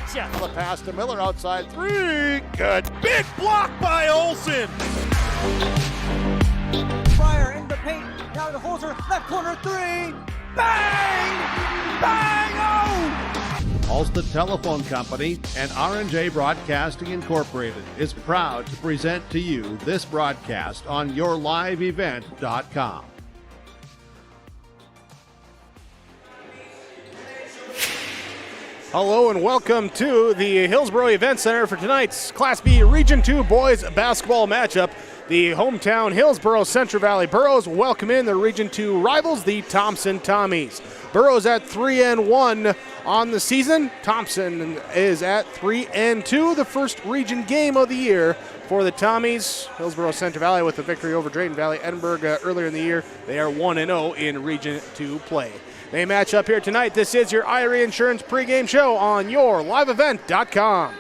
gotcha! The pass to Miller outside three. Good. Big block by Olsen! Fryer in the paint, now to Holzer, left corner three. Bang! Bang! Oh! Ulster Telephone Company and R&J Broadcasting Incorporated is proud to present to you this broadcast on yourliveevent.com. Hello and welcome to the Hillsboro Event Center for tonight's Class B Region 2 boys basketball matchup. The hometown Hillsboro Central Valley Burros welcome in their Region 2 rivals, the Thompson Tommies. Burros at 3-1 on the season. Thompson is at 3-2, the first region game of the year for the Tommies. Hillsboro Central Valley with a victory over Drayton Valley Edinburgh earlier in the year. They are 1-0 in Region 2 play. They match up here tonight. This is your Irie Insurance pregame show on yourliveevent.com.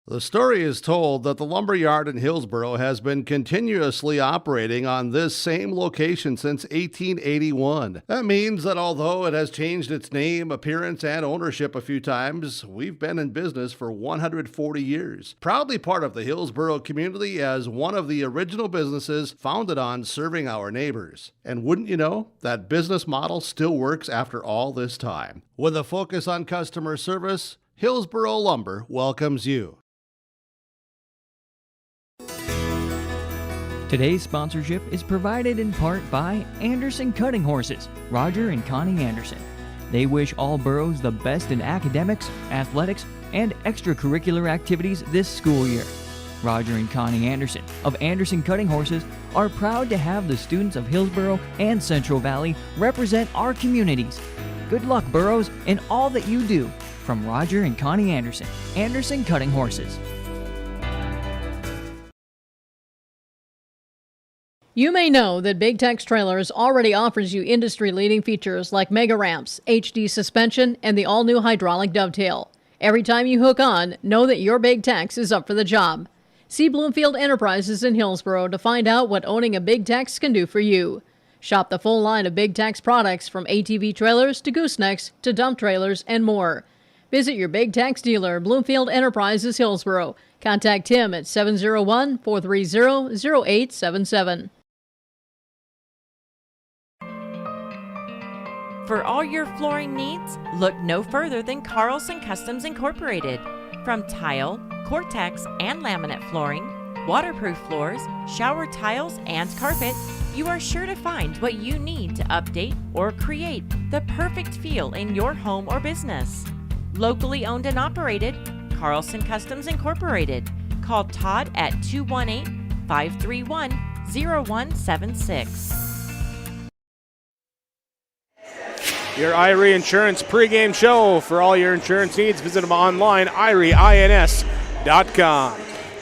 The story is told that the lumberyard in Hillsboro has been continuously operating on this same location since 1881. That means that although it has changed its name, appearance, and ownership a few times, we've been in business for 140 years. Proudly part of the Hillsboro community as one of the original businesses founded on serving our neighbors. And wouldn't you know, that business model still works after all this time. With a focus on customer service, Hillsboro Lumber welcomes you. Today's sponsorship is provided in part by Anderson Cutting Horses, Roger and Connie Anderson. They wish all Burros the best in academics, athletics, and extracurricular activities this school year. Roger and Connie Anderson of Anderson Cutting Horses are proud to have the students of Hillsboro and Central Valley represent our communities. Good luck, Burros, in all that you do. From Roger and Connie Anderson, Anderson Cutting Horses. You may know that Big Tex Trailers already offers you industry-leading features like mega ramps, HD suspension, and the all-new hydraulic dovetail. Every time you hook on, know that your Big Tex is up for the job. See Bloomfield Enterprises in Hillsboro to find out what owning a Big Tex can do for you. Shop the full line of Big Tex products from ATV trailers to goosenecks to dump trailers and more. Visit your Big Tex dealer, Bloomfield Enterprises, Hillsboro. Contact him at 701-430-0877. For all your flooring needs, look no further than Carlson Customs Incorporated. From tile, Cortex, and laminate flooring, waterproof floors, shower tiles, and carpet, you are sure to find what you need to update or create the perfect feel in your home or business. Locally owned and operated, Carlson Customs Incorporated. Call Todd at 218-531-0176. Your Irie Insurance pregame show. For all your insurance needs, visit them online, irieins.com.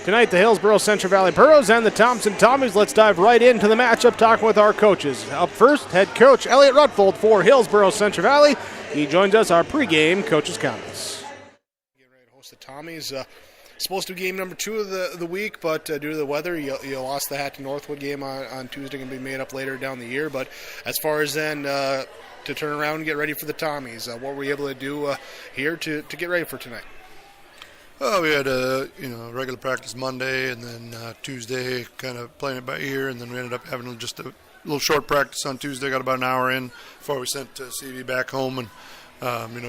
Tonight, the Hillsboro Central Valley Burros and the Thompson Tommies. Let's dive right into the matchup, talking with our coaches. Up first, head coach Elliot Rutfold for Hillsboro Central Valley. He joins us, our pregame coach's comments. Getting ready to host the Tommies. Supposed to be game number 2 of the week, but due to the weather, you lost the Hatton Northwood game on Tuesday. Going to be made up later down the year. But as far as then to turn around and get ready for the Tommies, what were you able to do here to get ready for tonight? Well, we had a regular practice Monday, and then Tuesday kind of playing it by ear, and then we ended up having just a little short practice on Tuesday. Got about an hour in before we sent CV back home, and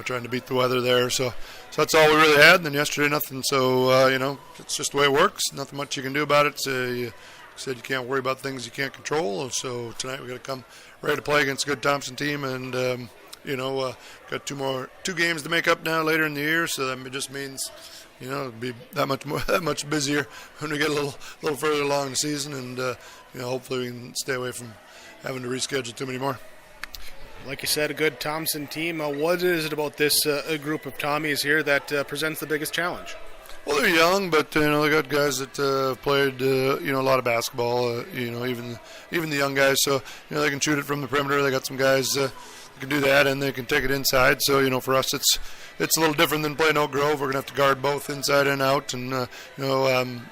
trying to beat the weather there. So that's all we really had. And then yesterday, nothing. So it's just the way it works. Nothing much you can do about it. So you said you can't worry about things you can't control. So tonight we got to come ready to play against a good Thompson team, and got two games to make up now later in the year. So that just means it'll be that much busier when we get a little further along in the season, and hopefully we can stay away from having to reschedule too many more. Like you said, a good Thompson team. What is it about this group of Tommies here that presents the biggest challenge? Well, they're young, but they got guys that played a lot of basketball. Even the young guys, so they can shoot it from the perimeter. They got some guys that can do that, and they can take it inside. So, for us, it's a little different than playing Oak Grove. We're going to have to guard both inside and out. And,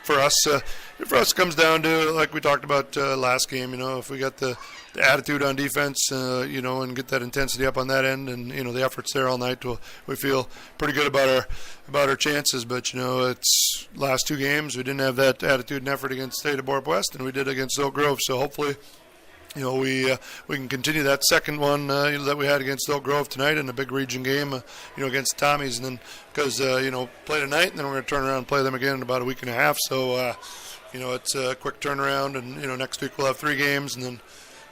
for us, it comes down to, like we talked about last game, if we got the attitude on defense, and get that intensity up on that end, and the effort's there all night. We feel pretty good about our chances. But it's last 2 games we didn't have that attitude and effort against State of Borp West, and we did against Oak Grove. So hopefully, we can continue that second one that we had against Oak Grove tonight in a big region game, against Tommies, and then because play tonight, and then we're going to turn around and play them again in about a week and a half. So it's a quick turnaround, and next week we'll have 3 games, and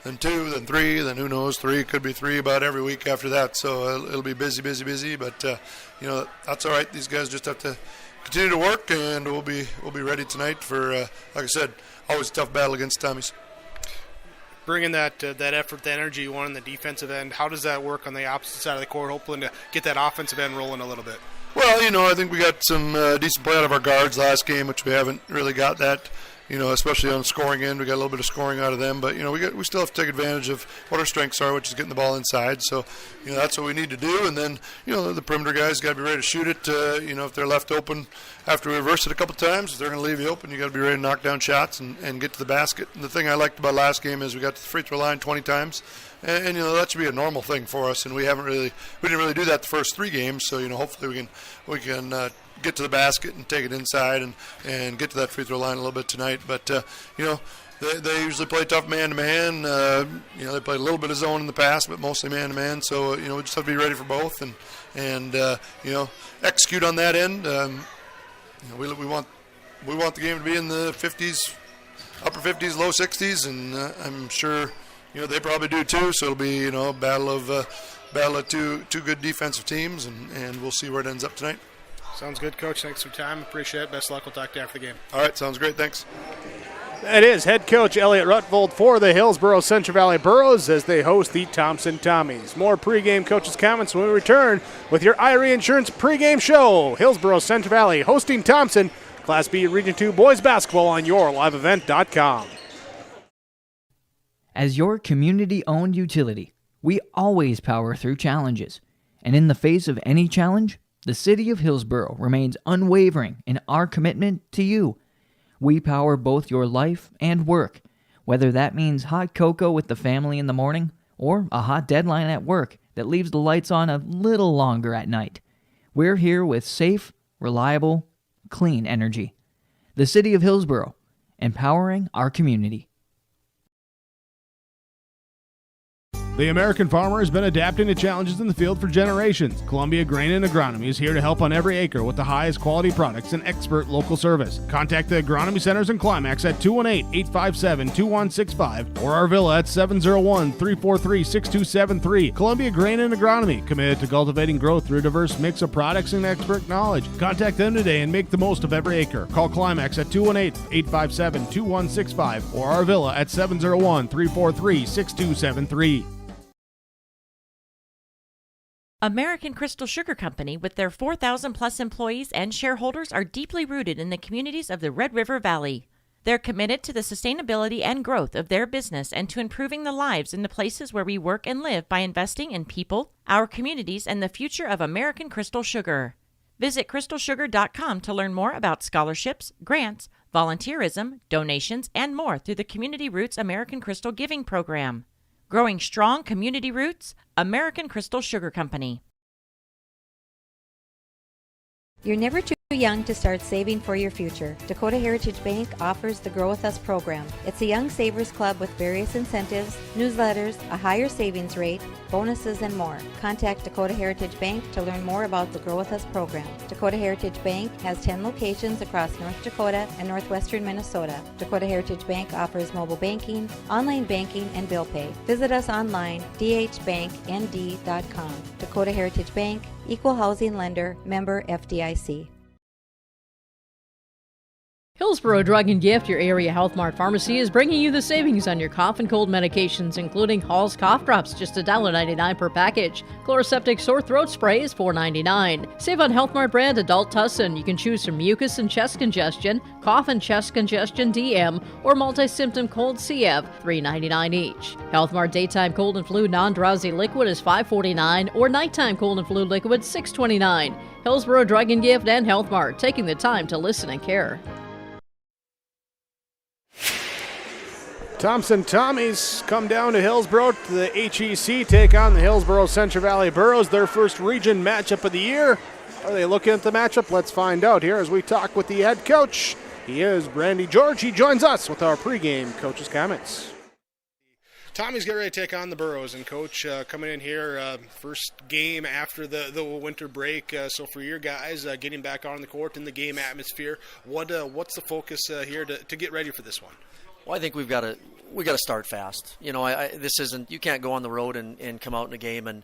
then 2, then 3, then who knows, 3 could be 3 about every week after that. So it'll be busy. But that's all right. These guys just have to continue to work, and we'll be ready tonight for, like I said, always a tough battle against Tommies. Bringing that effort, that energy you want on the defensive end, how does that work on the opposite side of the court, hoping to get that offensive end rolling a little bit? Well, I think we got some decent play out of our guards last game, which we haven't really got that. Especially on the scoring end, we got a little bit of scoring out of them. But we still have to take advantage of what our strengths are, which is getting the ball inside. So that's what we need to do. And then the perimeter guys got to be ready to shoot it. If they're left open after we reverse it a couple times, if they're going to leave you open, you got to be ready to knock down shots and get to the basket. And the thing I liked about last game is we got to the free throw line 20 times. And that should be a normal thing for us. And we didn't really do that the first 3 games. So hopefully we can get to the basket and take it inside and get to that free throw line a little bit tonight. But they usually play tough man-to-man. They played a little bit of zone in the past, but mostly man-to-man. So we just have to be ready for both and execute on that end. We want the game to be in the 50s, upper 50s, low 60s, and I'm sure they probably do too. So it'll be a battle of two good defensive teams, and we'll see where it ends up tonight. Sounds good, Coach. Thanks for your time. Appreciate it. Best of luck. We'll talk to you after the game. All right. Sounds great. Thanks. That is head coach Elliot Rutvold for the Hillsboro Central Valley Burros as they host the Thompson Tommies. More pregame coaches' comments when we return with your Irie Insurance pregame show. Hillsboro Central Valley hosting Thompson. Class B Region 2 boys basketball on yourliveevent.com. As your community-owned utility, we always power through challenges. And in the face of any challenge, the City of Hillsboro remains unwavering in our commitment to you. We power both your life and work, whether that means hot cocoa with the family in the morning or a hot deadline at work that leaves the lights on a little longer at night. We're here with safe, reliable, clean energy. The City of Hillsboro, empowering our community. The American farmer has been adapting to challenges in the field for generations. Columbia Grain and Agronomy is here to help on every acre with the highest quality products and expert local service. Contact the Agronomy Centers in Climax at 218-857-2165 or our villa at 701-343-6273. Columbia Grain and Agronomy, committed to cultivating growth through a diverse mix of products and expert knowledge. Contact them today and make the most of every acre. Call Climax at 218-857-2165 or our villa at 701-343-6273. American Crystal Sugar Company, with their 4,000-plus employees and shareholders, are deeply rooted in the communities of the Red River Valley. They're committed to the sustainability and growth of their business and to improving the lives in the places where we work and live by investing in people, our communities, and the future of American Crystal Sugar. Visit crystalsugar.com to learn more about scholarships, grants, volunteerism, donations, and more through the Community Roots American Crystal Giving Program. Growing strong community roots, American Crystal Sugar Company. You're never too young to start saving for your future. Dakota Heritage Bank offers the Grow With Us program. It's a young savers club with various incentives, newsletters, a higher savings rate, bonuses, and more. Contact Dakota Heritage Bank to learn more about the Grow With Us program. Dakota Heritage Bank has 10 locations across North Dakota and northwestern Minnesota. Dakota Heritage Bank offers mobile banking, online banking, and bill pay. Visit us online, dhbanknd.com. Dakota Heritage Bank, Equal Housing Lender, member FDIC. Hillsboro Drug and Gift, your area Health Mart pharmacy, is bringing you the savings on your cough and cold medications, including Hall's Cough Drops, just $1.99 per package. Chloroseptic Sore Throat Spray is $4.99. Save on Health Mart brand Adult Tussin. You can choose from mucus and chest congestion, cough and chest congestion DM, or multi-symptom cold CF, $3.99 each. Health Mart Daytime Cold and Flu Non-Drowsy Liquid is $5.49, or Nighttime Cold and Flu Liquid, $6.29. Hillsboro Drug and Gift and Health Mart, taking the time to listen and care. Thompson Tommies come down to Hillsboro to the HEC, take on the Hillsboro Central Valley Burros, their first region matchup of the year. Are they looking at the matchup? Let's find out here as we talk with the head coach. He is Randy George. He joins us with our pregame coach's comments. Tommy's getting ready to take on the Burros, and Coach coming in here, first game after the winter break. So for your guys, getting back on the court in the game atmosphere, what's the focus here to get ready for this one? Well, I think we got to start fast. You know, this isn't, you can't go on the road and come out in a game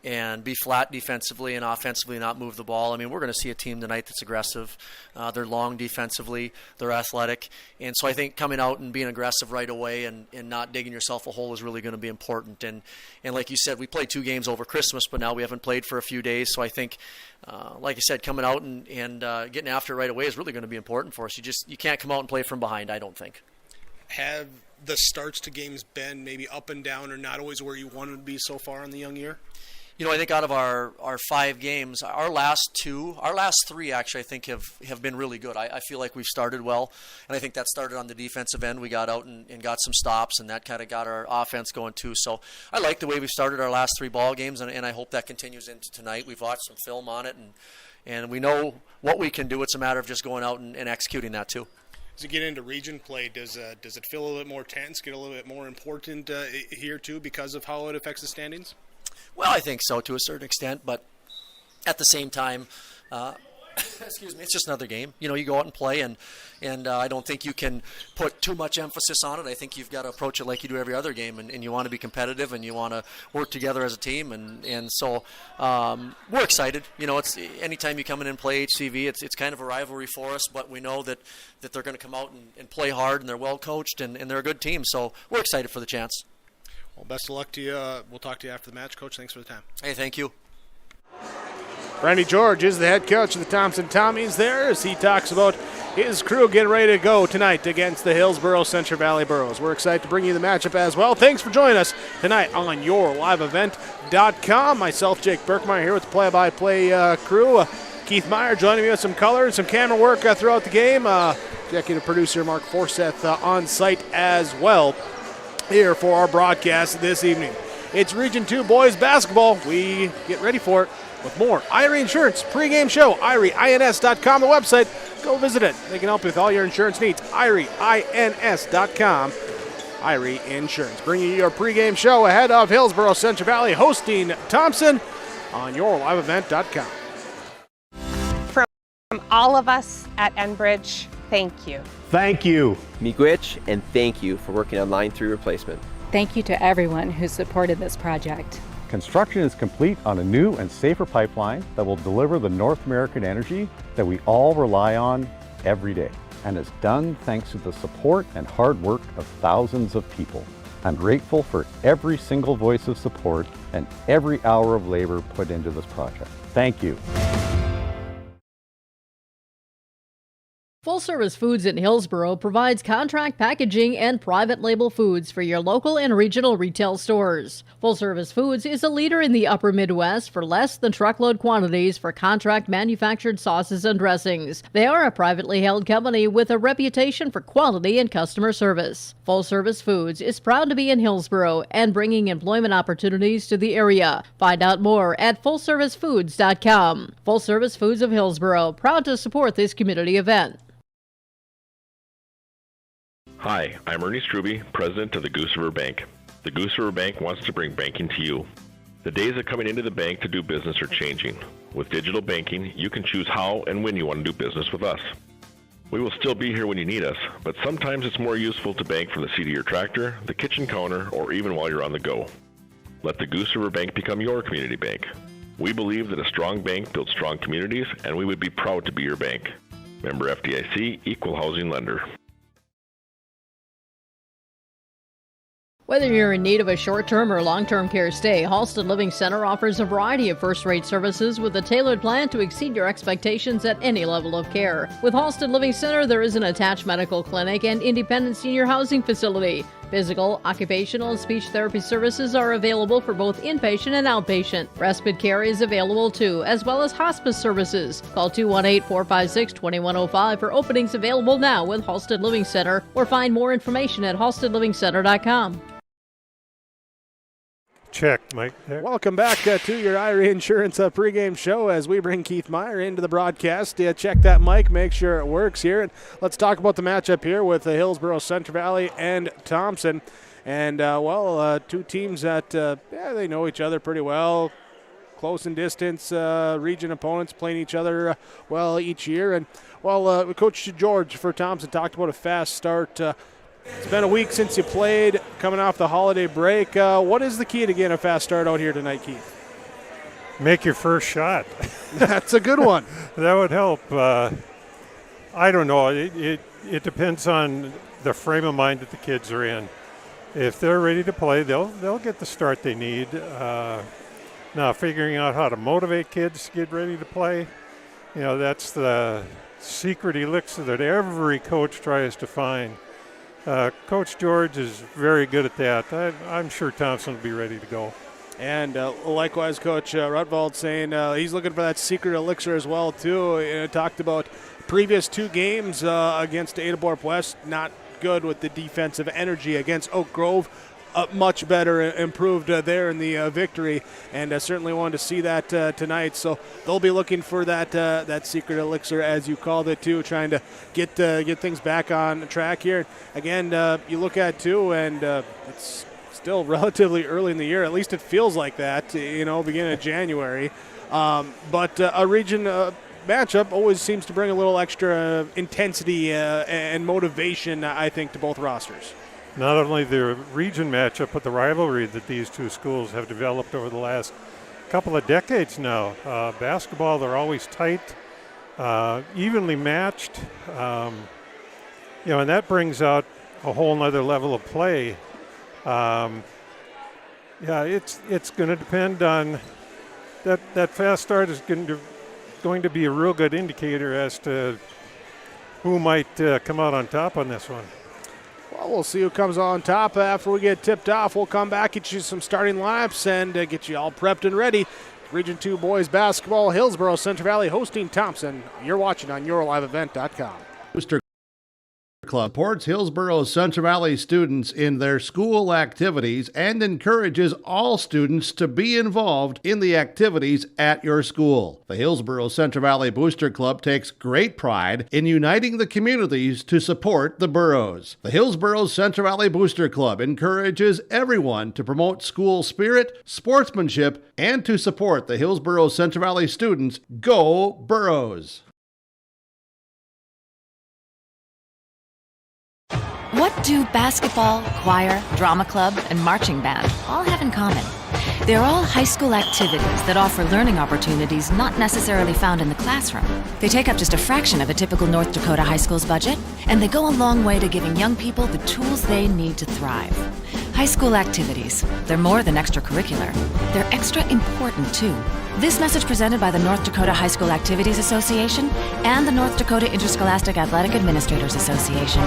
and be flat defensively and offensively not move the ball. I mean, we're going to see a team tonight that's aggressive. They're long defensively. They're athletic. And so I think coming out and being aggressive right away and not digging yourself a hole is really going to be important. And like you said, we played 2 games over Christmas, but now we haven't played for a few days. So I think, like you said, coming out and getting after it right away is really going to be important for us. You can't come out and play from behind, I don't think. Have the starts to games been maybe up and down or not always where you wanted to be so far in the young year? You know, I think out of our 5 games, our last 3 actually I think have been really good. I feel like we've started well, and I think that started on the defensive end. We got out and got some stops, and that kind of got our offense going too. So I like the way we've started our last 3 ball games, and I hope that continues into tonight. We've watched some film on it, and we know what we can do. It's a matter of just going out and executing that too. As you get into region play, does it feel a little bit more tense, get a little bit more important here too because of how it affects the standings? Well, I think so to a certain extent, but at the same time, excuse me, it's just another game. You know, you go out and play, and I don't think you can put too much emphasis on it. I think you've got to approach it like you do every other game, and you want to be competitive, and you want to work together as a team, and so we're excited. You know, it's anytime you come in and play HCV, it's kind of a rivalry for us, but we know that they're going to come out and play hard, and they're well coached, and they're a good team, so we're excited for the chance. Well, best of luck to you. We'll talk to you after the match, Coach. Thanks for the time. Hey, thank you. Randy George is the head coach of the Thompson Tommies there as he talks about his crew getting ready to go tonight against the Hillsboro Central Valley Burros. We're excited to bring you the matchup as well. Thanks for joining us tonight on YourLiveEvent.com. Myself, Jake Berkmeyer, here with the play-by-play crew. Keith Meyer joining me with some color and some camera work throughout the game. Executive producer Mark Forseth on site as well here for our broadcast this evening. It's Region 2 boys basketball. We get ready for it with more Irie Insurance pregame show. IrieINS.com, the website. Go visit it. They can help you with all your insurance needs. IrieINS.com. Irie Insurance. Bringing you your pregame show ahead of Hillsboro Central Valley hosting Thompson on YourLiveEvent.com. From all of us at Enbridge, thank you. Thank you, Miigwech, and thank you for working on Line 3 replacement. Thank you to everyone who supported this project. Construction is complete on a new and safer pipeline that will deliver the North American energy that we all rely on every day. And it's done thanks to the support and hard work of thousands of people. I'm grateful for every single voice of support and every hour of labor put into this project. Thank you. Full Service Foods in Hillsboro provides contract packaging and private label foods for your local and regional retail stores. Full Service Foods is a leader in the upper Midwest for less than truckload quantities for contract manufactured sauces and dressings. They are a privately held company with a reputation for quality and customer service. Full Service Foods is proud to be in Hillsboro and bringing employment opportunities to the area. Find out more at FullServiceFoods.com. Full Service Foods of Hillsboro, proud to support this community event. Hi, I'm Ernie Struby, president of the Goose River Bank. The Goose River Bank wants to bring banking to you. The days of coming into the bank to do business are changing. With digital banking, you can choose how and when you want to do business with us. We will still be here when you need us, but sometimes it's more useful to bank from the seat of your tractor, the kitchen counter, or even while you're on the go. Let the Goose River Bank become your community bank. We believe that a strong bank builds strong communities, and we would be proud to be your bank. Member FDIC, Equal Housing Lender. Whether you're in need of a short-term or long-term care stay, Halsted Living Center offers a variety of first-rate services with a tailored plan to exceed your expectations at any level of care. With Halsted Living Center, there is an attached medical clinic and independent senior housing facility. Physical, occupational, and speech therapy services are available for both inpatient and outpatient. Respite care is available too, as well as hospice services. Call 218-456-2105 for openings available now with Halsted Living Center, or find more information at halstedlivingcenter.com. Check, Mike. There. Welcome back to your IRA Insurance pregame show as we bring Keith Meyer into the broadcast. Check that mic, make sure it works here. And let's talk about the matchup here with Hillsboro, Central Valley, and Thompson. And, two teams that, they know each other pretty well. Close in distance, region opponents playing each other well each year. And, Coach George for Thompson talked about a fast start. It's been a week since you played, coming off the holiday break. What is the key to getting a fast start out here tonight, Keith? Make your first shot. That's a good one. That would help. I don't know. It depends on the frame of mind that the kids are in. If they're ready to play, they'll get the start they need. Now, figuring out how to motivate kids to get ready to play, that's the secret elixir that every coach tries to find. Coach George is very good at that. I'm sure Thompson will be ready to go. And likewise, Coach Rutvold saying he's looking for that secret elixir as well, too. Talked about previous two games against Adabor West, not good with the defensive energy. Against Oak Grove, much better, improved there in the victory, and certainly wanted to see that tonight. So they'll be looking for that secret elixir, as you called it, too, trying to get things back on track here. Again, you look at too, and it's still relatively early in the year. At least it feels like that, beginning of January. But a region matchup always seems to bring a little extra intensity and motivation, I think, to both rosters. Not only the region matchup, but the rivalry that these two schools have developed over the last couple of decades now. Basketball, they're always tight, evenly matched, and that brings out a whole nother level of play. It's going to depend on that fast start is going to be a real good indicator as to who might come out on top on this one. Well, we'll see who comes on top after we get tipped off. We'll come back, get you some starting lineups, and get you all prepped and ready. Region 2 boys basketball, Hillsboro, Central Valley hosting Thompson. You're watching on YourLiveEvent.com. Booster Club supports Hillsboro Central Valley students in their school activities and encourages all students to be involved in the activities at your school. The Hillsboro Central Valley Booster Club takes great pride in uniting the communities to support the boroughs. The Hillsboro Central Valley Booster Club encourages everyone to promote school spirit, sportsmanship, and to support the Hillsboro Central Valley students. Go Boroughs! What do basketball, choir, drama club, and marching band all have in common? They're all high school activities that offer learning opportunities not necessarily found in the classroom. They take up just a fraction of a typical North Dakota high school's budget, and they go a long way to giving young people the tools they need to thrive. High school activities, they're more than extracurricular. They're extra important, too. This message presented by the North Dakota High School Activities Association and the North Dakota Interscholastic Athletic Administrators Association.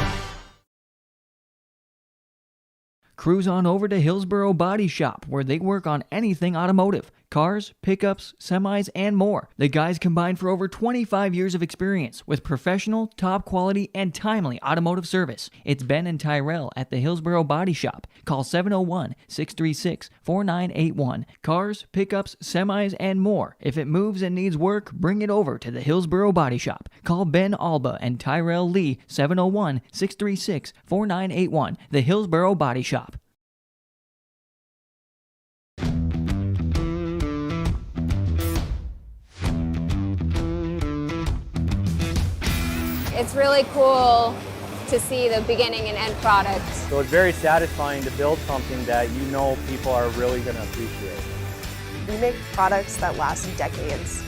Cruise on over to Hillsboro Body Shop, where they work on anything automotive. Cars, pickups, semis, and more. The guys combine for over 25 years of experience with professional, top quality, and timely automotive service. It's Ben and Tyrell at the Hillsboro Body Shop. Call 701-636-4981. Cars, pickups, semis, and more. If it moves and needs work, bring it over to the Hillsboro Body Shop. Call Ben Alba and Tyrell Lee, 701-636-4981. The Hillsboro Body Shop. It's really cool to see the beginning and end product. So it's very satisfying to build something that you know people are really going to appreciate. We make products that last decades.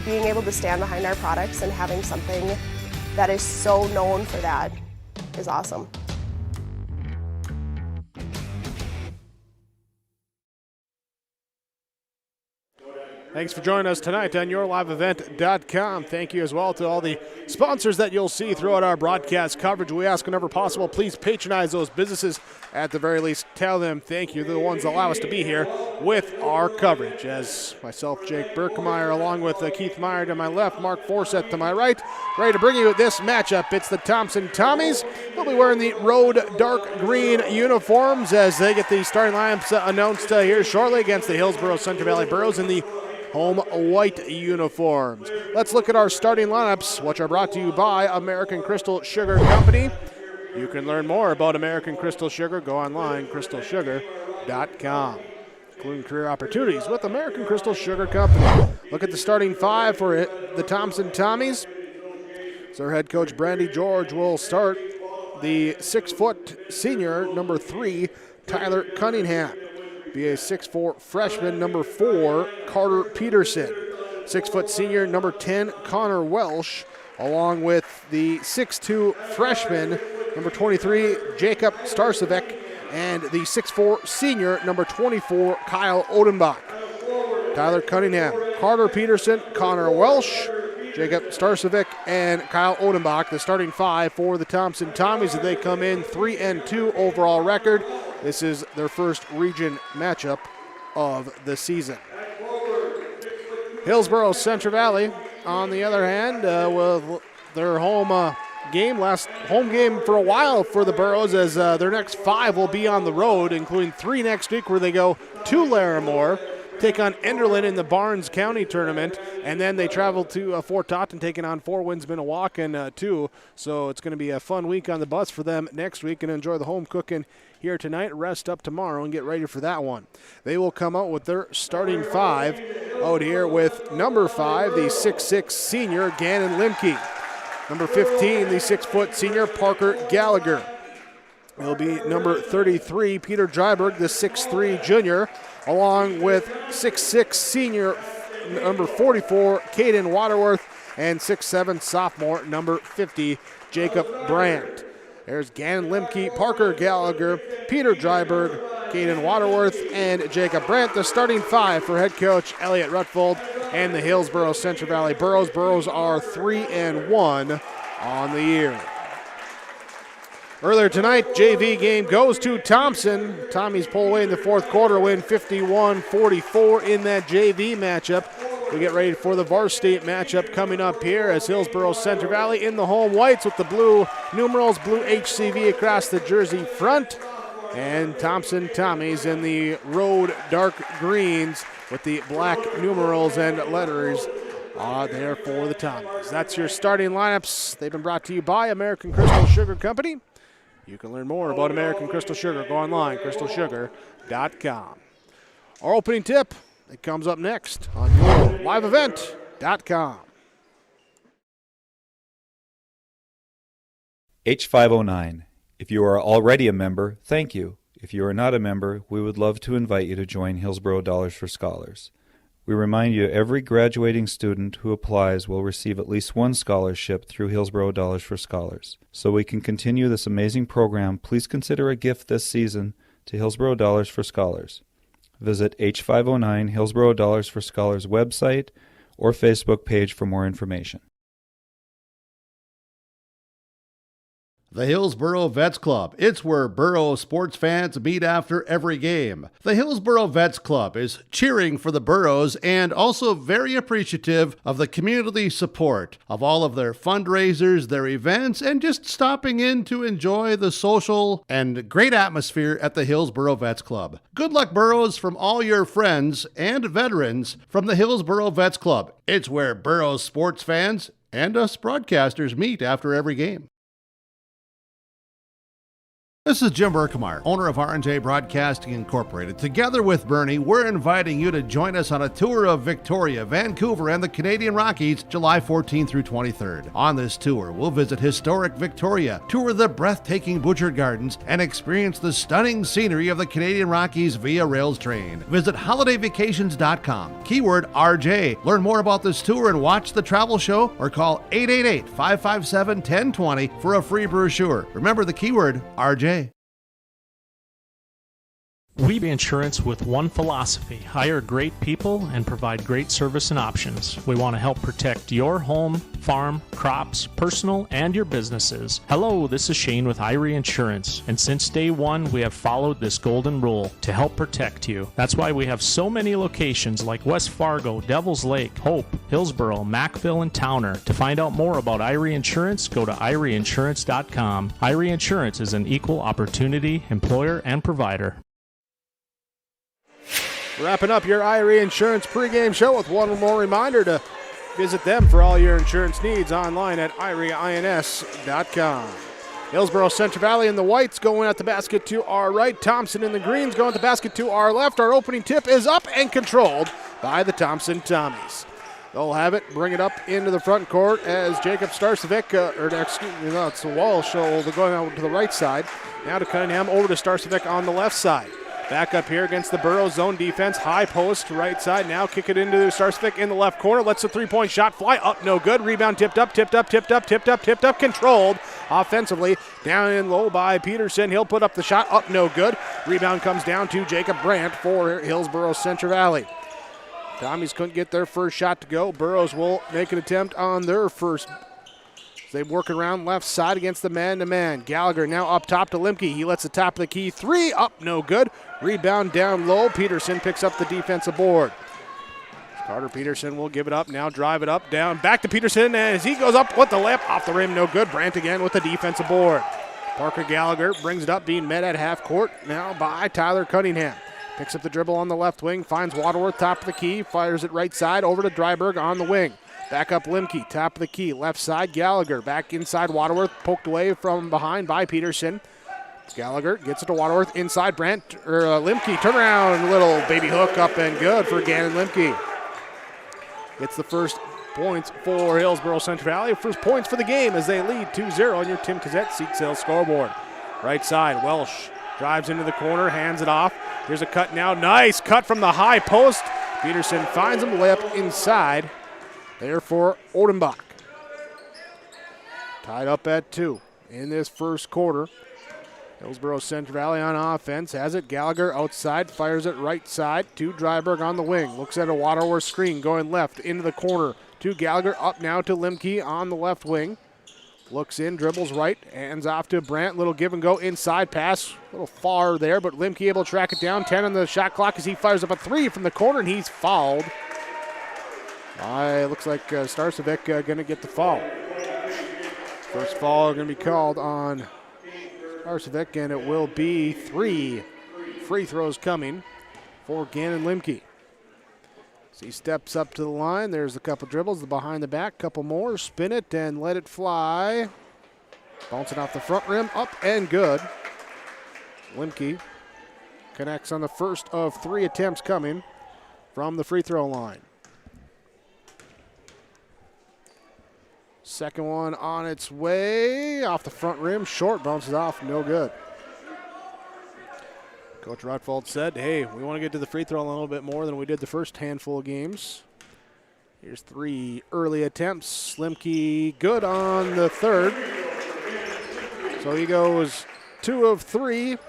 Being able to stand behind our products and having something that is so known for that is awesome. Thanks for joining us tonight on YourLiveEvent.com. Thank you as well to all the sponsors that you'll see throughout our broadcast coverage. We ask whenever possible, please patronize those businesses. At the very least, tell them thank you. They're the ones that allow us to be here with our coverage. As myself, Jake Berkemeyer, along with Keith Meyer to my left, Mark Forsett to my right, ready to bring you this matchup. It's the Thompson Tommies. They'll be wearing the road dark green uniforms as they get the starting lineups announced here shortly against the Hillsboro Central Valley Burros in the home white uniforms. Let's look at our starting lineups, which are brought to you by American Crystal Sugar Company. You can learn more about American Crystal Sugar. Go online, crystalsugar.com, including career opportunities with American Crystal Sugar Company. Look at the starting five for the Thompson Tommies. So our head coach, Brandy George, will start the 6-foot senior, number 3, Tyler Cunningham. Be a 6'4" freshman, number 4, Carter Peterson. 6-foot senior, number 10, Connor Welsh, along with the 6'2" freshman, number 23, Jacob Starcevic, and the 6'4" senior, number 24, Kyle Odenbach. Tyler Cunningham, Carter Peterson, Connor Welsh, Jacob Starcevic, and Kyle Odenbach, the starting five for the Thompson Tommies, as they come in 3-2 overall record. This is their first region matchup of the season. Hillsboro Central Valley, on the other hand, with their home game for a while for the Burros, as their next 5 will be on the road, including 3 next week where they go to Larimore, take on Enderlin in the Barnes County tournament, and then they travel to Fort Totten, taking on 4 Winds Minnewacan 2. So it's going to be a fun week on the bus for them next week, and enjoy the home cooking here tonight, rest up tomorrow, and get ready for that one. They will come out with their starting 5 out here with number 5, the 6'6" senior, Gannon Limke. Number 15, the 6-foot senior, Parker Gallagher. It'll be number 33, Peter Dryberg, the 6'3" junior, along with 6'6" senior, number 44, Caden Waterworth, and 6'7" sophomore, number 50, Jacob Brandt. There's Gannon Limke, Parker Gallagher, Peter Dryberg, Caden Waterworth, and Jacob Brandt, the starting 5 for head coach Elliot Rutfold and the Hillsboro Central Valley Burros. Burros are 3-1 on the year. Earlier tonight, JV game goes to Thompson. Tommies pull away in the fourth quarter, win 51-44 in that JV matchup. We get ready for the varsity matchup coming up here as Hillsboro Central Valley in the home whites with the blue numerals, blue HCV across the jersey front, and Thompson Tommies in the road dark greens with the black numerals and letters there for the Tommies. That's your starting lineups. They've been brought to you by American Crystal Sugar Company. You can learn more about American Crystal Sugar. Go online, crystalsugar.com. Our opening tip, it comes up next on YourLiveEvent.com. H509. If you are already a member, thank you. If you are not a member, we would love to invite you to join Hillsboro Dollars for Scholars. We remind you every graduating student who applies will receive at least one scholarship through Hillsboro Dollars for Scholars. So we can continue this amazing program, please consider a gift this season to Hillsboro Dollars for Scholars. Visit H509 Hillsboro Dollars for Scholars website or Facebook page for more information. The Hillsboro Vets Club. It's where Boro sports fans meet after every game. The Hillsboro Vets Club is cheering for the Burros and also very appreciative of the community support of all of their fundraisers, their events, and just stopping in to enjoy the social and great atmosphere at the Hillsboro Vets Club. Good luck, Burros, from all your friends and veterans from the Hillsboro Vets Club. It's where Burros sports fans and us broadcasters meet after every game. This is Jim Berkemeyer, owner of R&J Broadcasting Incorporated. Together with Bernie, we're inviting you to join us on a tour of Victoria, Vancouver, and the Canadian Rockies, July 14th through 23rd. On this tour, we'll visit historic Victoria, tour the breathtaking Butchert Gardens, and experience the stunning scenery of the Canadian Rockies via rails train. Visit holidayvacations.com, keyword RJ. Learn more about this tour and watch the travel show, or call 888-557-1020 for a free brochure. Remember the keyword RJ. We buy insurance with one philosophy: hire great people and provide great service and options. We want to help protect your home, farm, crops, personal, and your businesses. Hello, this is Shane with Irie Insurance, and since day one, we have followed this golden rule to help protect you. That's why we have so many locations like West Fargo, Devils Lake, Hope, Hillsboro, Macville, and Towner. To find out more about Irie Insurance, go to IrieInsurance.com. Irie Insurance is an equal opportunity employer and provider. Wrapping up your Irie Insurance pregame show with one more reminder to visit them for all your insurance needs online at IrieINS.com. Hillsboro Central Valley in the whites going at the basket to our right. Thompson in the greens going at the basket to our left. Our opening tip is up and controlled by the Thompson Tommies. They'll have it, bring it up into the front court as Jacob Starcevic, it's Walsh, they're going out to the right side. Now to Cunningham, over to Starcevic on the left side. Back up here against the Burrows zone defense. High post, right side. Now kick it into Starcevic in the left corner. Lets the three-point shot fly up. No good. Rebound tipped up. Controlled offensively. Down in low by Peterson. He'll put up the shot. Up, no good. Rebound comes down to Jacob Brandt for Hillsboro Central Valley. Tommies couldn't get their first shot to go. Burrows will make an attempt on their first. They work around left side against the man-to-man. Gallagher now up top to Limke. He lets the top of the key. Three, up, no good. Rebound down low. Peterson picks up the defensive board. Carter Peterson will give it up. Now drive it up, down, back to Peterson as he goes up with the layup. Off the rim, no good. Brandt again with the defensive board. Parker Gallagher brings it up, being met at half court now by Tyler Cunningham. Picks up the dribble on the left wing, finds Waterworth, top of the key, fires it right side, over to Dryberg on the wing. Back up Limke, top of the key, left side Gallagher. Back inside Waterworth, poked away from behind by Peterson. Gallagher gets it to Waterworth, inside Limke, turnaround, little baby hook up and good for Gannon Limke. Gets the first points for Hillsboro Central Valley. First points for the game as they lead 2-0 on your Tim Cassette seat sales scoreboard. Right side, Welsh drives into the corner, hands it off. Here's a cut now, nice cut from the high post. Peterson finds him, layup inside. There for Odenbach. Tied up at 2 in this first quarter. Hillsboro Central Valley on offense. Has it. Gallagher outside. Fires it right side to Dryberg on the wing. Looks at a Waterworth screen going left into the corner to Gallagher. Up now to Limke on the left wing. Looks in, dribbles right. Hands off to Brandt. Little give and go inside pass. A little far there, but Limke able to track it down. 10 on the shot clock as he fires up a 3 from the corner, and he's fouled. Looks like Starcevic going to get the foul. First foul going to be called on Starcevic, and it will be 3 free throws coming for Gannon Limke. So he steps up to the line. There's a couple dribbles, the behind the back, couple more. Spin it and let it fly. Bouncing off the front rim, up and good. Limke connects on the first of 3 attempts coming from the free throw line. Second one on its way, off the front rim, short, bounces off, no good. Coach Rotfold said, hey, we want to get to the free throw line a little bit more than we did the first handful of games. Here's 3 early attempts. Limke good on the third. So he goes 2 of 3.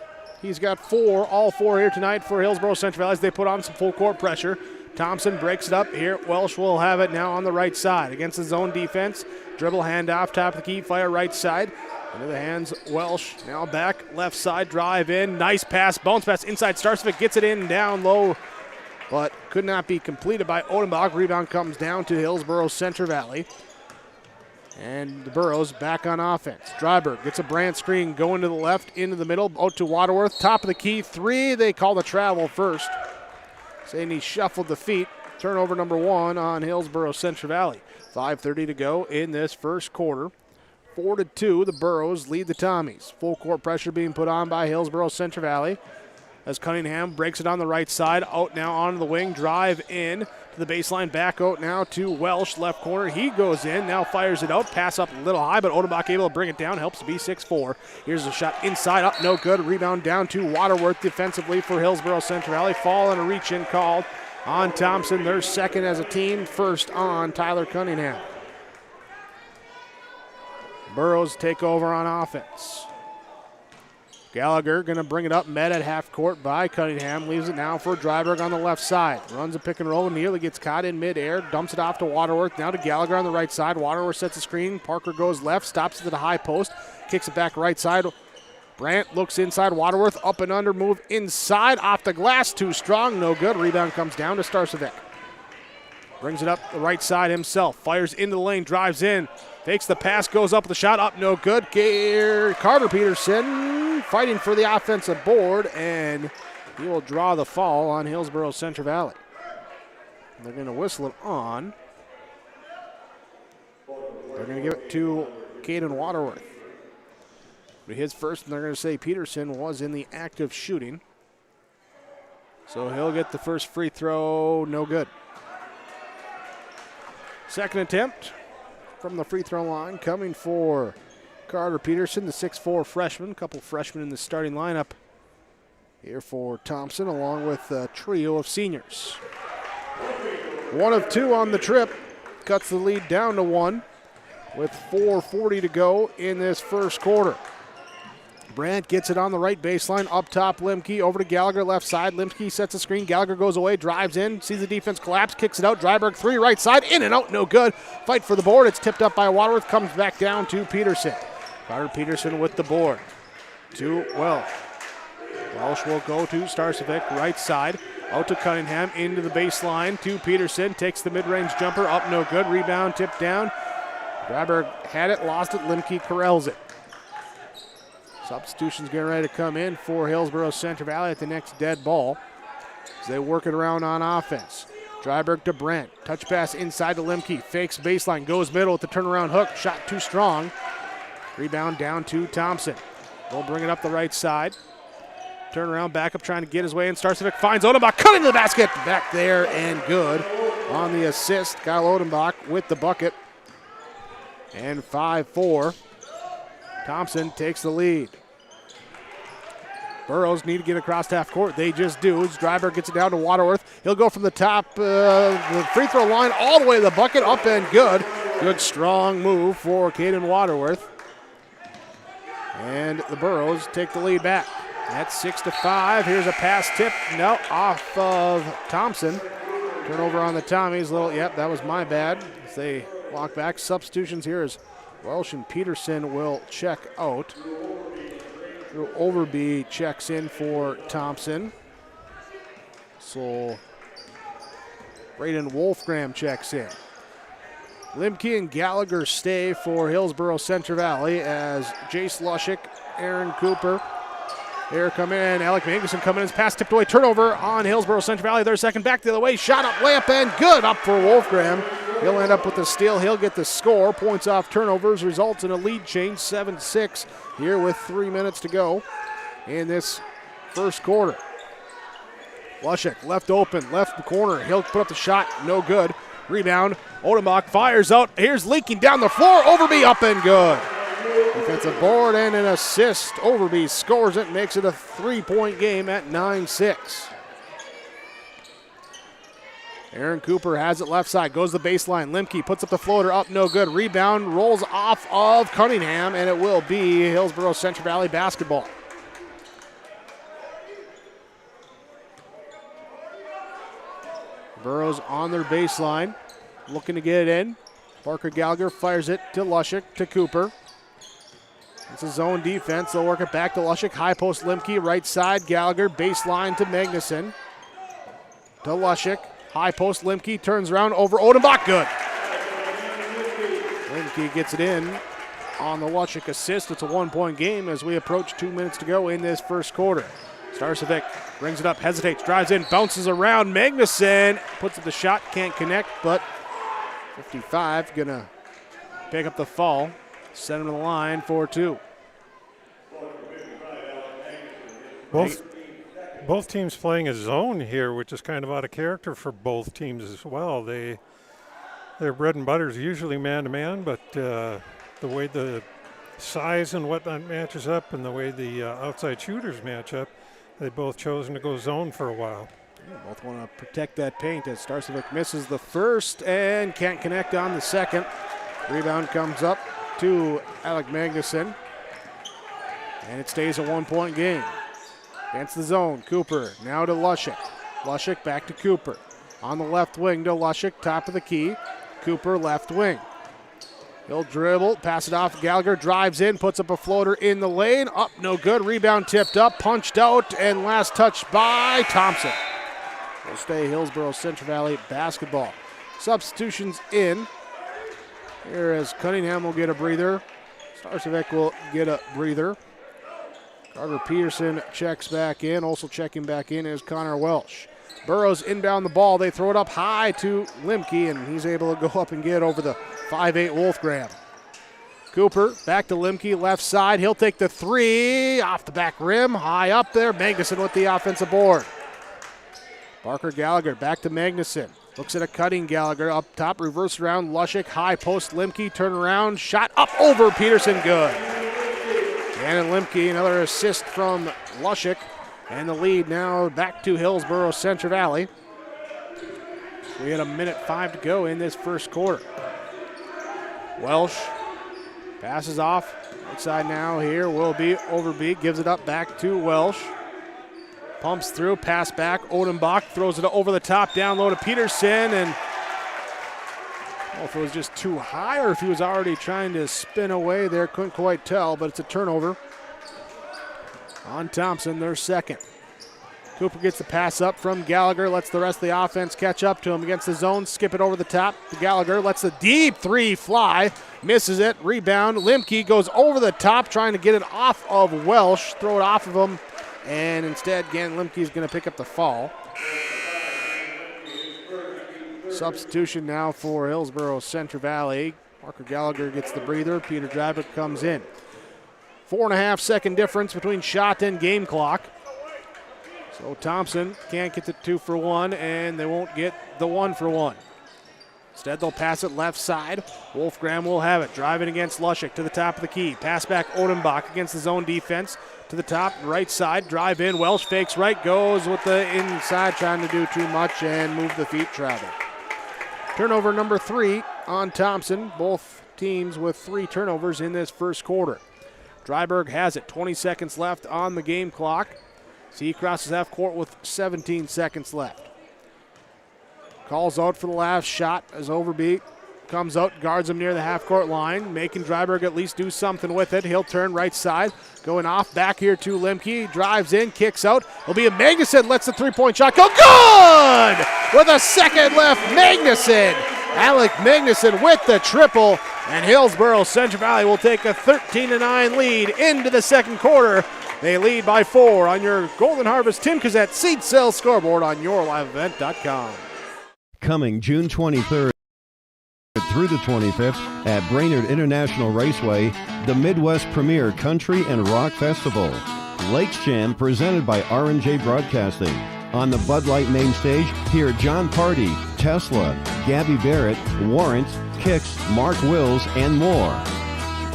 He's got 4, all 4 here tonight for Hillsboro Central Valley as they put on some full court pressure. Thompson breaks it up here. Welsh will have it now on the right side against the zone defense. Dribble handoff, top of the key, fire right side. Into the hands, Welsh. Now back, left side, drive in. Nice pass, bounce pass inside. Starcevic gets it in, down low, but could not be completed by Odenbach. Rebound comes down to Hillsboro Central Valley. And the Burrows back on offense. Dryberg gets a Brandt screen going to the left, into the middle, out to Waterworth. Top of the key, 3. They call the travel first. Saying he shuffled the feet. Turnover number 1 on Hillsboro Central Valley. 5:30 to go in this first quarter 4-2, the Burros lead the Tommies. Full court pressure being put on by Hillsboro Central Valley as Cunningham breaks it on the right side. Out now onto the wing, drive in to the baseline, back out now to Welsh, left corner. He goes in, now fires it out. Pass up a little high, but Odenbach able to bring it down. Helps to be 6-4. Here's a shot inside, up, no good. Rebound down to Waterworth defensively for Hillsboro Central Valley. Fall and a reach-in called on Thompson. They're second as a team, first on Tyler Cunningham. Burros take over on offense. Gallagher going to bring it up, met at half court by Cunningham. Leaves it now for Dryberg on the left side. Runs a pick and roll, nearly gets caught in midair. Dumps it off to Waterworth, now to Gallagher on the right side. Waterworth sets the screen. Parker goes left, stops it to the high post. Kicks it back right side. Brandt looks inside. Waterworth up and under, move inside. Off the glass, too strong, no good. Rebound comes down to Starcevic. Brings it up the right side himself. Fires into the lane, drives in. Fakes the pass, goes up with the shot, up, no good. Carter Peterson fighting for the offensive board, and he will draw the foul on Hillsboro Central Valley. They're going to whistle it on. They're going to give it to Caden Waterworth. But his first, and they're going to say Peterson was in the act of shooting. So he'll get the first free throw, no good. Second attempt from the free throw line coming for Carter Peterson, the 6'4 freshman. A couple freshmen in the starting lineup here for Thompson, along with a trio of seniors. 1 of 2 on the trip, cuts the lead down to 1 with 4:40 to go in this first quarter. Brandt gets it on the right baseline, up top Limke, over to Gallagher, left side. Limke sets a screen, Gallagher goes away, drives in, sees the defense collapse, kicks it out. Dryberg 3, right side, in and out, no good. Fight for the board, it's tipped up by Waterworth, comes back down to Peterson. Carter Peterson with the board to Welsh. Welsh will go to Starcevic, right side, out to Cunningham, into the baseline to Peterson, takes the mid-range jumper, up, no good. Rebound, tipped down. Dryberg had it, lost it, Limke corrals it. Substitutions getting ready to come in for Hillsboro Central Valley at the next dead ball as they work it around on offense. Dryberg to Brandt. Touch pass inside to Limke. Fakes baseline. Goes middle with the turnaround hook. Shot too strong. Rebound down to Thompson. They'll bring it up the right side. Turn around, back up, trying to get his way in. Starcevic finds Odenbach. Cutting to the basket. Back there and good on the assist. Kyle Odenbach with the bucket. And 5-4. Thompson takes the lead. Burros need to get across half court. They just do. Dryberg gets it down to Waterworth. He'll go from the top, the free throw line all the way to the bucket, up and good. Good strong move for Caden Waterworth. And the Burros take the lead back. That's 6-5. Here's a pass tip. No, off of Thompson. Turnover on the Tommies. Yep, that was my bad. As they walk back. Substitutions here is Welsh and Peterson will check out. Overby checks in for Thompson. So Braden Wolfgram checks in. Limke and Gallagher stay for Hillsboro Central Valley as Jace Lushik, Aaron Cooper. Here come in, Alec Magnuson coming in, his pass tipped away, turnover on Hillsboro Central Valley. Their second, back the other way, shot up, layup, and good up for Wolfgram. He'll end up with the steal, he'll get the score. Points off turnovers results in a lead change, 7-6 here with 3 minutes to go in this first quarter. Lushik left open, left corner, he'll put up the shot, no good. Rebound, Odenbach fires out, here's leaking down the floor, Overby up and good. Defensive board and an assist. Overby scores it, makes it a 3-point game at 9-6. Aaron Cooper has it left side, goes to the baseline. Limke puts up the floater, up, no good. Rebound rolls off of Cunningham, and it will be Hillsboro Central Valley basketball. Burros on their baseline, looking to get it in. Parker Gallagher fires it to Lushik, to Cooper. It's a zone defense. They'll work it back to Lushik. High post Limke, right side. Gallagher, baseline to Magnuson. To Lushik. High post Limke, turns around over Odenbach. Good. Limke gets it in on the Lushik assist. It's a 1-point game as we approach 2 minutes to go in this first quarter. Starcevic brings it up, hesitates, drives in, bounces around. Magnuson puts up the shot, can't connect, but 55 gonna pick up the fall. Send him to the line for 2. Both teams playing a zone here, which is kind of out of character for both teams as well. Their bread and butter is usually man-to-man, but the way the size and whatnot matches up and the way the outside shooters match up, they've both chosen to go zone for a while. Yeah, both want to protect that paint as Starcevic misses the first and can't connect on the second. Rebound comes up to Alec Magnuson, and it stays a 1-point game. Against the zone, Cooper now to Lushik. Lushik back to Cooper. On the left wing to Lushik, top of the key. Cooper left wing. He'll dribble, pass it off. Gallagher drives in, puts up a floater in the lane. Up, no good. Rebound tipped up, punched out, and last touch by Thompson. Will stay Hillsboro Central Valley basketball. Substitutions in. Here as Cunningham will get a breather. Starcevic will get a breather. Carter Peterson checks back in. Also checking back in is Connor Welsh. Burrows inbound the ball. They throw it up high to Limke, and he's able to go up and get over the 5'8" Wolfgram. Cooper back to Limke, left side. He'll take the 3 off the back rim. High up there. Magnuson with the offensive board. Parker Gallagher back to Magnuson. Looks at a cutting Gallagher up top. Reverse around. Lushik, high post Limke. Turn around. Shot up over Peterson. Good. Gannon Limke, another assist from Lushik. And the lead now back to Hillsboro Central Valley. We had 1:05 to go in this first quarter. Welsh passes off. Right side now here will be Overbeek. Gives it up back to Welsh. Pumps through, pass back. Odenbach throws it over the top, down low to Peterson. And I don't know if it was just too high or if he was already trying to spin away there. Couldn't quite tell, but it's a turnover on Thompson, their second. Cooper gets the pass up from Gallagher, lets the rest of the offense catch up to him against the zone, skip it over the top to Gallagher, lets the deep 3 fly, misses it, rebound. Limke goes over the top trying to get it off of Welsh, throw it off of him, and instead, again, Limke's going to pick up the fall. Substitution now for Hillsboro Central Valley. Parker Gallagher gets the breather, Peter Driver comes in. 4.5 second difference between shot and game clock. So Thompson can't get the 2 for 1, and they won't get the 1 for 1. Instead, they'll pass it left side. Wolfgram will have it. Driving against Lushik to the top of the key. Pass back Odenbach against the zone defense. To the top, right side. Drive in. Welsh fakes right. Goes with the inside, trying to do too much and move the feet travel. Turnover number 3 on Thompson. Both teams with 3 turnovers in this first quarter. Dryberg has it. 20 seconds left on the game clock. He crosses half court with 17 seconds left. Calls out for the last shot as Overbeek comes out, guards him near the half court line, making Dryberg at least do something with it. He'll turn right side, going off back here to Limke, drives in, kicks out. It'll be a Magnuson, lets the 3-point shot go. Good! With a second left, Magnuson. Alec Magnuson with the triple, and Hillsboro Central Valley will take a 13-9 lead into the second quarter. They lead by 4 on your Golden Harvest Tim Cassette seed sales scoreboard on yourliveevent.com. Coming June 23rd through the 25th at Brainerd International Raceway, the Midwest Premier Country and Rock Festival. Lakes Jam presented by R&J Broadcasting. On the Bud Light main stage, hear John Party, Tesla, Gabby Barrett, Warrant, Kicks, Mark Wills, and more.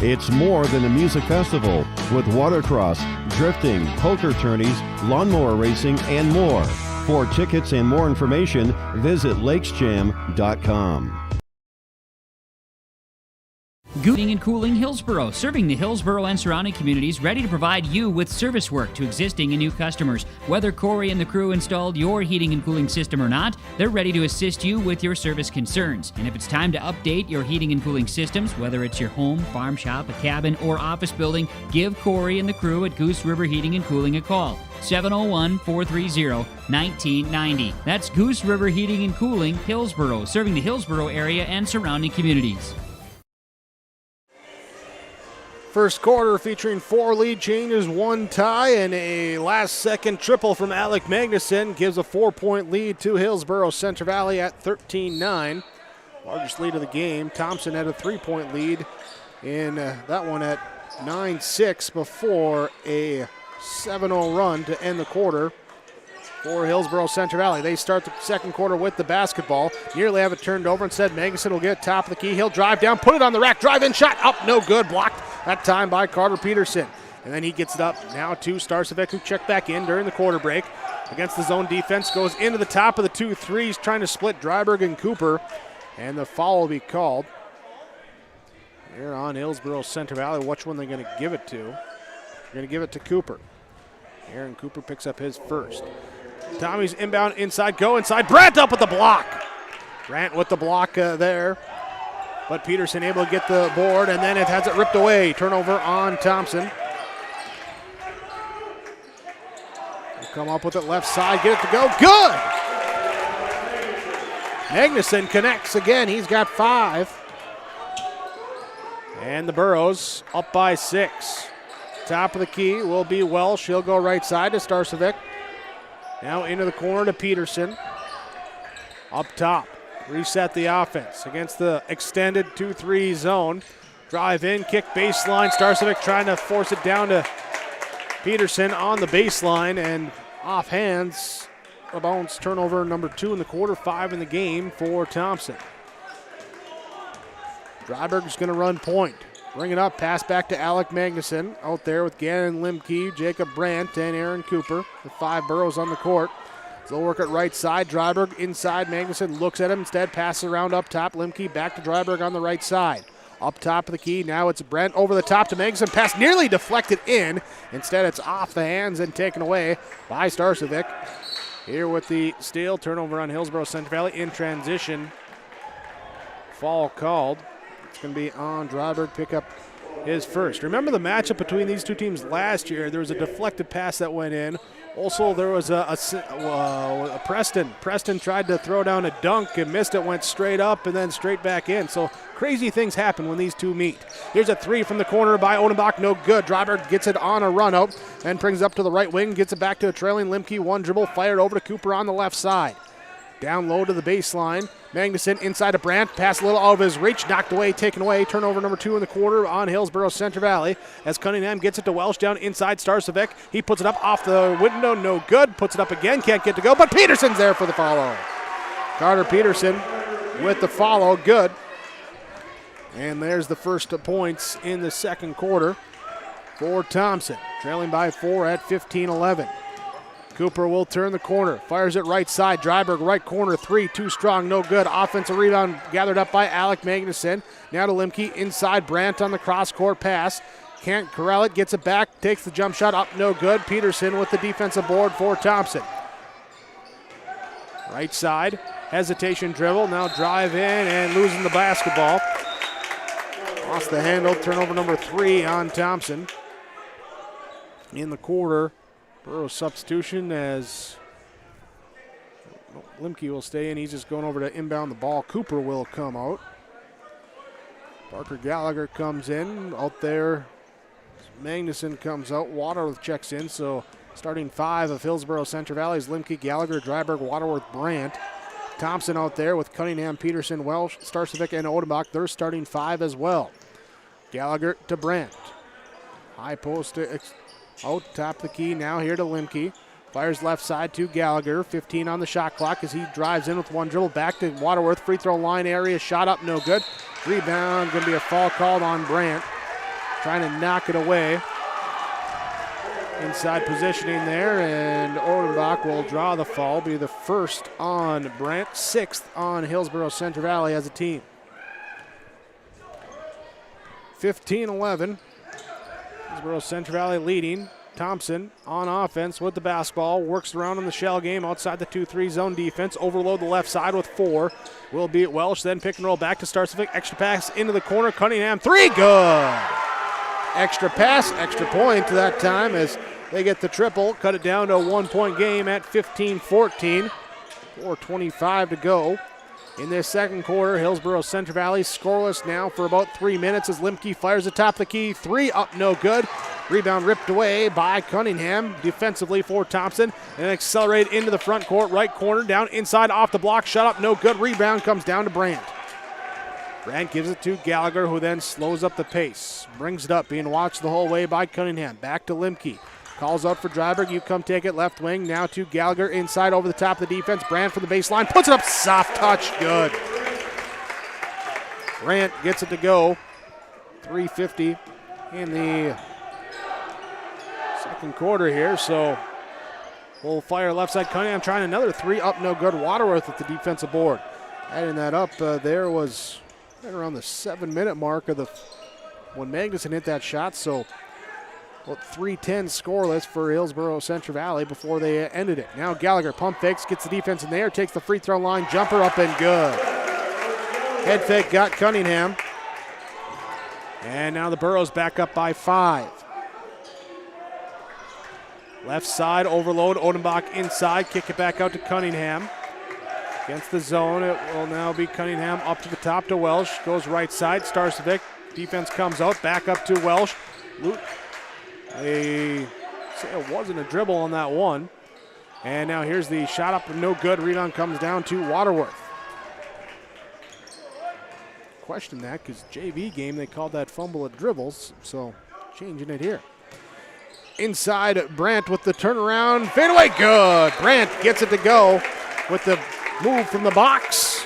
It's more than a music festival with watercross, drifting, poker tourneys, lawnmower racing, and more. For tickets and more information, visit lakesjam.com. Heating and Cooling Hillsboro, serving the Hillsboro and surrounding communities, ready to provide you with service work to existing and new customers. Whether Corey and the crew installed your heating and cooling system or not, they're ready to assist you with your service concerns. And if it's time to update your heating and cooling systems, whether it's your home, farm shop, a cabin, or office building, give Corey and the crew at Goose River Heating and Cooling a call. 701-430-1990. That's Goose River Heating and Cooling, Hillsboro, serving the Hillsboro area and surrounding communities. First quarter featuring 4 lead changes, 1 tie, and a last-second triple from Alec Magnuson gives a 4-point lead to Hillsboro Central Valley at 13-9. Largest lead of the game. Thompson had a 3-point lead in that one at 9-6 before a 7-0 run to end the quarter for Hillsboro Central Valley. They start the second quarter with the basketball. Nearly have it turned over. Instead, Magnuson will get top of the key. He'll drive down, put it on the rack, drive-in shot, up, no good. Blocked that time by Carter Peterson. And then he gets it up now to Starcevic, who checked back in during the quarter break. Against the zone defense, goes into the top of the 2 threes, trying to split Dryberg and Cooper. And the foul will be called here on Hillsboro Central Valley. Which one they're going to give it to? They're going to give it to Cooper. Aaron Cooper picks up his first. Tommy's inbound inside, go inside. Brandt up with the block. Brandt with the block there. But Peterson able to get the board, and then it has it ripped away. Turnover on Thompson. He'll come up with it left side, get it to go. Good! Magnuson connects again. He's got 5. And the Burros up by 6. Top of the key will be Welsh. He'll go right side to Starcevic. Now into the corner to Peterson. Up top. Reset the offense against the extended 2-3 zone. Drive in, kick baseline. Starcevic trying to force it down to Peterson on the baseline and off hands. A bounce turnover number 2 in the quarter, 5 in the game for Thompson. Dryberg's going to run point. Bring it up, pass back to Alec Magnuson. Out there with Gannon Limke, Jacob Brandt, and Aaron Cooper. The 5 Burros on the court. They'll work it right side. Dryberg inside. Magnuson looks at him. Instead, passes around up top. Limke back to Dryberg on the right side. Up top of the key. Now it's Brandt over the top to Magnuson. Pass nearly deflected in. Instead, it's off the hands and taken away by Starcevic. Here with the steal. Turnover on Hillsboro Central Valley in transition. Foul called. It's going to be on Dryberg, pick up his first. Remember the matchup between these two teams last year? There was a deflected pass that went in. Also, there was a Preston. Preston tried to throw down a dunk and missed it, went straight up and then straight back in. So crazy things happen when these two meet. Here's a 3 from the corner by Odenbach, no good. Dryberg gets it on a run out and brings it up to the right wing, gets it back to a trailing Limke. One dribble, fired over to Cooper on the left side. Down low to the baseline. Magnuson inside to Brandt. Pass a little out of his reach. Knocked away, taken away. Turnover number 2 in the quarter on Hillsboro Central Valley. As Cunningham gets it to Welsh down inside Starcevic. He puts it up off the window. No good. Puts it up again. Can't get to go. But Peterson's there for the follow. Carter Peterson with the follow. Good. And there's the first points in the second quarter for Thompson. Trailing by 4 at 15-11. Cooper will turn the corner, fires it right side. Dryberg right corner, 3, too strong, no good. Offensive rebound gathered up by Alec Magnuson. Now to Limke, inside Brandt on the cross-court pass. Can't corral it, gets it back, takes the jump shot up, no good. Peterson with the defensive board for Thompson. Right side, hesitation dribble, now drive in and losing the basketball. Lost the handle, turnover number 3 on Thompson. In the quarter, Burrows substitution as Limke will stay in. He's just going over to inbound the ball. Cooper will come out. Parker Gallagher comes in. Out there, Magnuson comes out. Waterworth checks in. So starting 5 of Hillsboro Central Valley is Limke, Gallagher, Dryberg, Waterworth, Brandt. Thompson out there with Cunningham, Peterson, Welsh, Starcevic, and Odenbach. They're starting 5 as well. Gallagher to Brandt. High post out top of the key, now here to Limke. Fires left side to Gallagher. 15 on the shot clock as he drives in with one dribble. Back to Waterworth. Free throw line area. Shot up, no good. Rebound, going to be a foul called on Brandt. Trying to knock it away. Inside positioning there, and Odenbach will draw the foul. Be the first on Brandt, 6th on Hillsboro Central Valley as a team. 15-11. Hillsboro Central Valley leading. Thompson on offense with the basketball. Works around in the shell game outside the 2-3 zone defense. Overload the left side with 4. Will beat Welsh. Then pick and roll back to Starcevic. Extra pass into the corner. Cunningham. 3. Good. Extra pass. Extra point that time as they get the triple. Cut it down to a 1-point game at 15-14. 4:25 to go. In this second quarter, Hillsboro Central Valley scoreless now for about 3 minutes as Limke fires the top of the key. 3 up, no good. Rebound ripped away by Cunningham defensively for Thompson. And accelerate into the front court, right corner, down inside off the block. Shut up, no good. Rebound comes down to Brandt. Brandt gives it to Gallagher, who then slows up the pace. Brings it up, being watched the whole way by Cunningham. Back to Limke. Calls out for Dryberg. You come take it. Left wing. Now to Gallagher inside over the top of the defense. Brandt from the baseline. Puts it up. Soft touch. Good. Brandt gets it to go. 3:50 in the second quarter here. So full fire left side. Cunningham trying another three. Up no good. Waterworth at the defensive board. Adding that up there was right around the 7-minute mark of when Magnuson hit that shot. So about 3:10 scoreless for Hillsboro Central Valley before they ended it. Now Gallagher pump fakes, gets the defense in there, takes the free throw line, jumper up and good. Head fake got Cunningham. And now the Burros back up by 5. Left side overload, Odenbach inside, kick it back out to Cunningham. Against the zone, it will now be Cunningham up to the top to Welsh. Goes right side, Starcevic. Defense comes out, back up to Welsh. They say it wasn't a dribble on that one. And now here's the shot up, no good. Rebound comes down to Waterworth. Question that because JV game they called that fumble at dribbles, so changing it here. Inside, Brandt with the turnaround, fadeaway, good. Brandt gets it to go with the move from the box.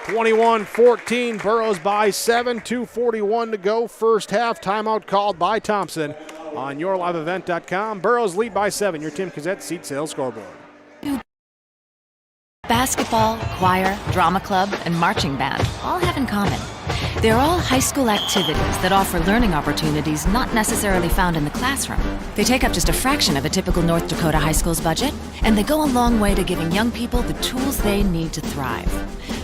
21-14, Burros by 7, 2:41 to go. First half, timeout called by Thompson on yourliveevent.com. Burros lead by 7. Your Tim Cassette seat sales scoreboard. Basketball, choir, drama club, and marching band all have in common. They're all high school activities that offer learning opportunities not necessarily found in the classroom. They take up just a fraction of a typical North Dakota high school's budget, and they go a long way to giving young people the tools they need to thrive.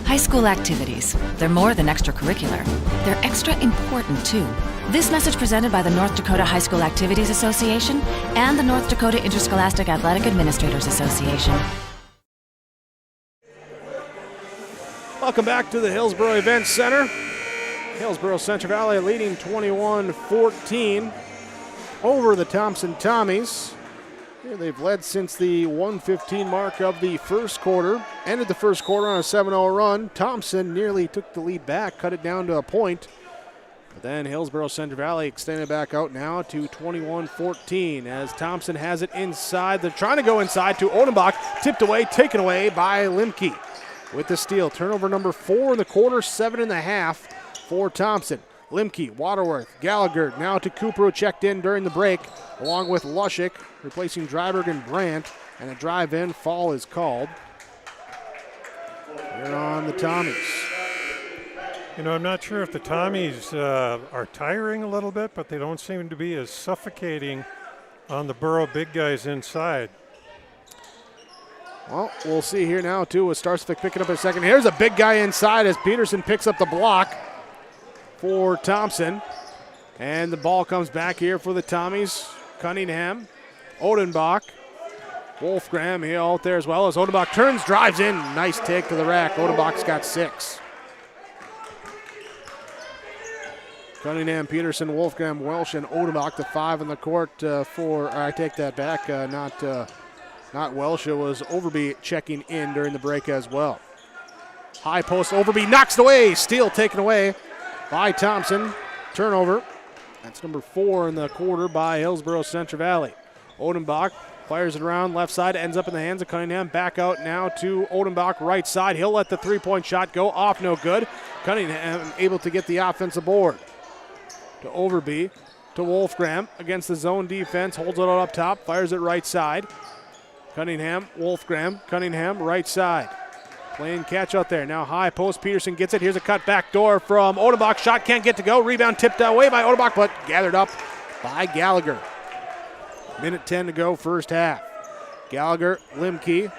High school activities, they're more than extracurricular. They're extra important, too. This message presented by the North Dakota High School Activities Association and the North Dakota Interscholastic Athletic Administrators Association. Welcome back to the Hillsboro Events Center. Hillsboro Central Valley leading 21-14 over the Thompson Tommies. Here they've led since the 1:15 mark of the first quarter. Ended the first quarter on a 7-0 run. Thompson nearly took the lead back, cut it down to a point. But then Hillsboro Central Valley extended back out now to 21-14 as Thompson has it inside. They're trying to go inside to Odenbach. Tipped away, taken away by Limke with the steal. Turnover number 4 in the quarter, 7.5 for Thompson. Limke, Waterworth, Gallagher, now to Cooper, who checked in during the break, along with Lushik, replacing Dryberg and Brandt, and a drive-in foul is called. Here on the Tommies. You know, I'm not sure if the Tommies are tiring a little bit, but they don't seem to be as suffocating on the Burro big guys inside. Well, we'll see here now, too, with Starcevic picking up a second. Here's a big guy inside as Peterson picks up the block for Thompson. And the ball comes back here for the Tommies. Cunningham, Odenbach, Wolfgram here out there as well as Odenbach turns, drives in. Nice take to the rack. Odenbach's got 6. Cunningham, Peterson, Wolfgram, Welsh, and Odenbach, the 5 in the court for, I take that back, not Welsh. It was Overby checking in during the break as well. High post, Overby knocks it away. Steal taken away by Thompson. Turnover. That's number 4 in the quarter by Hillsboro Central Valley. Odenbach fires it around left side, ends up in the hands of Cunningham. Back out now to Odenbach right side. He'll let the three-point shot go off, no good. Cunningham able to get the offensive board. To Overby, to Wolfgram against the zone defense. Holds it all up top, fires it right side. Cunningham, Wolfgram, Cunningham, right side. Playing catch out there. Now high post, Peterson gets it. Here's a cut back door from Odenbach. Shot can't get to go. Rebound tipped away by Odenbach, but gathered up by Gallagher. Minute 10 to go, first half. Gallagher, Limke.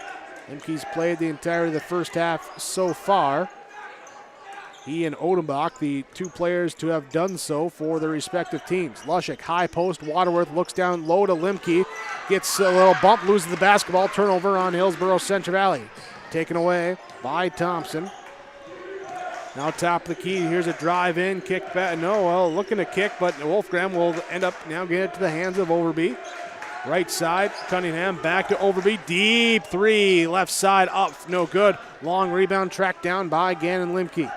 Limke's played the entirety of the first half so far. He and Odenbach, the 2 players to have done so for their respective teams. Lushik, high post, Waterworth looks down low to Limke. Gets a little bump, loses the basketball. Turnover on Hillsboro Central Valley. Taken away by Thompson. Now top of the key. Here's a drive in, kick back. No, well, looking to kick, but Wolfgram will end up now getting it to the hands of Overby. Right side, Cunningham back to Overby. Deep 3, left side up, no good. Long rebound tracked down by Gannon Limke.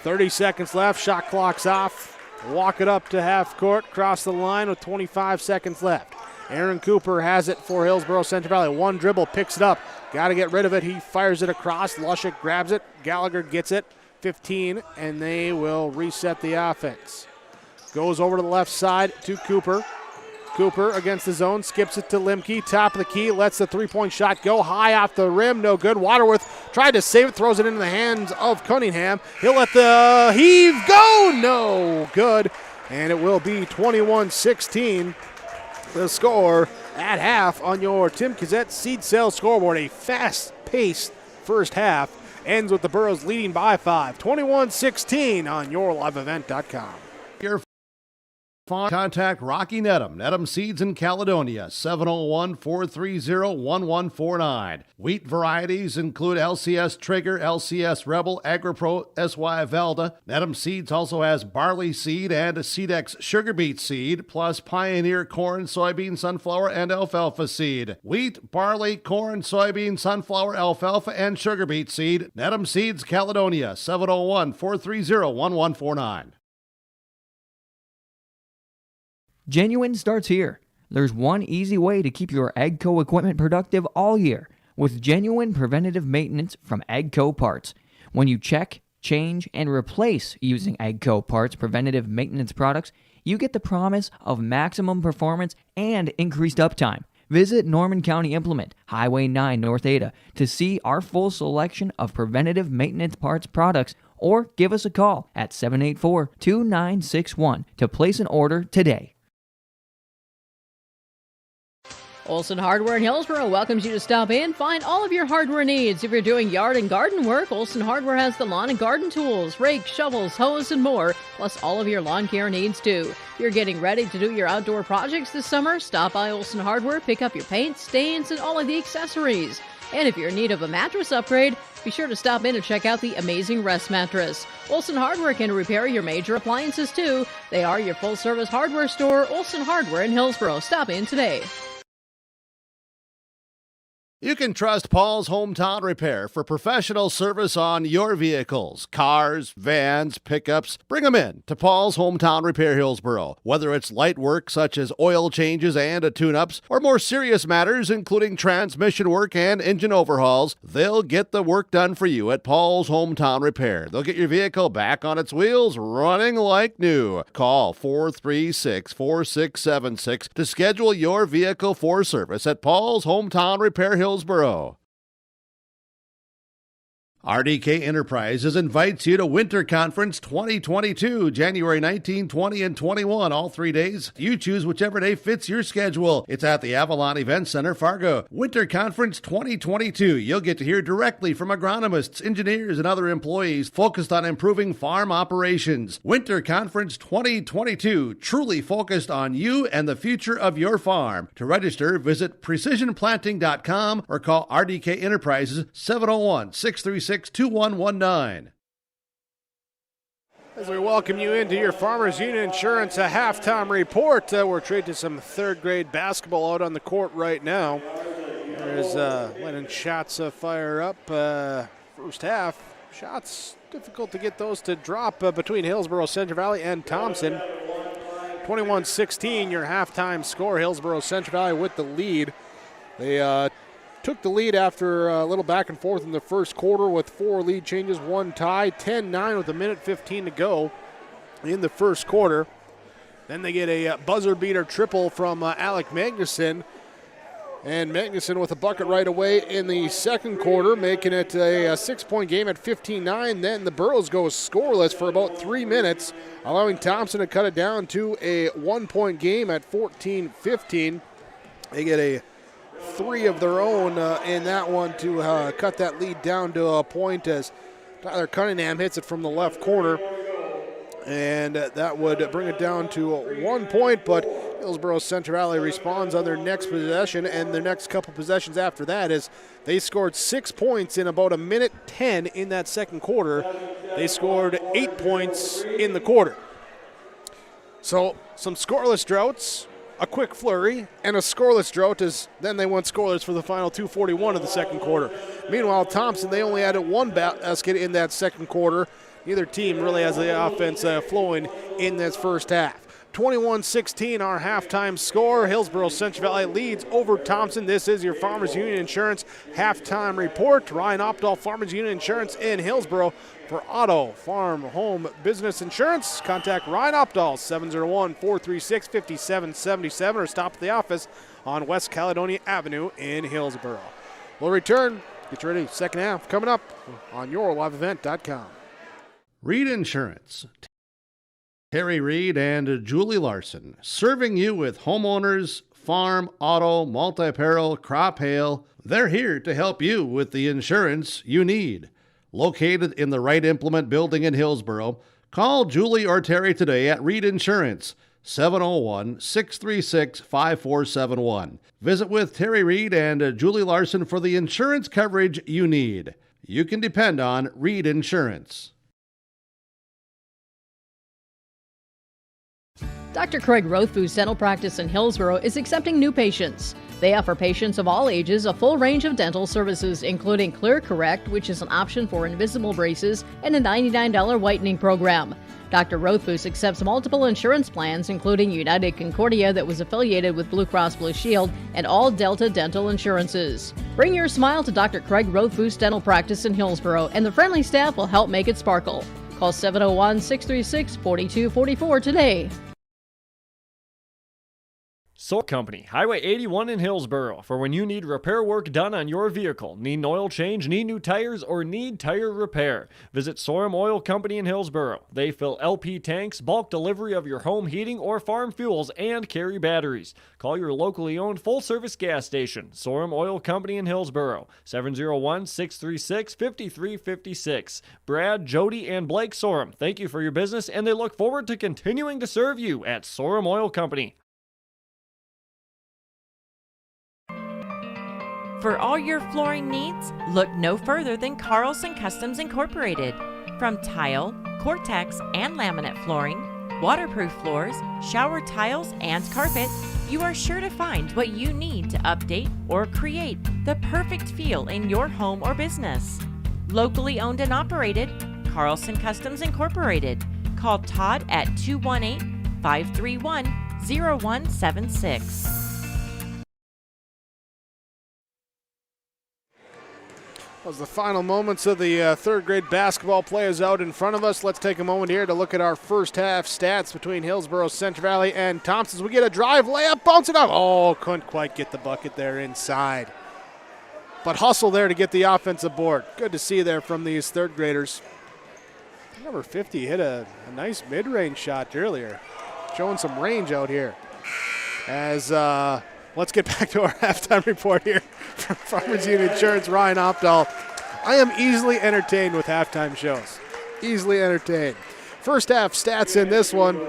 30 seconds left. Shot clock's off. Walk it up to half court. Cross the line with 25 seconds left. Aaron Cooper has it for Hillsboro Central Valley. One dribble, picks it up. Got to get rid of it. He fires it across. Lushik grabs it. Gallagher gets it. 15, and they will reset the offense. Goes over to the left side to Cooper. Cooper against the zone, skips it to Limke, top of the key, lets the three-point shot go high off the rim, no good. Waterworth tried to save it, throws it into the hands of Cunningham. He'll let the heave go, no good. And it will be 21-16, the score at half on your Tim Kazette Seed Sales scoreboard. A fast-paced first half ends with the Burros leading by 5. 21-16 on yourliveevent.com. Contact Rocky Nedham, Nedham Seeds in Caledonia, 701-430-1149. Wheat varieties include LCS Trigger, LCS Rebel, AgriPro, SY Velda. Nedham Seeds also has barley seed and Seedex sugar beet seed, plus Pioneer corn, soybean, sunflower, and alfalfa seed. Wheat, barley, corn, soybean, sunflower, alfalfa, and sugar beet seed. Nedham Seeds, Caledonia, 701-430-1149. Genuine starts here. There's one easy way to keep your AGCO equipment productive all year with genuine preventative maintenance from AGCO Parts. When you check, change, and replace using AGCO Parts preventative maintenance products, you get the promise of maximum performance and increased uptime. Visit Norman County Implement, Highway 9 North Ada to see our full selection of preventative maintenance parts products, or give us a call at 784-2961 to place an order today. Olson Hardware in Hillsboro welcomes you to stop in. Find all of your hardware needs. If you're doing yard and garden work, Olson Hardware has the lawn and garden tools, rakes, shovels, hose, and more, plus all of your lawn care needs too. If you're getting ready to do your outdoor projects this summer, stop by Olson Hardware, pick up your paint, stains, and all of the accessories. And if you're in need of a mattress upgrade, be sure to stop in and check out the amazing Rest Mattress. Olson Hardware can repair your major appliances too. They are your full-service hardware store, Olson Hardware in Hillsboro. Stop in today. You can trust Paul's Hometown Repair for professional service on your vehicles, cars, vans, pickups. Bring them in to Paul's Hometown Repair Hillsboro. Whether it's light work such as oil changes and tune-ups, or more serious matters including transmission work and engine overhauls, they'll get the work done for you at Paul's Hometown Repair. They'll get your vehicle back on its wheels, running like new. Call 436-4676 to schedule your vehicle for service at Paul's Hometown Repair Hillsboro. RDK Enterprises invites you to Winter Conference 2022, January 19, 20, and 21, all 3 days. You choose whichever day fits your schedule. It's at the Avalon Event Center, Fargo. Winter Conference 2022. You'll get to hear directly from agronomists, engineers, and other employees focused on improving farm operations. Winter Conference 2022, truly focused on you and the future of your farm. To register, visit precisionplanting.com or call RDK Enterprises 701-636-2119. As we welcome you into your Farmers Union Insurance halftime report, we're trading to some third grade basketball out on the court right now. There's letting shots fire up. First half shots, difficult to get those to drop between Hillsboro Central Valley and Thompson. 21-16, your halftime score. Hillsboro Central Valley with the lead. They took the lead after a little back and forth in the first quarter with 4 lead changes, 1 tie, 10-9 with 1:15 to go in the first quarter. Then they get a buzzer beater triple from Alec Magnuson. And Magnuson with a bucket right away in the second quarter, making it a 6-point game at 15-9. Then the Burros go scoreless for about 3 minutes, allowing Thompson to cut it down to a 1-point game at 14-15. They get a 3 of their own in that one to cut that lead down to a point as Tyler Cunningham hits it from the left corner. And that would bring it down to 1 point, but Hillsboro Central Valley responds on their next possession, and their next couple possessions after that is they scored 6 points in about 1:10 in that second quarter. They scored 8 points in the quarter. So some scoreless droughts, a quick flurry, and a scoreless drought as then they went scoreless for the final 2:41 of the second quarter. Meanwhile, Thompson, they only added 1 basket in that second quarter. neither team really has the offense flowing in this first half. 21-16 our halftime score. Hillsboro Central Valley leads over Thompson. This is your Farmers Union Insurance halftime report. Ryan Opdahl, Farmers Union Insurance in Hillsboro. For auto, farm, home, business insurance, contact Ryan Opdahl, 701-436-5777, or stop at the office on West Caledonia Avenue in Hillsboro. We'll return. Get ready. Second half coming up on yourliveevent.com. Reed Insurance. Terry Reed and Julie Larson, serving you with homeowners, farm, auto, multi-peril, crop hail. They're here to help you with the insurance you need. Located in the Wright Implement Building in Hillsboro, call Julie or Terry today at Reed Insurance, 701-636-5471. Visit with Terry Reed and Julie Larson for the insurance coverage you need. You can depend on Reed Insurance. Dr. Craig Rothfuss Dental Practice in Hillsboro is accepting new patients. They offer patients of all ages a full range of dental services, including Clear Correct, which is an option for invisible braces, and a $99 whitening program. Dr. Rothfuss accepts multiple insurance plans, including United Concordia that was affiliated with Blue Cross Blue Shield, and all Delta dental insurances. Bring your smile to Dr. Craig Rothfuss Dental Practice in Hillsboro, and the friendly staff will help make it sparkle. Call 701-636-4244 today. Soul Company, Highway 81 in Hillsboro, for when you need repair work done on your vehicle, need an oil change, need new tires, or need tire repair. Visit Sorum Oil Company in Hillsboro. They fill LP tanks, bulk delivery of your home heating or farm fuels, and carry batteries. Call your locally owned full-service gas station, Sorum Oil Company in Hillsboro, 701-636-5356. Brad, Jody, and Blake Sorum, thank you for your business, and they look forward to continuing to serve you at Sorum Oil Company. For all your flooring needs, look no further than Carlson Customs Incorporated. From tile, Cortex, and laminate flooring, waterproof floors, shower tiles, and carpet, you are sure to find what you need to update or create the perfect feel in your home or business. Locally owned and operated, Carlson Customs Incorporated. Call Todd at 218-531-0176. As the final moments of the third grade basketball play is out in front of us, let's take a moment here to look at our first half stats between Hillsboro Central Valley and Thompson. We get a drive, layup, bounce it up. Oh, couldn't quite get the bucket there inside. But hustle there to get the offensive board. Good to see there from these third graders. Number 50 hit a nice mid-range shot earlier. Showing some range out here. As let's get back to our halftime report here from Farmers Union Insurance, Ryan Opdahl. I am easily entertained with halftime shows. Easily entertained. First half stats in this one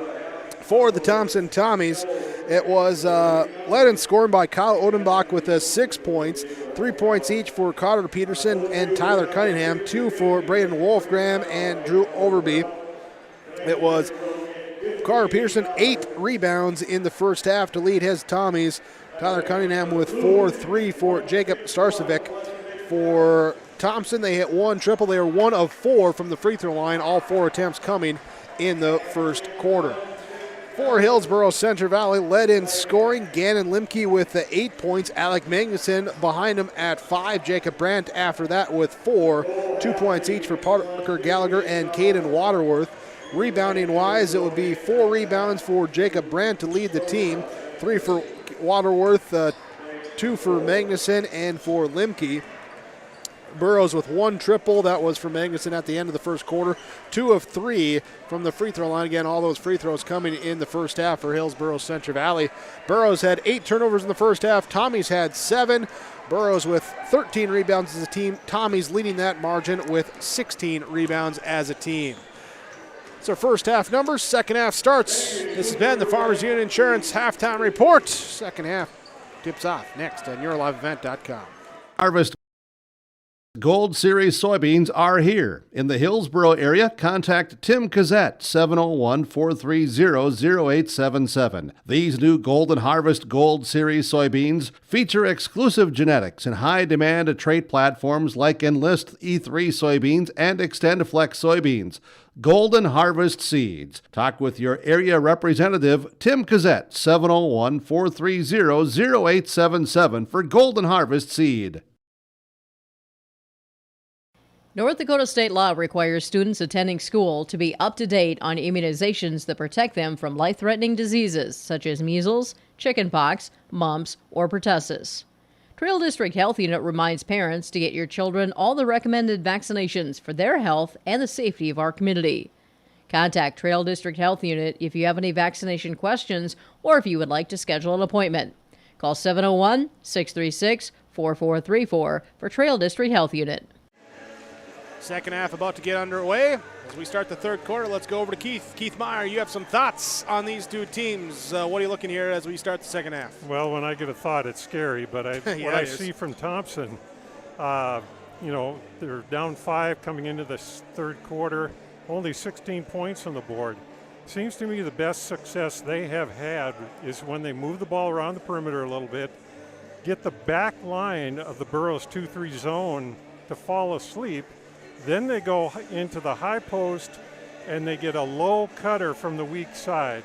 for the Thompson Tommies. It was led in scoring by Kyle Odenbach with 6 points, 3 points each for Carter Peterson and Tyler Cunningham, 2 for Braden Wolfgram and Drew Overby. It was Carter Peterson 8 rebounds in the first half to lead his Tommies. Tyler Cunningham with 4, 3 for Jacob Starcevic. For Thompson, they hit 1 triple. They are 1 of 4 from the free throw line, all 4 attempts coming in the first quarter. For Hillsboro Central Valley, led in scoring, Gannon Limke with 8 points. Alec Magnuson behind him at 5. Jacob Brandt after that with 4. 2 points each for Parker Gallagher and Caden Waterworth. Rebounding-wise, it would be 4 rebounds for Jacob Brandt to lead the team. 3 for Waterworth, 2 for Magnuson and for Limke. Burrows with 1 triple. That was for Magnuson at the end of the first quarter. 2 of 3 from the free throw line. Again, all those free throws coming in the first half for Hillsboro Central Valley. Burrows had 8 turnovers in the first half. Tommy's had 7. Burrows with 13 rebounds as a team. Tommy's leading that margin with 16 rebounds as a team. It's our first half numbers. Second half starts. This has been the Farmers Union Insurance Halftime Report. Second half tips off next on yourliveevent.com. Harvest Gold Series soybeans are here. In the Hillsboro area, contact Tim Cassette, 701-430-0877. These new Golden Harvest Gold Series soybeans feature exclusive genetics and high-demand trait platforms like Enlist E3 soybeans and XtendFlex soybeans. Golden Harvest Seeds. Talk with your area representative, Tim Cassette, 701-430-0877 for Golden Harvest Seed. North Dakota state law requires students attending school to be up to date on immunizations that protect them from life-threatening diseases such as measles, chickenpox, mumps, or pertussis. Trail District Health Unit reminds parents to get your children all the recommended vaccinations for their health and the safety of our community. Contact Trail District Health Unit if you have any vaccination questions or if you would like to schedule an appointment. Call 701-636-4434 for Trail District Health Unit. Second half about to get underway. As we start the third quarter, let's go over to Keith. Keith Meyer, you have some thoughts on these two teams. What are you looking here as we start the second half? Well, when I get a thought, it's scary, but what I see from Thompson, they're down 5 coming into the third quarter, only 16 points on the board. Seems to me the best success they have had is when they move the ball around the perimeter a little bit, get the back line of the Burrows 2-3 zone to fall asleep. Then they go into the high post and they get a low cutter from the weak side.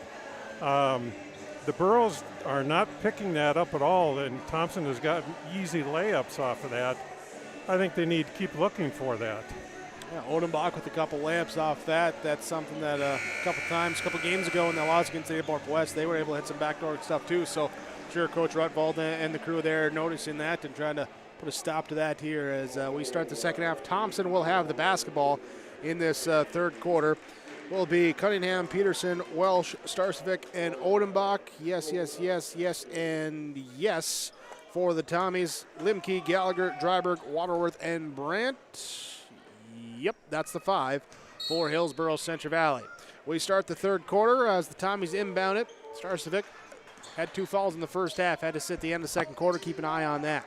The Burrows are not picking that up at all, and Thompson has gotten easy layups off of that. I think they need to keep looking for that. Yeah, Odenbach with a couple layups off that. That's something that a couple games ago in the loss against the Northwest, they were able to hit some backdoor stuff too. So sure, Coach Rutvold and the crew there noticing that and trying to put a stop to that here as we start the second half. Thompson will have the basketball in this third quarter. Will be Cunningham, Peterson, Welsh, Starcevic, and Odenbach. Yes, and yes for the Tommies. Limke, Gallagher, Dryberg, Waterworth, and Brandt. Yep, that's the 5 for Hillsboro Central Valley. We start the third quarter as the Tommies inbound it. Starcevic had 2 fouls in the first half. Had to sit the end of the second quarter. Keep an eye on that.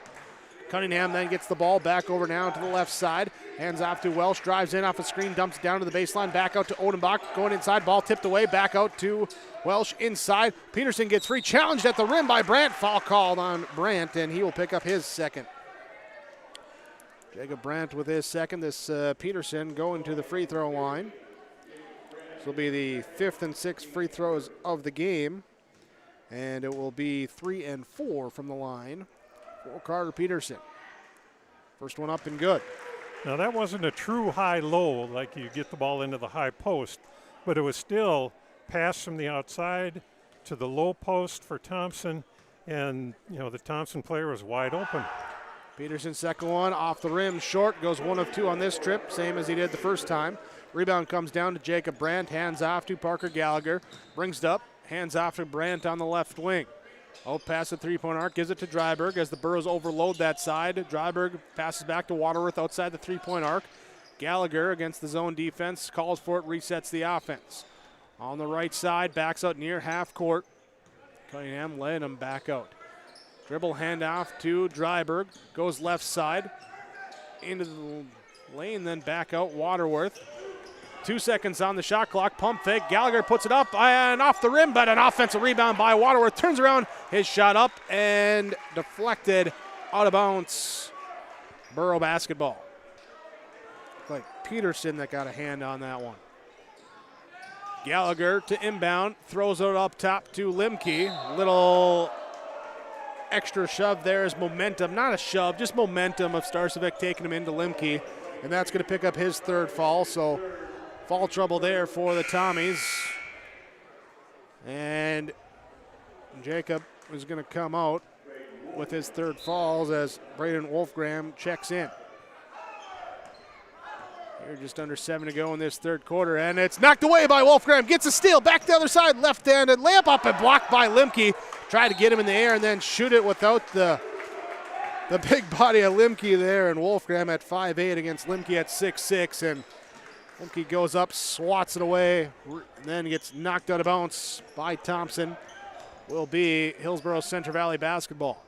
Cunningham then gets the ball back over now to the left side. Hands off to Welsh, drives in off a screen, dumps it down to the baseline, back out to Odenbach, going inside, ball tipped away, back out to Welsh inside. Peterson gets free, challenged at the rim by Brandt. Foul called on Brandt, and he will pick up his second. Jacob Brandt with his second. This Peterson going to the free throw line. This will be the 5th and 6th free throws of the game, and it will be 3 and 4 from the line for Carter Peterson. First one up and good. Now that wasn't a true high-low, like you get the ball into the high post, but it was still pass from the outside to the low post for Thompson, and the Thompson player was wide open. Peterson second one off the rim, short, goes 1 of 2 on this trip, same as he did the first time. Rebound comes down to Jacob Brandt, hands off to Parker Gallagher, brings it up, hands off to Brandt on the left wing. Out past the three-point arc, gives it to Dryberg as the Burrows overload that side. Dryberg passes back to Waterworth outside the three-point arc. Gallagher against the zone defense, calls for it, resets the offense. On the right side, backs out near half court. Cunningham letting him back out. Dribble handoff to Dryberg, goes left side into the lane, then back out Waterworth. 2 seconds on the shot clock, pump fake. Gallagher puts it up and off the rim, but an offensive rebound by Waterworth. Turns around, his shot up and deflected out of bounds. Burrow basketball. Like Peterson that got a hand on that one. Gallagher to inbound, throws it up top to Limke. Little extra shove there is momentum, not a shove, just momentum of Starcevic taking him into Limke, and that's going to pick up his third foul. So foul trouble there for the Tommies. And Jacob is going to come out with his third fouls as Braden Wolfgram checks in. Here just under 7 to go in this third quarter, and it's knocked away by Wolfgram. Gets a steal, back to the other side, left-handed, layup up and blocked by Limke. Tried to get him in the air and then shoot it without the big body of Limke there, and Wolfgram at 5'8" against Limke at 6'6", and Limke goes up, swats it away, and then gets knocked out of bounds by Thompson. Will be Hillsboro Central Valley basketball.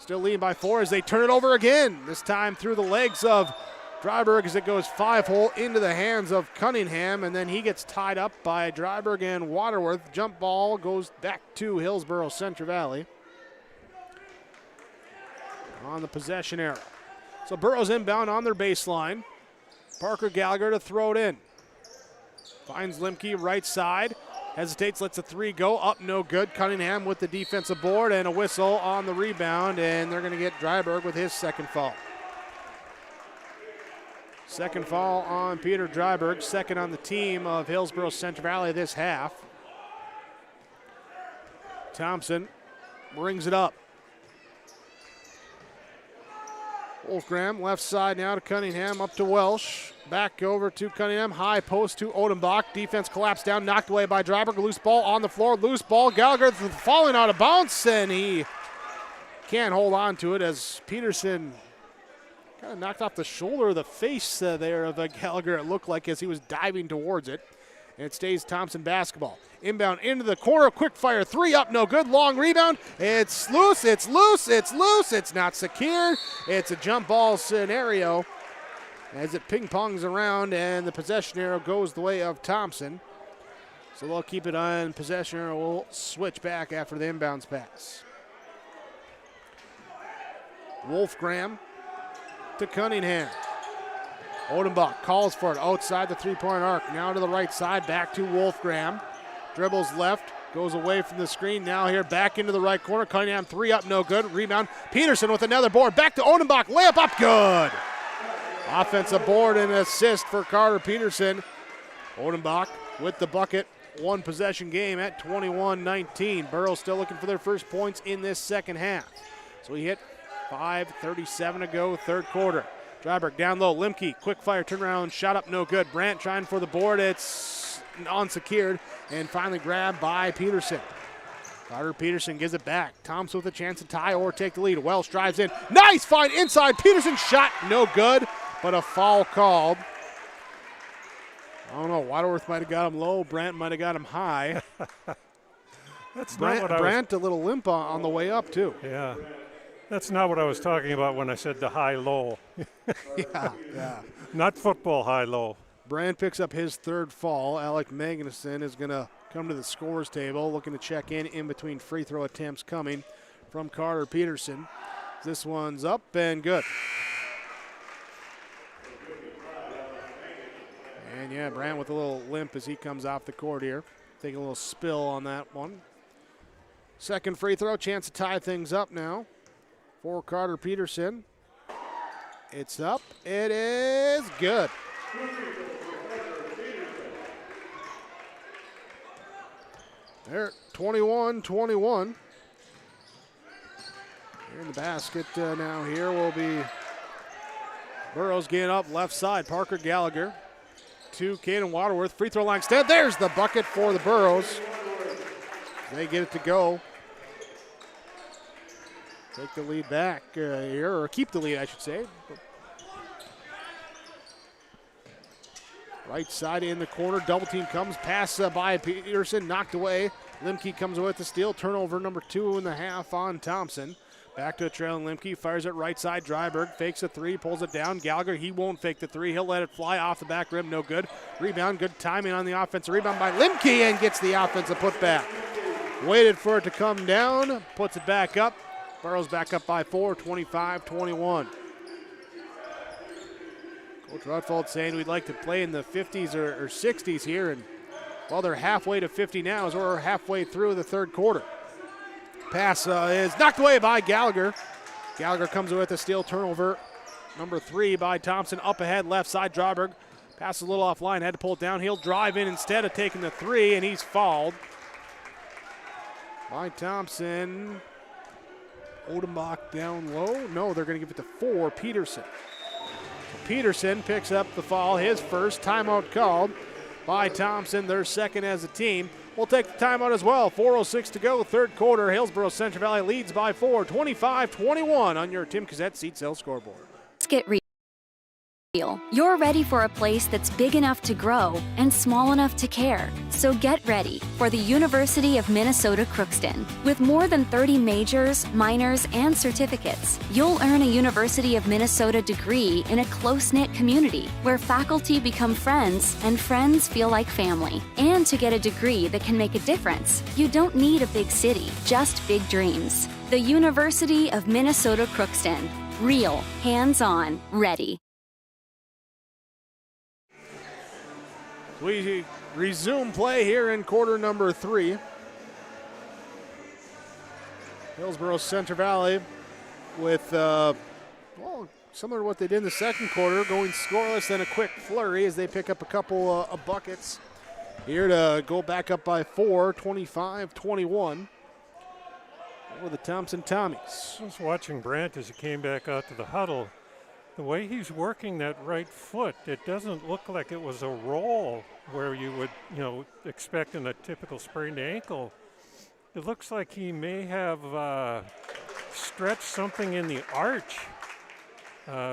Still leading by 4 as they turn it over again. This time through the legs of Dryburgh as it goes 5-hole into the hands of Cunningham, and then he gets tied up by Dryburgh and Waterworth. Jump ball goes back to Hillsboro Central Valley on the possession arrow. So Burrows inbound on their baseline. Parker Gallagher to throw it in. Finds Limke right side. Hesitates, lets a 3 go. Up, no good. Cunningham with the defensive board and a whistle on the rebound, and they're going to get Dryburgh with his second foul. Second foul on Peter Dryburgh, second on the team of Hillsboro Central Valley this half. Thompson brings it up. Wolfgram left side now to Cunningham, up to Welsh. Back over to Cunningham, high post to Odenbach. Defense collapsed down, knocked away by Dryburgh. Loose ball on the floor, loose ball. Gallagher falling out of bounds, and he can't hold on to it as Peterson kind of knocked off the shoulder of the face there of Gallagher, it looked like, as he was diving towards it. And it stays Thompson basketball. Inbound into the corner, quick fire 3 up, no good. Long rebound. It's loose, it's loose, it's loose. It's not secure. It's a jump ball scenario as it ping-pongs around, and the possession arrow goes the way of Thompson. So they'll keep it on. Possession arrow will switch back after the inbounds pass. Wolfgram to Cunningham. Odenbach calls for it outside the three-point arc. Now to the right side, back to Wolfgram. Dribbles left, goes away from the screen. Now here, back into the right corner. Cunningham 3 up, no good. Rebound. Peterson with another board. Back to Odenbach. Layup up, good. Offensive board and assist for Carter Peterson. Odenbach with the bucket. One possession game at 21-19. Burrows still looking for their first points in this second half. So he hit 5:37 to go, third quarter. Dryburgh down low. Limke, quick fire, turnaround, shot up, no good. Brandt trying for the board. It's unsecured and finally grabbed by Peterson. Carter Peterson gives it back. Thompson with a chance to tie or take the lead. Welsh drives in. Nice find inside. Peterson shot, no good, but a foul called. I don't know. Waterworth might have got him low. Brandt might have got him high. That's Brandt, not what Brandt a little limp on the way up, too. Yeah. That's not what I was talking about when I said the high-low. Yeah. Not football high-low. Brandt picks up his third fall. Alec Magnuson is going to come to the scores table, looking to check in between free throw attempts coming from Carter Peterson. This one's up and good. And yeah, Brandt with a little limp as he comes off the court here. Taking a little spill on that one. Second free throw, chance to tie things up now for Carter Peterson. It's up. It is good. There, 21-21. Here in the basket now here will be Burrows getting up left side. Parker Gallagher to Caden Waterworth. Free throw line stand. There's the bucket for the Burrows. They get it to go. Take the lead back here, or keep the lead, I should say. Right side in the corner, double team comes, pass by Peterson, knocked away. Limke comes away with the steal, turnover number 2.5 on Thompson. Back to a trailing Limke, fires it right side. Dryburgh fakes a 3, pulls it down. Gallagher, he won't fake the 3. He'll let it fly off the back rim, no good. Rebound, good timing on the offensive rebound by Limke and gets the offensive putback. Waited for it to come down, puts it back up. Burrows back up by 4, 25-21. Coach Rutfold saying we'd like to play in the 50s or 60s here, and well, they're halfway to 50 now as we're halfway through the third quarter. Pass is knocked away by Gallagher. Gallagher comes away with a steal, turnover number 3 by Thompson. Up ahead, left side, Dryburgh. Passes a little offline, had to pull it down. He'll drive in instead of taking the 3, and he's fouled by Thompson. Odenbach down low. No, they're going to give it to 4, Peterson. Peterson picks up the foul, his first. Timeout called by Thompson, their second as a team. We'll take the timeout as well. 4:06 to go, third quarter. Hillsboro Central Valley leads by 4, 25-21 on your Tim Cassette Seat Sale scoreboard. Get You're ready for a place that's big enough to grow and small enough to care. So get ready for the University of Minnesota Crookston. With more than 30 majors, minors, and certificates, you'll earn a University of Minnesota degree in a close-knit community where faculty become friends and friends feel like family. And to get a degree that can make a difference, you don't need a big city, just big dreams. The University of Minnesota Crookston. Real, hands-on, ready. We resume play here in quarter number 3. Hillsboro Central Valley with, similar to what they did in the second quarter, going scoreless, then a quick flurry as they pick up a couple of buckets here to go back up by 4, 25-21 over the Thompson Tommies. I was watching Brandt as he came back out to the huddle. The way he's working that right foot, it doesn't look like it was a roll where you would, expect in a typical sprained ankle. It looks like he may have stretched something in the arch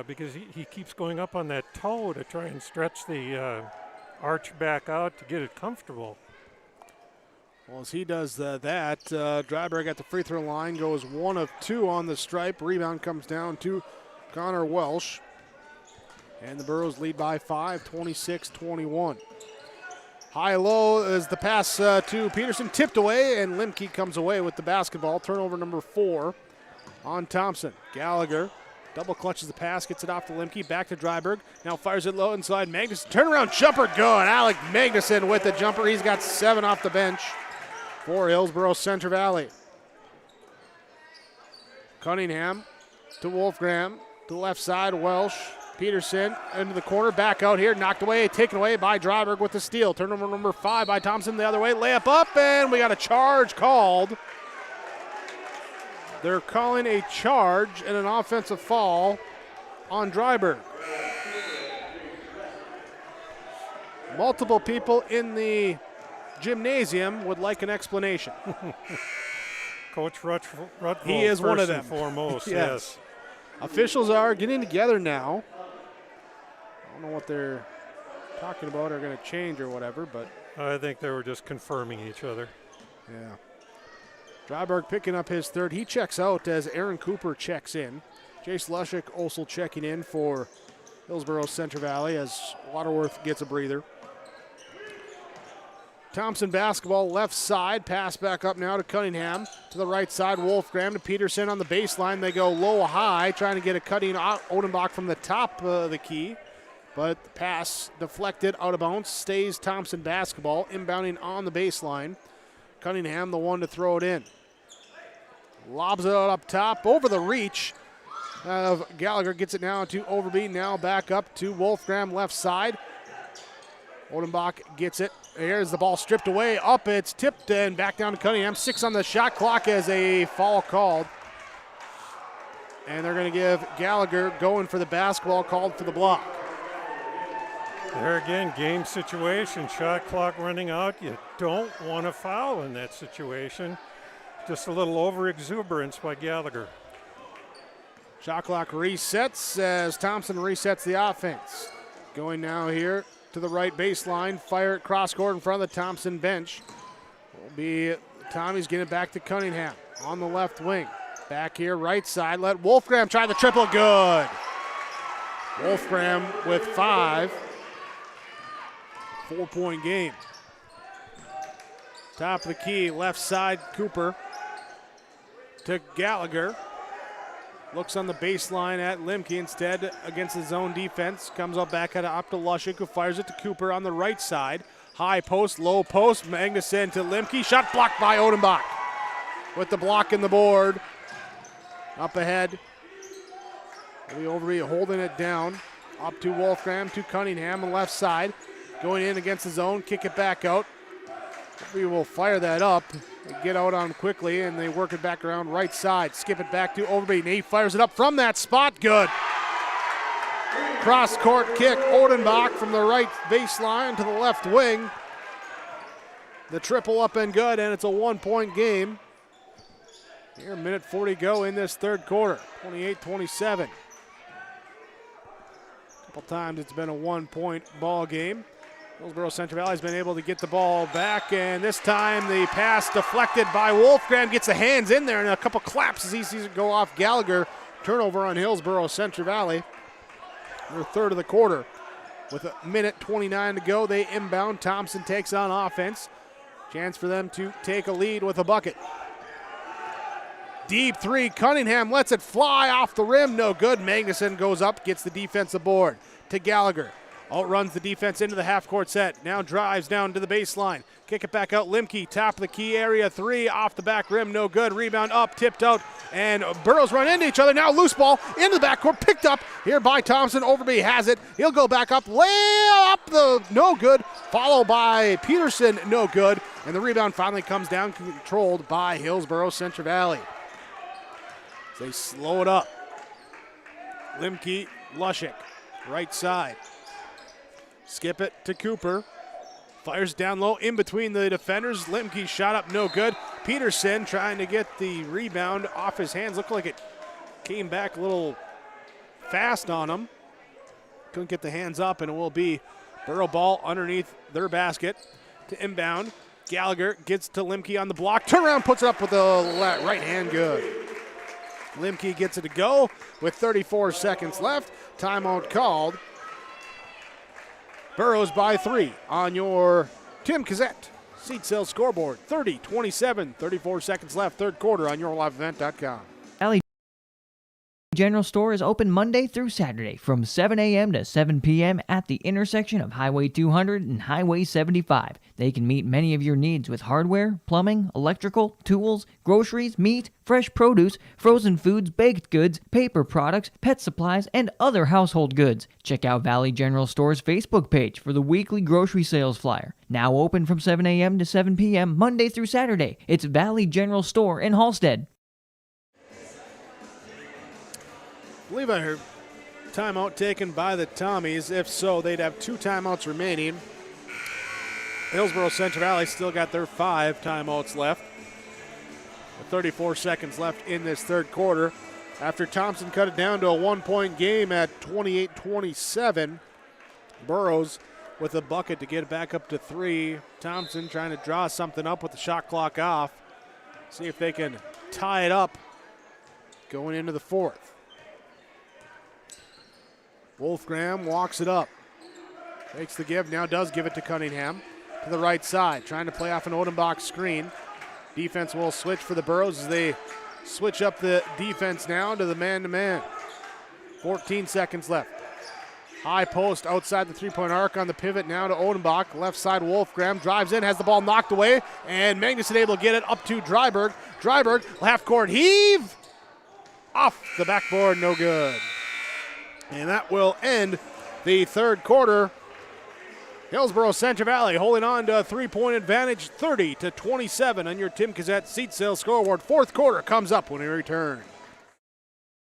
because he keeps going up on that toe to try and stretch the arch back out to get it comfortable. Well, as he does that, Dryberg at the free throw line goes 1 of 2 on the stripe. Rebound comes down to Connor Welsh. And the Burros lead by 5, 26-21. High-low as the pass to Peterson, tipped away, and Limke comes away with the basketball. Turnover number 4 on Thompson. Gallagher double clutches the pass, gets it off to Limke, back to Dryberg. Now fires it low inside Magnuson. Turnaround jumper, good. Alec Magnuson with the jumper. He's got 7 off the bench for Hillsboro Central Valley. Cunningham to Wolfgram. To the left side, Welsh. Peterson into the corner, back out here, knocked away, taken away by Dryberg with the steal. Turnover number 5 by Thompson the other way. Layup up, and we got a charge called. They're calling a charge and an offensive foul on Dryberg. Multiple people in the gymnasium would like an explanation. Coach Rutvold, he is one of them. Foremost, yes. Officials are getting together now. I don't know what they're talking about or going to change or whatever, but I think they were just confirming each other. Yeah. Dryberg picking up his third. He checks out as Aaron Cooper checks in. Jace Lushik also checking in for Hillsboro Central Valley as Waterworth gets a breather. Thompson basketball left side. Pass back up now to Cunningham. To the right side, Wolfgram to Peterson on the baseline. They go low-high, trying to get a cutting Odenbach from the top of the key. But the pass deflected out of bounds. Stays Thompson basketball. Inbounding on the baseline. Cunningham the one to throw it in. Lobs it out up top. Over the reach of Gallagher. Gets it now to Overby. Now back up to Wolfgram left side. Odenbach gets it. Here's the ball stripped away. Up, it's tipped and back down to Cunningham. 6 on the shot clock as a foul called. And they're going to give Gallagher going for the basketball, called for the block. There again, game situation. Shot clock running out. You don't want to foul in that situation. Just a little over-exuberance by Gallagher. Shot clock resets as Thompson resets the offense. Going now here to the right baseline, fire it cross court in front of the Thompson bench. Will be Tommy's getting it back to Cunningham on the left wing. Back here, right side, let Wolfgram try the triple, good. Wolfgram with 5. 4-point game. Top of the key, left side, Cooper to Gallagher. Looks on the baseline at Limke instead against his zone defense. Comes up back up to Lushik, who fires it to Cooper on the right side. High post, low post. Magnuson to Limke. Shot blocked by Odenbach. With the block in the board. Up ahead. Overby holding it down. Up to Wolfgram, to Cunningham on the left side. Going in against the zone. Kick it back out. We will fire that up. They get out on quickly, and they work it back around right side. Skip it back to Overby. Nate fires it up from that spot. Good. Cross-court kick. Odenbach from the right baseline to the left wing. The triple up and good, and it's a 1-point game. Here, minute 40 go in this third quarter. 28-27. couple times it's been a 1-point ball game. Hillsboro Central Valley has been able to get the ball back, and this time the pass deflected by Wolfgram, gets the hands in there, and a couple claps as he sees it go off Gallagher. Turnover on Hillsboro Central Valley. Their third of the quarter. With a minute 29 to go, they inbound. Thompson takes on offense. Chance for them to take a lead with a bucket. Deep three, Cunningham lets it fly off the rim, no good. Magnuson goes up, gets the defensive board to Gallagher. Outruns the defense into the half-court set. Now drives down to the baseline. Kick it back out. Limke, top of the key area. Three off the back rim. No good. Rebound up, tipped out. And Burrows run into each other. Now loose ball into the backcourt. Picked up here by Thompson. Overby has it. He'll go back up. Lay up the no good. Followed by Peterson. No good. And the rebound finally comes down, controlled by Hillsboro Central Valley. They slow it up. Limke, Lushik, right side. Skip it to Cooper. Fires down low in between the defenders. Limke shot up, no good. Peterson trying to get the rebound off his hands. Looked like it came back a little fast on him. Couldn't get the hands up, and it will be Burrow ball underneath their basket to inbound. Gallagher gets to Limke on the block. Turn around, puts it up with the right hand, good. Limke gets it to go with 34 seconds left. Timeout called. Burrows by 3 on your Tim Cassette seat sales scoreboard. 30-27, 34 seconds left, third quarter on yourliveevent.com. Valley General Store is open Monday through Saturday from 7 a.m. to 7 p.m. at the intersection of Highway 200 and Highway 75. They can meet many of your needs with hardware, plumbing, electrical, tools, groceries, meat, fresh produce, frozen foods, baked goods, paper products, pet supplies, and other household goods. Check out Valley General Store's Facebook page for the weekly grocery sales flyer. Now open from 7 a.m. to 7 p.m. Monday through Saturday. It's Valley General Store in Halstead. I believe I heard timeout taken by the Tommies. If so, they'd have 2 timeouts remaining. Hillsboro Central Valley still got their 5 timeouts left. With 34 seconds left in this third quarter. After Thompson cut it down to a 1-point game at 28-27, Burrows with a bucket to get it back up to 3. Thompson trying to draw something up with the shot clock off. See if they can tie it up going into the fourth. Wolfgram walks it up. Takes the give, now does give it to Cunningham. To the right side, trying to play off an Odenbach screen. Defense will switch for the Burrows as they switch up the defense now to the man-to-man. 14 seconds left. High post outside the three-point arc on the pivot now to Odenbach. Left side, Wolfgram drives in, has the ball knocked away, and Magnuson able to get it up to Dryberg. Dryberg, half-court heave. Off the backboard, no good. And that will end the third quarter. Hillsboro Central Valley holding on to a 3-point advantage, 30-27 on your Tim Cassette seat sales scoreboard. Fourth quarter comes up when we return.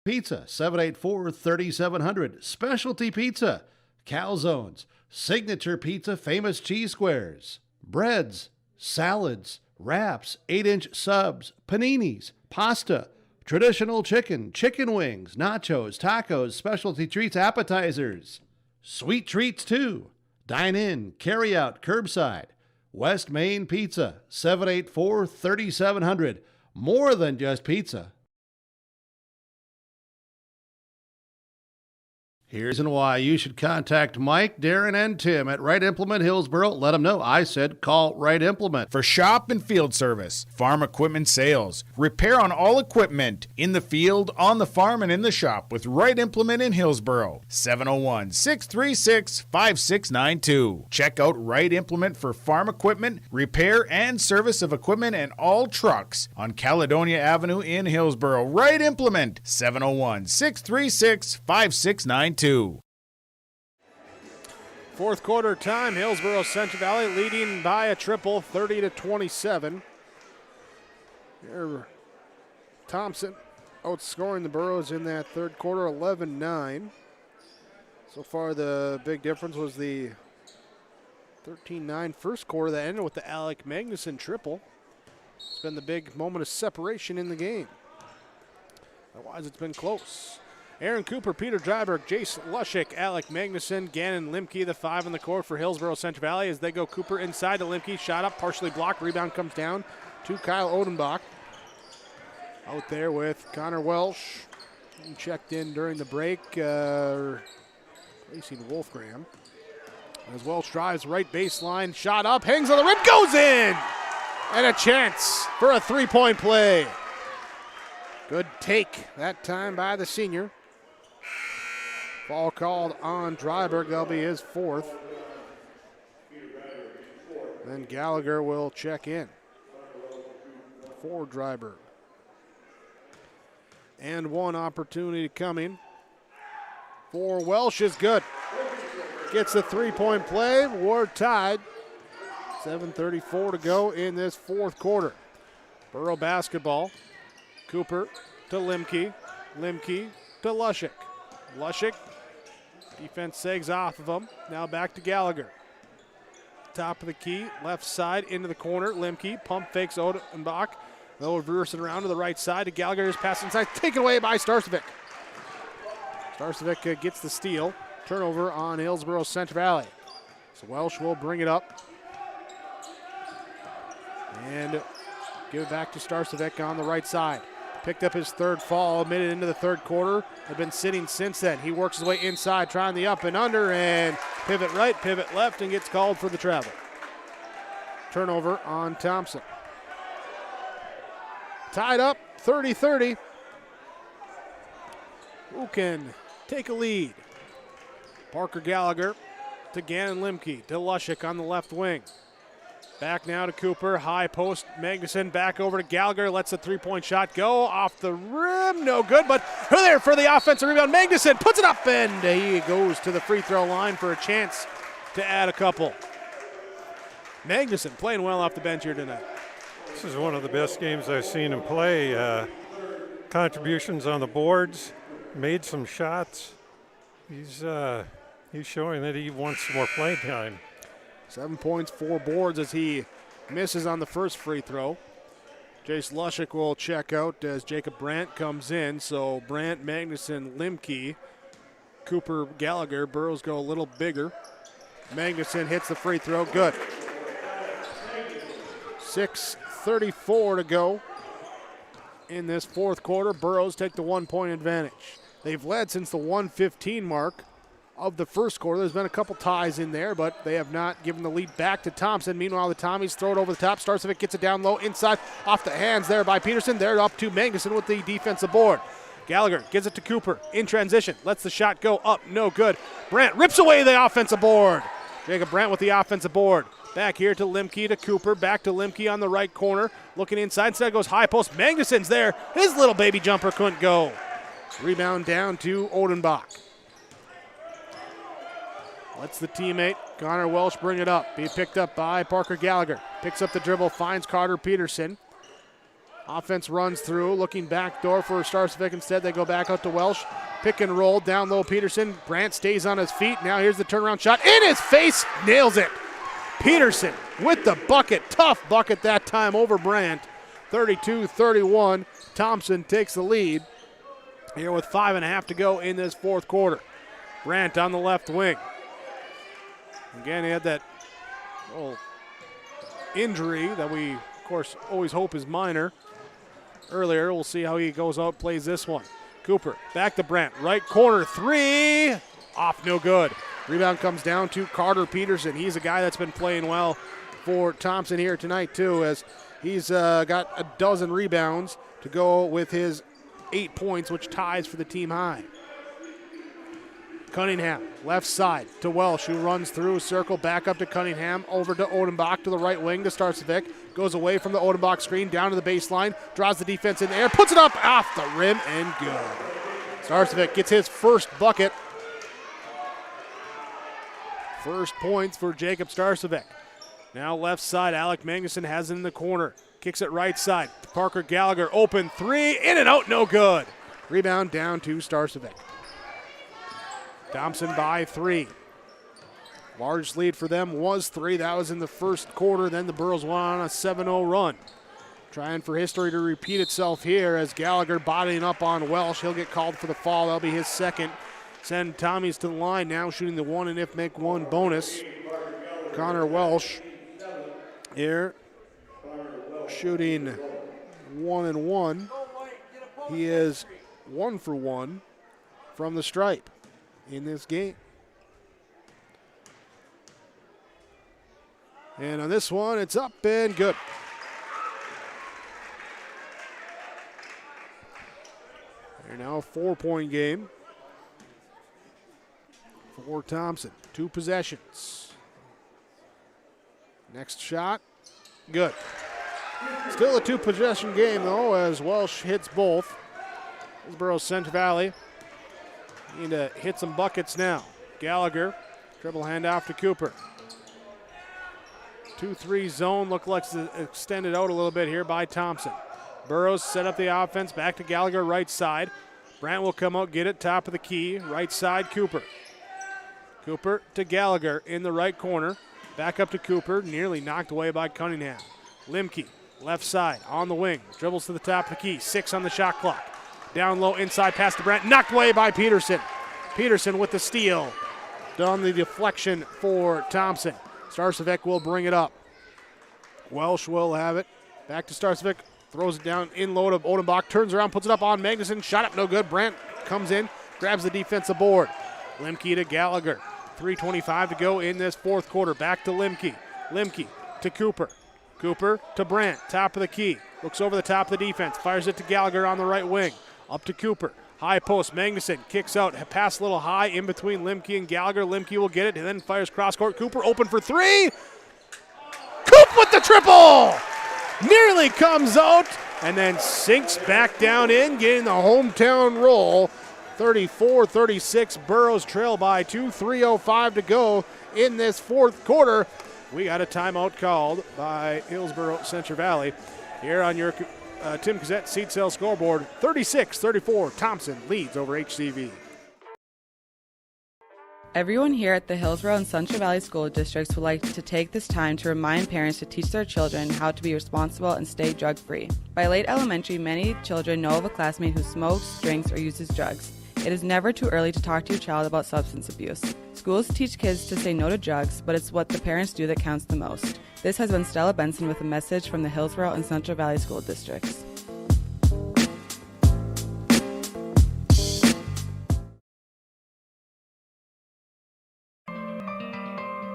Pizza, 784-3700. Specialty Pizza, Calzones, Signature Pizza, Famous Cheese Squares, breads, salads, wraps, 8-inch subs, paninis, pasta, traditional chicken, chicken wings, nachos, tacos, specialty treats, appetizers. Sweet treats too. Dine in, carry out, curbside. West Main Pizza, 784-3700. More than just pizza. Here's why you should contact Mike, Darren, and Tim at Wright Implement Hillsboro. Let them know I said call Wright Implement. For shop and field service, farm equipment sales, repair on all equipment, in the field, on the farm, and in the shop with Wright Implement in Hillsboro. 701-636-5692. Check out Wright Implement for farm equipment, repair, and service of equipment and all trucks on Caledonia Avenue in Hillsboro. Wright Implement, 701-636-5692. Fourth quarter time, Hillsboro Central Valley leading by a triple, 30-27. Here, Thompson outscoring the Burrows in that third quarter, 11-9. So far, the big difference was the 13-9 first quarter that ended with the Alec Magnuson triple. It's been the big moment of separation in the game. Otherwise, it's been close. Aaron Cooper, Peter Dryberg, Jace Lushik, Alec Magnuson, Gannon Limke, the 5 on the court for Hillsboro Central Valley as they go Cooper inside to Limke. Shot up, partially blocked. Rebound comes down to Kyle Odenbach. Out there with Connor Welsh. He checked in during the break. Replacing Wolfgram. As Welsh drives right baseline. Shot up, hangs on the rim, goes in! And a chance for a three-point play. Good take that time by the senior. Foul called on Dryberg. That'll be his 4th. Then Gallagher will check in for Dryberg. And one opportunity coming for Welsh is good. Gets the three-point play. We're tied. 7:34 to go in this 4th quarter. Borough basketball. Cooper to Limke. Limke to Lushik. Lushik. Defense sags off of him. Now back to Gallagher. Top of the key. Left side into the corner. Limke. Pump fakes Odenbach. They'll reverse it around to the right side to Gallagher. His pass inside. Taken away by Starcevic. Starcevic gets the steal. Turnover on Hillsboro Central Valley. So Welsh will bring it up. And give it back to Starcevic on the right side. Picked up his 3rd fall, admitted into the 3rd quarter. Have been sitting since then. He works his way inside, trying the up and under, and pivot right, pivot left, and gets called for the travel. Turnover on Thompson. Tied up, 30-30. Who can take a lead? Parker Gallagher to Gannon Limke, to Lushik on the left wing. Back now to Cooper, high post, Magnuson back over to Gallagher, lets the three-point shot go, off the rim, no good, but there for the offensive rebound, Magnuson puts it up, and he goes to the free throw line for a chance to add a couple. Magnuson playing well off the bench here tonight. This is one of the best games I've seen him play. Contributions on the boards, made some shots. He's showing that he wants some more playing time. 7 points, 4 boards as he misses on the first free throw. Jace Lushik will check out as Jacob Brandt comes in. So Brandt, Magnuson, Limke, Cooper, Gallagher. Burrows go a little bigger. Magnuson hits the free throw. Good. 6:34 to go in this 4th quarter. Burrows take the 1-point advantage. They've led since the 1:15 mark of the 1st quarter. There's been a couple ties in there, but they have not given the lead back to Thompson. Meanwhile, the Tommies throw it over the top. Starcevic gets it down low inside, off the hands there by Peterson. They're up to Magnuson with the defensive board. Gallagher gives it to Cooper in transition. Lets the shot go up, no good. Brandt rips away the offensive board. Jacob Brandt with the offensive board. Back here to Limke to Cooper. Back to Limke on the right corner. Looking inside. Instead goes high post. Magnuson's there. His little baby jumper couldn't go. Rebound down to Odenbach. Lets the teammate, Connor Welsh, bring it up. Be picked up by Parker Gallagher. Picks up the dribble, finds Carter Peterson. Offense runs through, looking back door for Starcevic. Instead, they go back out to Welsh. Pick and roll, down low Peterson. Brandt stays on his feet. Now here's the turnaround shot. In his face, nails it. Peterson with the bucket. Tough bucket that time over Brandt. 32-31. Thompson takes the lead here with 5.5 to go in this 4th quarter. Brandt on the left wing. Again, he had that little injury that we, of course, always hope is minor. Earlier, we'll see how he goes out, plays this one. Cooper, back to Brandt, right corner, 3, off, no good. Rebound comes down to Carter Peterson. He's a guy that's been playing well for Thompson here tonight, too, as he's got a dozen rebounds to go with his 8 points, which ties for the team high. Cunningham, left side to Welsh, who runs through, circle, back up to Cunningham, over to Odenbach to the right wing to Starcevic. Goes away from the Odenbach screen, down to the baseline, draws the defense in the air, puts it up off the rim, and good. Starcevic gets his first bucket. First points for Jacob Starcevic. Now left side, Alec Magnuson has it in the corner. Kicks it right side. Parker Gallagher, open 3, in and out, no good. Rebound down to Starcevic. Thompson by 3. Large lead for them was 3. That was in the first quarter. Then the Burros went on a 7-0 run. Trying for history to repeat itself here as Gallagher bodying up on Welsh. He'll get called for the foul. That'll be his second. Send Tommies to the line now, shooting the one and if make one bonus. Connor Welsh here shooting 1 and 1. He is 1 for 1 from the stripe in this game. And on this one, it's up and good. They're now a 4-point game for Thompson. 2 possessions. Next shot, good. Still a 2-possession game, though, as Welsh hits both. Hillsboro Central Valley need to hit some buckets now. Gallagher, dribble handoff to Cooper. 2-3 zone, look like it's extended out a little bit here by Thompson. Burrows set up the offense, back to Gallagher, right side. Brandt will come out, get it, top of the key, right side, Cooper. Cooper to Gallagher in the right corner. Back up to Cooper, nearly knocked away by Cunningham. Limke, left side, on the wing, dribbles to the top of the key, 6 on the shot clock. Down low, inside pass to Brandt, knocked away by Peterson. Peterson with the steal. Done the deflection for Thompson. Starcevic will bring it up. Welsh will have it. Back to Starcevic. Throws it down in low to Odenbach. Turns around, puts it up on Magnuson. Shot up, no good. Brandt comes in, grabs the defensive board. Limke to Gallagher. 3:25 to go in this fourth quarter. Back to Limke. Limke to Cooper. Cooper to Brandt. Top of the key. Looks over the top of the defense. Fires it to Gallagher on the right wing. Up to Cooper. High post. Magnuson kicks out. Pass a little high in between Limke and Gallagher. Limke will get it and then fires cross court. Cooper open for 3. Coop with the triple! Nearly comes out and then sinks back down in, getting the hometown roll. 34-36, Burrows trail by 2, 3:05 to go in this fourth quarter. We got a timeout called by Hillsboro Central Valley. Here on your Tim Cassette seat sale scoreboard, 36-34, Thompson leads over HCV. Everyone here at the Hillsboro and Central Valley School Districts would like to take this time to remind parents to teach their children how to be responsible and stay drug-free. By late elementary, many children know of a classmate who smokes, drinks, or uses drugs. It is never too early to talk to your child about substance abuse. Schools teach kids to say no to drugs, but it's what the parents do that counts the most. This has been Stella Benson with a message from the Hillsboro and Central Valley School Districts.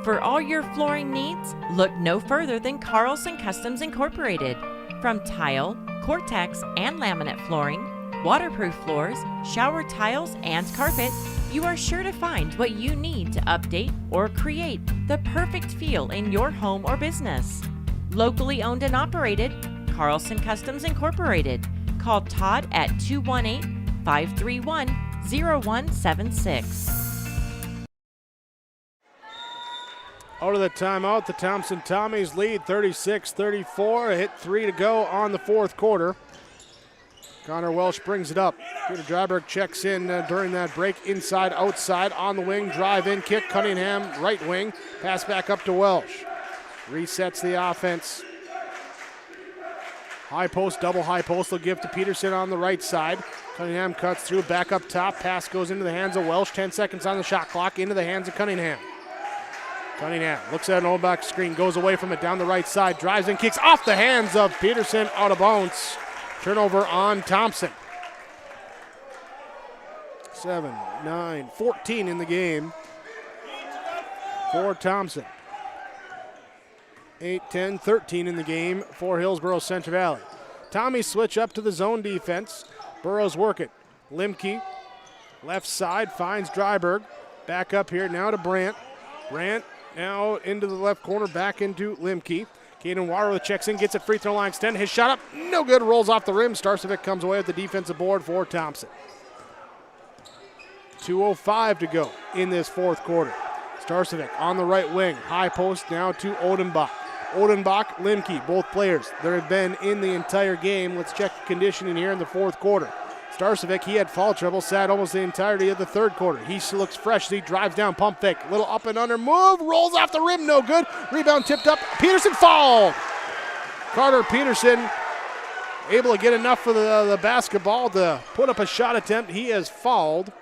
For all your flooring needs, look no further than Carlson Customs Incorporated. From tile, Cortex, and laminate flooring, waterproof floors, shower tiles, and carpet, you are sure to find what you need to update or create the perfect feel in your home or business. Locally owned and operated, Carlson Customs Incorporated. Call Todd at 218-531-0176. Out of the timeout, the Thompson Tommies lead 36-34. Hit 3 to go on the fourth quarter. Connor Welsh brings it up. Peter Dryberg checks in during that break. Inside, outside, on the wing, drive in, kick. Cunningham, right wing. Pass back up to Welsh. Resets the offense. High post, double high post. They'll give to Peterson on the right side. Cunningham cuts through, back up top. Pass goes into the hands of Welsh. 10 seconds on the shot clock. Into the hands of Cunningham. Cunningham looks at an old back screen, goes away from it down the right side, drives and kicks off the hands of Peterson, out of bounds. Turnover on Thompson. 7, 9, 14 in the game for Thompson. 8, 10, 13 in the game for Hillsboro Central Valley. Tommy switch up to the zone defense. Burrows work it. Limke, left side, finds Dryberg. Back up here now to Brandt. Brandt now into the left corner, back into Limke. Caden Waterloo checks in, gets it free throw line extend. His shot up, no good, rolls off the rim. Starcevic comes away with the defensive board for Thompson. 2:05 to go in this fourth quarter. Starcevic on the right wing, high post now to Odenbach. Odenbach, Limke, both players. There have been in the entire game. Let's check the conditioning here in the fourth quarter. Starcevic, he had foul trouble, sat almost the entirety of the third quarter. He looks fresh as he drives down, pump fake. Little up and under move, rolls off the rim, no good. Rebound tipped up, Peterson fouled. Carter Peterson able to get enough of the basketball to put up a shot attempt. He is fouled.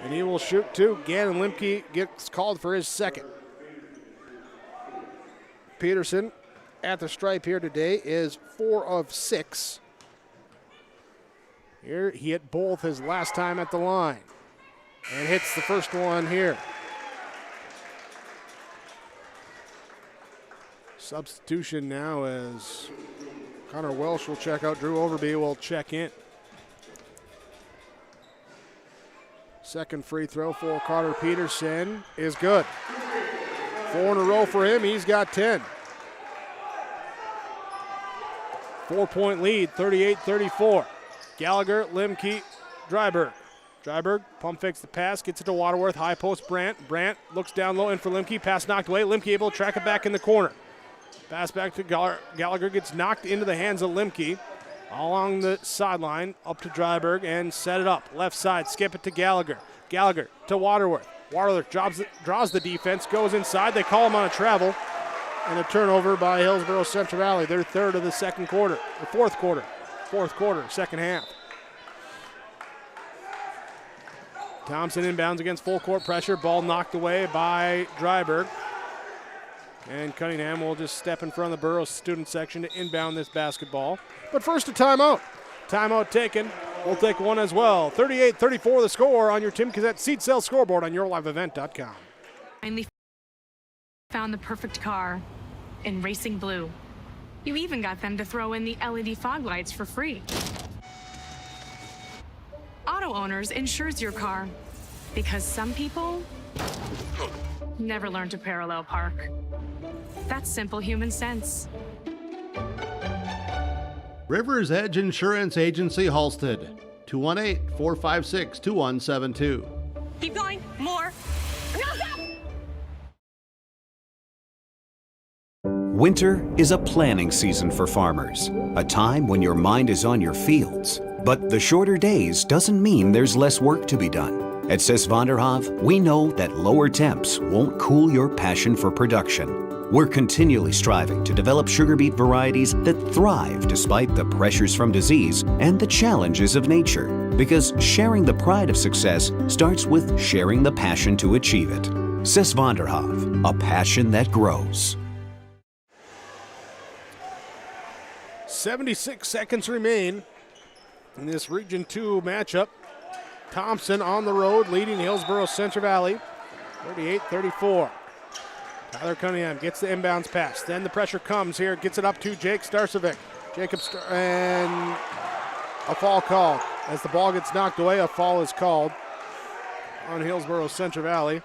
And he will shoot two. Gannon Limke gets called for his second. Peterson at the stripe here today is 4 of 6. Here he hit both his last time at the line. And hits the first one here. Substitution now as Connor Welsh will check out. Drew Overby will check in. Second free throw for Carter Peterson is good. 4 in a row for him. He's got 10. 4-point lead, 38-34. Gallagher, Limke, Dryberg. Dryberg pump fakes the pass, gets it to Waterworth. High post Brandt. Brandt looks down low in for Limke. Pass knocked away. Limke able to track it back in the corner. Pass back to Gallagher, gets knocked into the hands of Limke. Along the sideline, up to Dryberg and set it up. Left side, skip it to Gallagher. Gallagher to Waterworth. Waterworth draws the defense, goes inside. They call him on a travel. And a turnover by Hillsboro Central Valley. Their third of the second quarter, the fourth quarter, second half. Thompson inbounds against full court pressure. Ball knocked away by Dryberg. And Cunningham will just step in front of the Burroughs student section to inbound this basketball. But first a timeout. Timeout taken. We'll take one as well. 38-34 the score on your Tim Cassette seat sale scoreboard on yourliveevent.com. Finally found the perfect car in racing blue. You even got them to throw in the LED fog lights for free. Auto Owners insures your car because some people never learn to parallel park. That's simple human sense. Rivers Edge Insurance Agency, Halsted, 218-456-2172. Keep going, more. Winter is a planning season for farmers, a time when your mind is on your fields. But the shorter days doesn't mean there's less work to be done. At Sis van der Haaf, we know that lower temps won't cool your passion for production. We're continually striving to develop sugar beet varieties that thrive despite the pressures from disease and the challenges of nature. Because sharing the pride of success starts with sharing the passion to achieve it. Sis van der Haaf, a passion that grows. 76 seconds remain in this Region 2 matchup. Thompson on the road leading Hillsboro Central Valley, 38-34. Tyler Cunningham gets the inbounds pass. Then the pressure comes here, gets it up to Jake Starcevic. And a foul called. As the ball gets knocked away, a foul is called on Hillsboro Central Valley.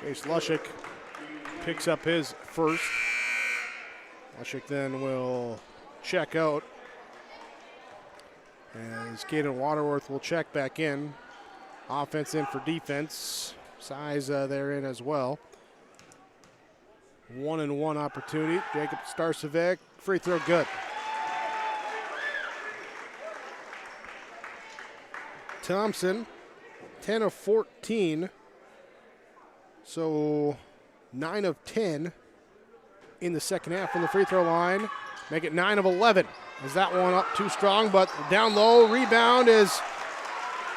Chase Lushik picks up his first. Lushik then will check out. As Caden Waterworth will check back in. Offense in for defense. Size they're in as well. 1-and-1 opportunity. Jacob Starcevic, free throw good. Thompson, 10 of 14. So 9 of 10 in the second half from the free throw line. Make it 9 of 11. Is that one up too strong, but down low, rebound is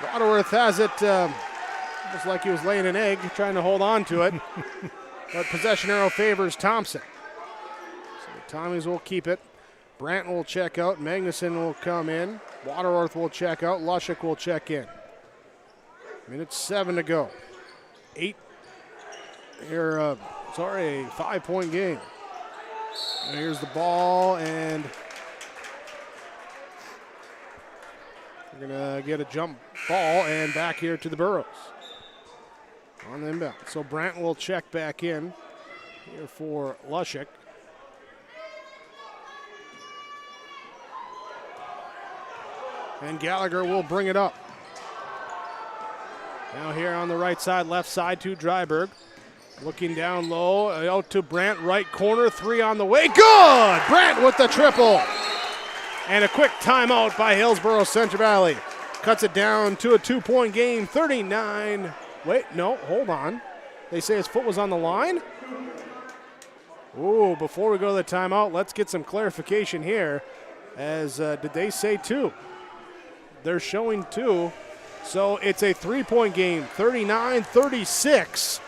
Waterworth has it almost like he was laying an egg, trying to hold on to it. But possession arrow favors Thompson. So the Tommies will keep it. Brandt will check out. Magnuson will come in. Waterworth will check out. Lushik will check in. Minute 7 to go. 5-point game. And here's the ball, and we're going to get a jump ball and back here to the Burroughs on the inbound. So Brandt will check back in here for Lushik. And Gallagher will bring it up. Now here on the right side, left side to Dryberg. Looking down low, out to Brandt, right corner, 3 on the way. Good! Brandt with the triple. And a quick timeout by Hillsboro Central Valley. Cuts it down to a 2-point game, 39. Wait, no, hold on. They say his foot was on the line? Ooh, before we go to the timeout, let's get some clarification here. As did they say 2? They're showing 2. So it's a 3-point game, 39-36.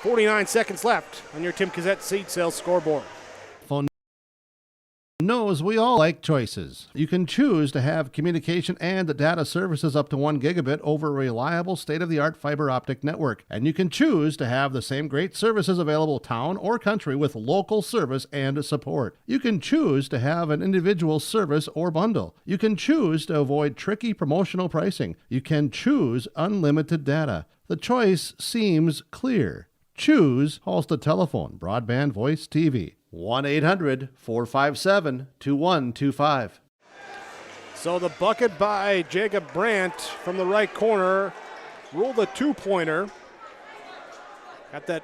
49 seconds left on your Tim Cassette seat sales scoreboard. Phone knows we all like choices. You can choose to have communication and data services up to 1 gigabit over a reliable state-of-the-art fiber optic network. And you can choose to have the same great services available town or country with local service and support. You can choose to have an individual service or bundle. You can choose to avoid tricky promotional pricing. You can choose unlimited data. The choice seems clear. Choose Halstead Telephone, Broadband Voice TV. 1-800-457-2125. So the bucket by Jacob Brandt from the right corner. Ruled a 2-pointer. Got to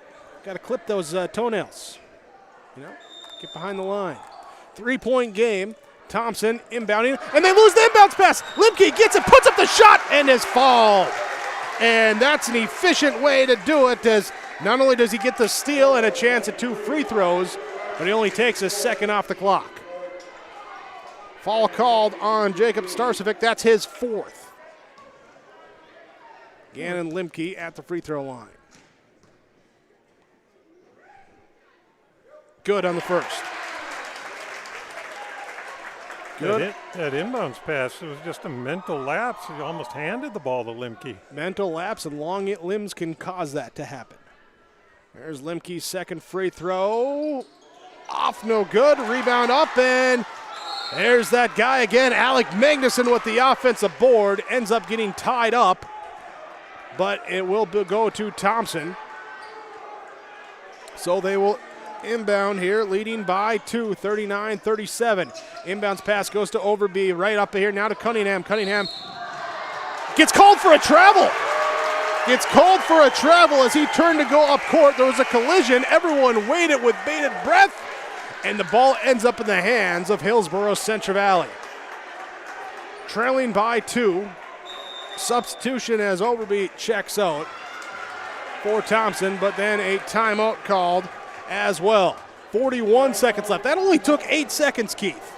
clip those toenails. Get behind the line. 3-point game. Thompson inbounding, and they lose the inbounds pass. Limke gets it, puts up the shot, and is fouled. And that's an efficient way to do it, as not only does he get the steal and a chance at 2 free throws, but he only takes a second off the clock. Foul called on Jacob Starcevic. That's his 4th. Gannon Limke at the free throw line. Good on the first. Good. That inbounds pass, it was just a mental lapse. He almost handed the ball to Limke. Mental lapse and long limbs can cause that to happen. There's Limke's second free throw. Off, no good. Rebound up, and there's that guy again, Alec Magnuson, with the offensive board. Ends up getting tied up, but it will go to Thompson. So they will inbound here, leading by 2, 39-37. Inbounds pass goes to Overby, right up here now to Cunningham. Cunningham gets called for a travel. Gets called for a travel as he turned to go up court. There was a collision. Everyone waited with bated breath, and the ball ends up in the hands of Hillsboro Central Valley. Trailing by 2. Substitution as Overby checks out for Thompson, but then a timeout called as well. 41 seconds left. That only took 8 seconds, Keith.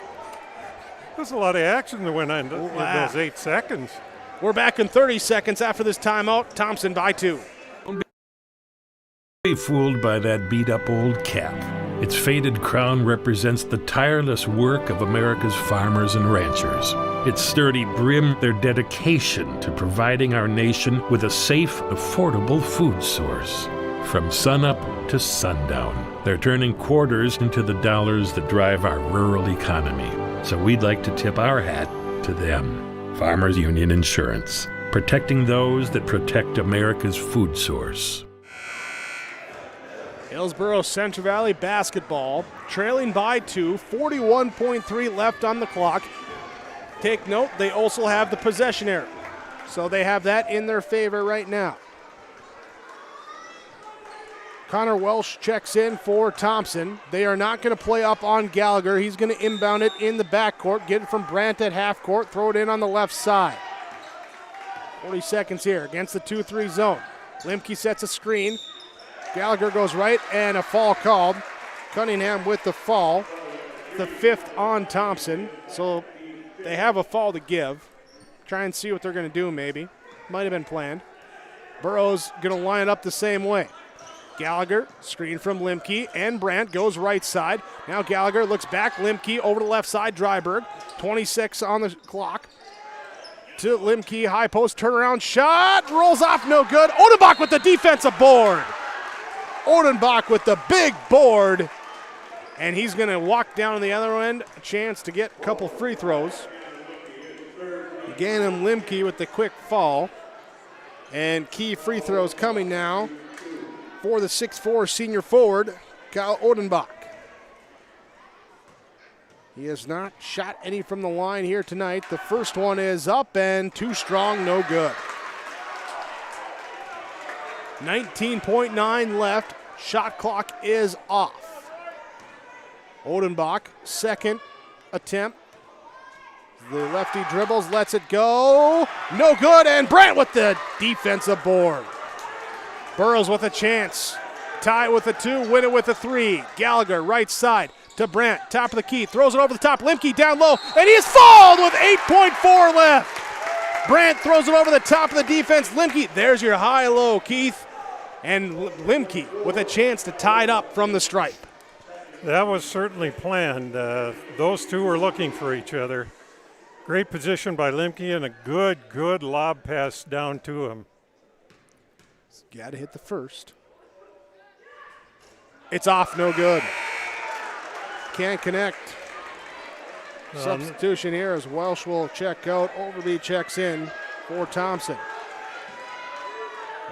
There's a lot of action that went on in those 8 seconds. We're back in 30 seconds after this timeout. Thompson by 2. Don't be fooled by that beat-up old cap. Its faded crown represents the tireless work of America's farmers and ranchers. Its sturdy brim, their dedication to providing our nation with a safe, affordable food source. From sunup to sundown, they're turning quarters into the dollars that drive our rural economy. So we'd like to tip our hat to them. Farmers Union Insurance, protecting those that protect America's food source. Hillsboro Central Valley basketball, trailing by 2, 41.3 left on the clock. Take note, they also have the possession error. So they have that in their favor right now. Connor Welsh checks in for Thompson. They are not going to play up on Gallagher. He's going to inbound it in the backcourt, get it from Brandt at half court, throw it in on the left side. 40 seconds here against the 2-3 zone. Limke sets a screen. Gallagher goes right, and a foul called. Cunningham with the foul. The 5th on Thompson. So they have a foul to give. Try and see what they're going to do maybe. Might have been planned. Burrows going to line it up the same way. Gallagher, screen from Limke, and Brandt goes right side. Now Gallagher looks back, Limke over to left side, Dryberg. 26 on the clock. To Limke, high post, turnaround shot, rolls off, no good. Odenbach with the defensive board. Odenbach with the big board, and he's going to walk down on the other end, a chance to get a couple free throws. Gannon Limke with the quick fall, and key free throws coming now for the 6'4 senior forward, Kyle Odenbach. He has not shot any from the line here tonight. The first one is up and too strong, no good. 19.9 left. Shot clock is off. Odenbach, second attempt. The lefty dribbles, lets it go. No good, and Brandt with the defensive board. Burrows with a chance. tie it with a 2, win it with a 3. Gallagher, right side to Brandt, top of the key, throws it over the top. Limke down low, and he is fouled with 8.4 left. Brandt throws it over the top of the defense. Limke, there's your high-low, Keith. And Limke with a chance to tie it up from the stripe. That was certainly planned. Those two were looking for each other. Great position by Limke and a good lob pass down to him. Got to hit the first. It's off, no good. Can't connect. Substitution here as Welsh will check out. Overby checks in for Thompson.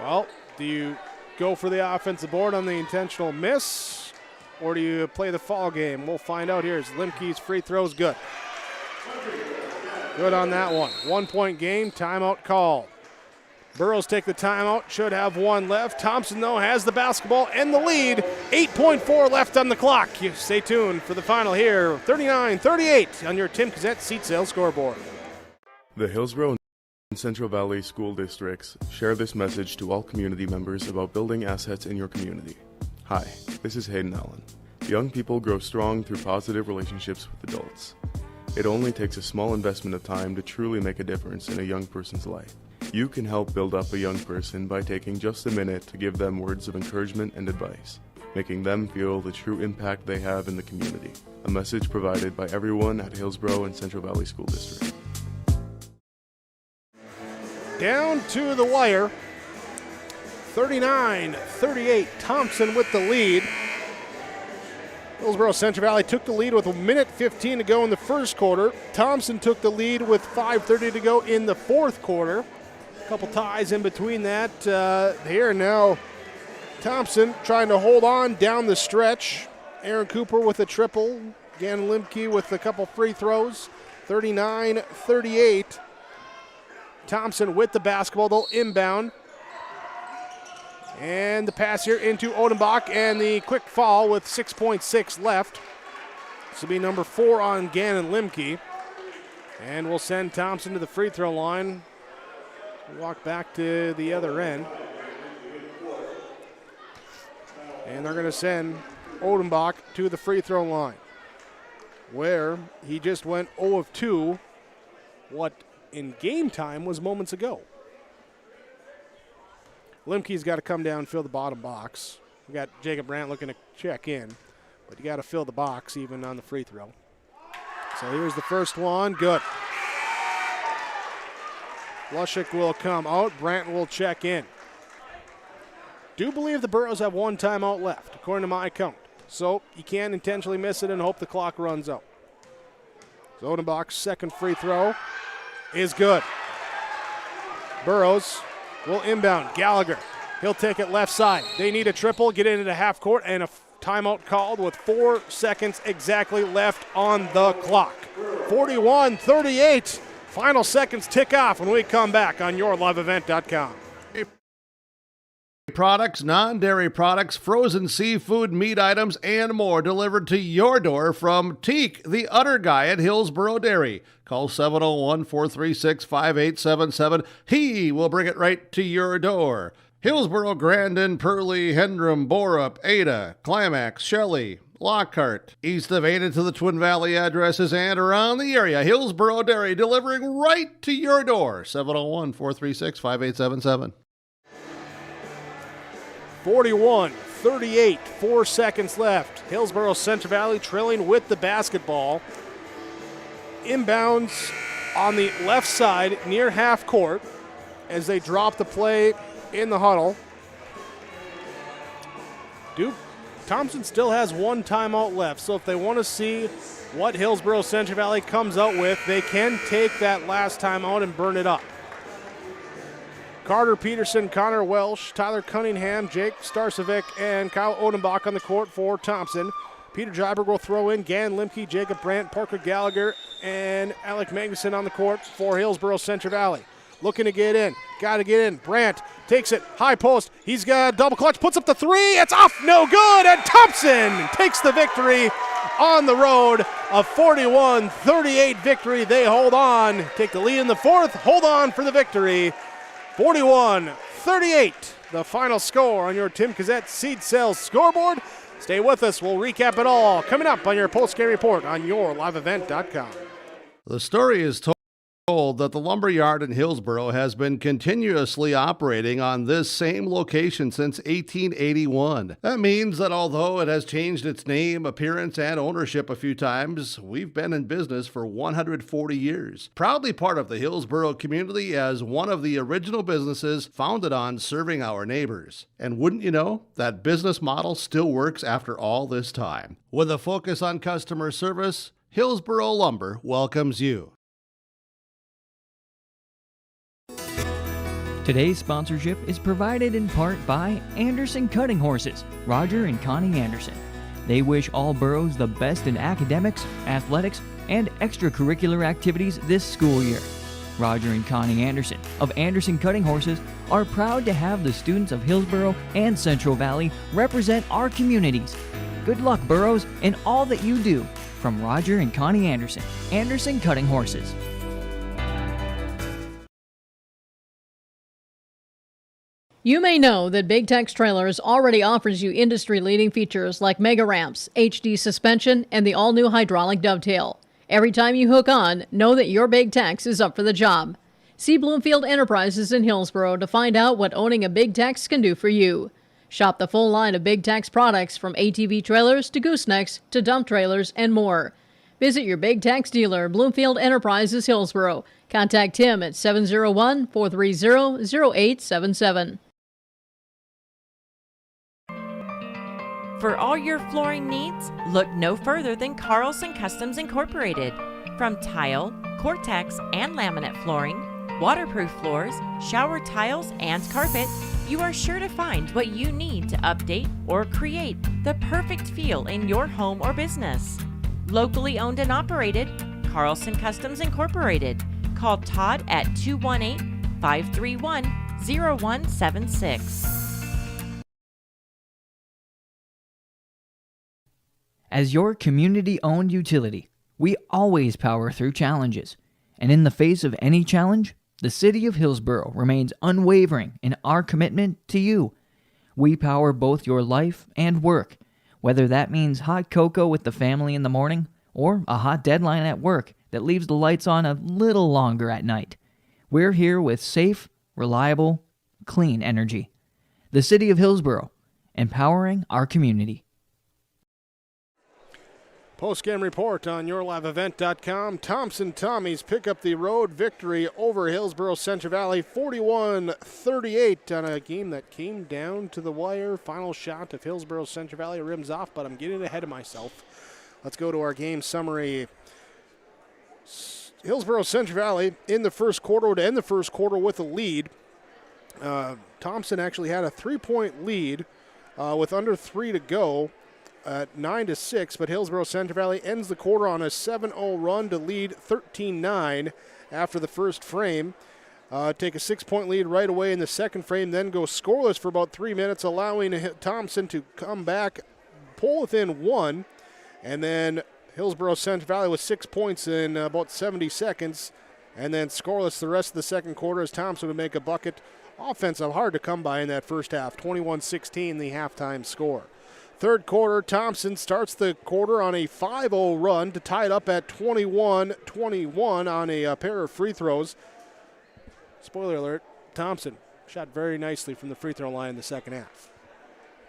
Well, do you go for the offensive board on the intentional miss, or do you play the foul game? We'll find out here as Limke's free throw's good. Good on that one. 1 point game, timeout call. Burrows take the timeout, should have one left. Thompson, though, has the basketball and the lead. 8.4 left on the clock. You stay tuned for the final here. 39-38 on your Tim Cassette seat sales scoreboard. The Hillsboro and Central Valley School Districts share this message to all community members about building assets in your community. Hi, this is Hayden Allen. Young people grow strong through positive relationships with adults. It only takes a small investment of time to truly make a difference in a young person's life. You can help build up a young person by taking just a minute to give them words of encouragement and advice, making them feel the true impact they have in the community. A message provided by everyone at Hillsboro and Central Valley School District. Down to the wire. 39-38, Thompson with the lead. Hillsboro Central Valley took the lead with 1:15 to go in the first quarter. Thompson took the lead with 5:30 to go in the fourth quarter. A couple ties in between that. Here now, Thompson trying to hold on down the stretch. Aaron Cooper with a triple. Again, Limke with a couple free throws. 39-38. Thompson with the basketball. They'll inbound. And the pass here into Odenbach and the quick foul with 6.6 left. This will be number 4 on Gannon Limke. And we'll send Thompson to the free throw line. Walk back to the other end. And they're going to send Odenbach to the free throw line, where he just went 0 of 2, what in game time was moments ago. Limke's got to come down and fill the bottom box. We got Jacob Brandt looking to check in, but you got to fill the box even on the free throw. So here's the first one. Good. Lushik will come out. Brandt will check in. Do believe the Burros have one timeout left, according to my count. So you can't intentionally miss it and hope the clock runs out. So Odenbach's second free throw is good. Burros will inbound. Gallagher, he'll take it left side. They need a triple, get into the half court, and a timeout called with 4 seconds exactly left on the clock. 41-38. Final seconds tick off when we come back on yourliveevent.com. Products, non-dairy products, frozen seafood, meat items, and more delivered to your door from Teak, the Utter Guy at Hillsboro Dairy. Call 701-436-5877. He will bring it right to your door. Hillsboro, Grandin, Purley, Hendrum, Borup, Ada, Climax, Shelley, Lockhart. East of Ada to the Twin Valley addresses and around the area. Hillsboro Dairy delivering right to your door. 701-436-5877. 41-38, 4 seconds left. Hillsboro Central Valley trailing with the basketball. Inbounds on the left side near half court as they drop the play in the huddle. Thompson still has one timeout left, so if they want to see what Hillsboro Central Valley comes out with, they can take that last timeout and burn it up. Carter Peterson, Connor Welsh, Tyler Cunningham, Jake Starcevic, and Kyle Odenbach on the court for Thompson. Peter Jyberg will throw in Gann Limke, Jacob Brandt, Parker Gallagher, and Alec Magnuson on the court for Hillsboro Central Valley. Looking to get in. Got to get in. Brandt takes it. High post. He's got a double clutch. Puts up the three. It's off. No good. And Thompson takes the victory on the road. A 41-38 victory. They hold on. Take the lead in the fourth. Hold on for the victory. 41-38. the final score on your Tim Cassette Seed Sales scoreboard. Stay with us. We'll recap it all coming up on your post-game report on yourliveevent.com. The story is told that the lumberyard in Hillsboro has been continuously operating on this same location since 1881. That means that although it has changed its name, appearance, and ownership a few times, we've been in business for 140 years. Proudly part of the Hillsboro community as one of the original businesses founded on serving our neighbors. And wouldn't you know, that business model still works after all this time. With a focus on customer service, Hillsboro Lumber welcomes you. Today's sponsorship is provided in part by Anderson Cutting Horses, Roger and Connie Anderson. They wish all boroughs the best in academics, athletics, and extracurricular activities this school year. Roger and Connie Anderson of Anderson Cutting Horses are proud to have the students of Hillsboro and Central Valley represent our communities. Good luck, boroughs, in all that you do. From Roger and Connie Anderson, Anderson Cutting Horses. You may know that Big Tex Trailers already offers you industry-leading features like mega ramps, HD suspension, and the all-new hydraulic dovetail. Every time you hook on, know that your Big Tex is up for the job. See Bloomfield Enterprises in Hillsboro to find out what owning a Big Tex can do for you. Shop the full line of Big Tex products from ATV trailers to goosenecks to dump trailers and more. Visit your Big Tex dealer, Bloomfield Enterprises, Hillsboro. Contact him at 701-430-0877. For all your flooring needs, look no further than Carlson Customs Incorporated. From tile, Cortex, and laminate flooring, waterproof floors, shower tiles, and carpet, you are sure to find what you need to update or create the perfect feel in your home or business. Locally owned and operated, Carlson Customs Incorporated. Call Todd at 218-531-0176. As your community-owned utility, we always power through challenges. And in the face of any challenge, the City of Hillsboro remains unwavering in our commitment to you. We power both your life and work, whether that means hot cocoa with the family in the morning or a hot deadline at work that leaves the lights on a little longer at night. We're here with safe, reliable, clean energy. The City of Hillsboro, empowering our community. Post-game report on yourliveevent.com. Thompson Tommies pick up the road victory over Hillsboro Central Valley 41-38 on a game that came down to the wire. Final shot of Hillsboro Central Valley rims off, but I'm getting ahead of myself. Let's go to our game summary. Hillsboro Central Valley in the first quarter would end the first quarter with a lead. Thompson actually had a 3-point lead with under 3 to go at 9-6, but Hillsboro Central Valley ends the quarter on a 7-0 run to lead 13-9 after the first frame. Take a 6-point lead right away in the second frame, then go scoreless for about 3 minutes, allowing Thompson to come back, pull within 1, and then Hillsboro Central Valley with 6 points in about 70 seconds, and then scoreless the rest of the second quarter as Thompson would make a bucket. Offensive hard to come by in that first half, 21-16 the halftime score. Third quarter, Thompson starts the quarter on a 5-0 run to tie it up at 21-21 on a pair of free throws. Spoiler alert, Thompson shot very nicely from the free throw line in the second half.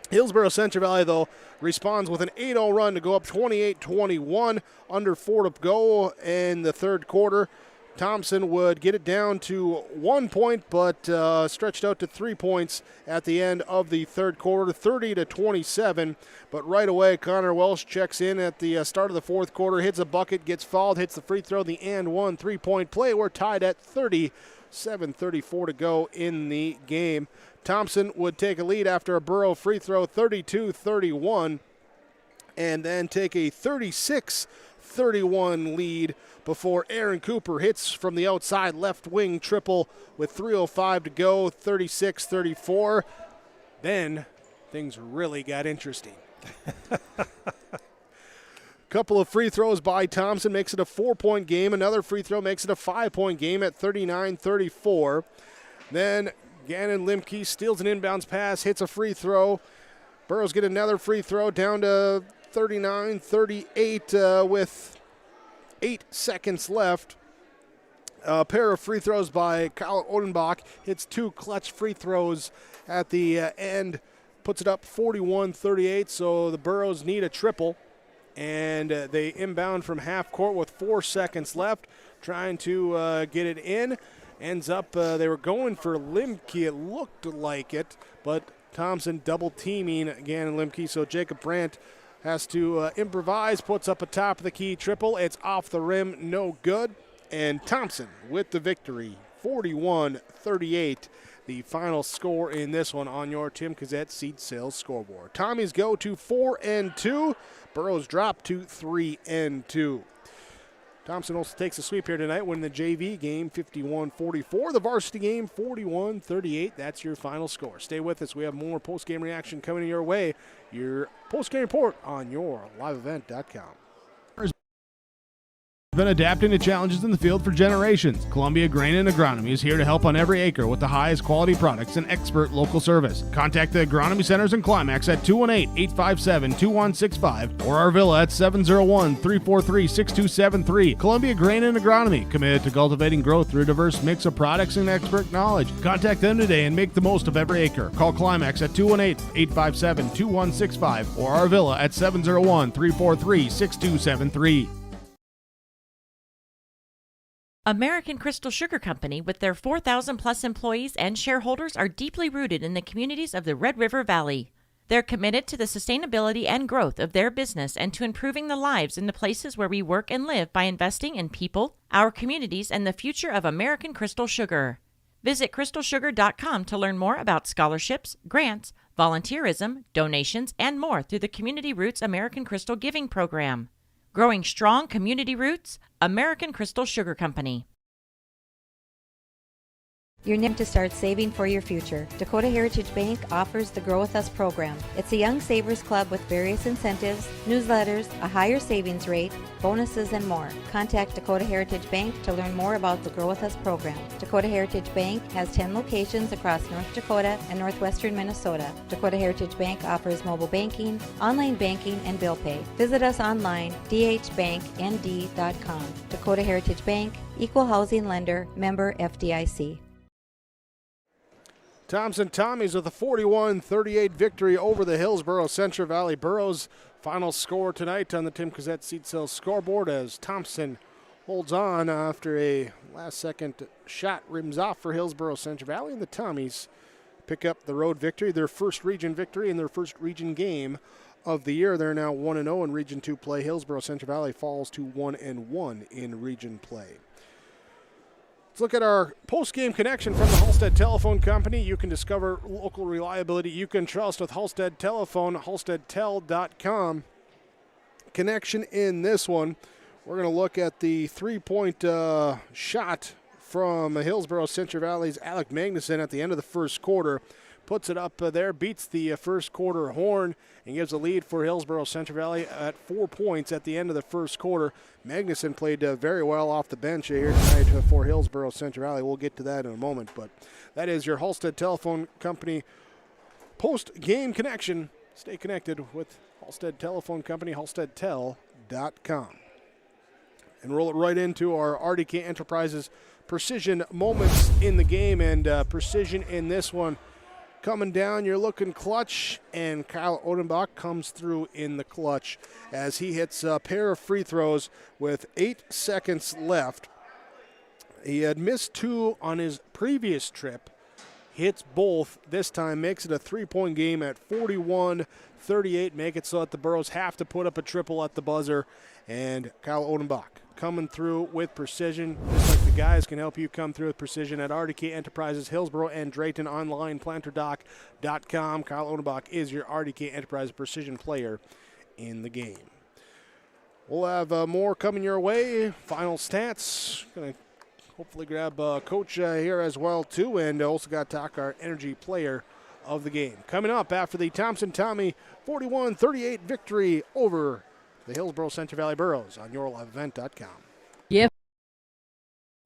Hillsboro Central Valley, though, responds with an 8-0 run to go up 28-21, under 4 to go in the third quarter. Thompson would get it down to 1 point, but stretched out to 3 points at the end of the third quarter, 30-27. But right away, Connor Welsh checks in at the start of the fourth quarter, hits a bucket, gets fouled, hits the free throw, the and one 3-point play. We're tied at 37-34 to go in the game. Thompson would take a lead after a Burrow free throw, 32-31, and then take a 36-31 lead before Aaron Cooper hits from the outside left wing triple with 3:05 to go, 36-34. Then things really got interesting. Couple of free throws by Thompson makes it a 4-point game. Another free throw makes it a 5-point game at 39-34. Then Gannon Limke steals an inbounds pass, hits a free throw. Burrows get another free throw down to 39-38 with 8 seconds left. A pair of free throws by Kyle Odenbach. Hits 2 clutch free throws at the end. Puts it up 41-38, so the Burrows need a triple. And they inbound from half court with 4 seconds left, trying to get it in. Ends up, they were going for Limke, it looked like it, but Thompson double teaming Gannon Limke, so Jacob Brandt has to improvise, puts up a top of the key triple. It's off the rim, no good. And Thompson with the victory, 41-38. The final score in this one on your Tim Cassette Seed Sales scoreboard. Tommies go to 4-2. Burrows drop to 3-2. Thompson also takes a sweep here tonight, winning the JV game 51-44. The varsity game 41-38. That's your final score. Stay with us. We have more post-game reaction coming your way. Your post-game report on your liveevent.com. Been adapting to challenges in the field for generations. Columbia Grain and Agronomy is here to help on every acre with the highest quality products and expert local service. Contact the Agronomy Centers in Climax at 218-857-2165 or Arvilla at 701-343-6273. Columbia Grain and Agronomy, committed to cultivating growth through a diverse mix of products and expert knowledge. Contact them today and make the most of every acre. Call Climax at 218-857-2165 or Arvilla at 701-343-6273. American Crystal Sugar Company, with their 4,000-plus employees and shareholders, are deeply rooted in the communities of the Red River Valley. They're committed to the sustainability and growth of their business and to improving the lives in the places where we work and live by investing in people, our communities, and the future of American Crystal Sugar. Visit crystalsugar.com to learn more about scholarships, grants, volunteerism, donations, and more through the Community Roots American Crystal Giving Program. Growing strong community roots, American Crystal Sugar Company. You're named to start saving for your future. Dakota Heritage Bank offers the Grow With Us program. It's a young savers club with various incentives, newsletters, a higher savings rate, bonuses, and more. Contact Dakota Heritage Bank to learn more about the Grow With Us program. Dakota Heritage Bank has 10 locations across North Dakota and northwestern Minnesota. Dakota Heritage Bank offers mobile banking, online banking, and bill pay. Visit us online, dhbanknd.com. Dakota Heritage Bank, equal housing lender, member FDIC. Thompson Tommies with a 41-38 victory over the Hillsboro Central Valley Burros. Final score tonight on the Tim Cassette Seed Sales scoreboard as Thompson holds on after a last-second shot rims off for Hillsboro Central Valley, and the Tommies pick up the road victory, their first region victory and their first region game of the year. They're now 1-0 in Region 2 play. Hillsboro Central Valley falls to 1-1 in region play. Let's look at our post-game connection from the Halstead Telephone Company. You can discover local reliability you can trust with Halstead Telephone, halsteadtel.com. Connection in this one, we're going to look at the three-point shot from Hillsboro Central Valley's Alec Magnuson at the end of the first quarter. Puts it up there, beats the first quarter horn, and gives a lead for Hillsboro Central Valley at 4 points at the end of the first quarter. Magnuson played very well off the bench here tonight for Hillsboro Central Valley. We'll get to that in a moment, but that is your Halstead Telephone Company post-game connection. Stay connected with Halstead Telephone Company, halsteadtel.com. And roll it right into our RDK Enterprises precision moments in the game, and precision in this one. Coming down, you're looking clutch, and Kyle Odenbach comes through in the clutch as he hits a pair of free throws with 8 seconds left. He had missed 2 on his previous trip, hits both this time, makes it a 3-point game at 41-38, make it so that the Burros have to put up a triple at the buzzer, and Kyle Odenbach coming through with precision, just like the guys can help you come through with precision at RDK Enterprises, Hillsboro and Drayton online, planterdoc.com. Kyle Odenbach is your RDK Enterprise precision player in the game. We'll have more coming your way. Final stats. Going to hopefully grab Coach here as well, too, and also got to talk our energy player of the game. Coming up after the Thompson Tommy 41-38 victory over the Hillsboro Central Valley Burros on yourliveevent.com. Yeah.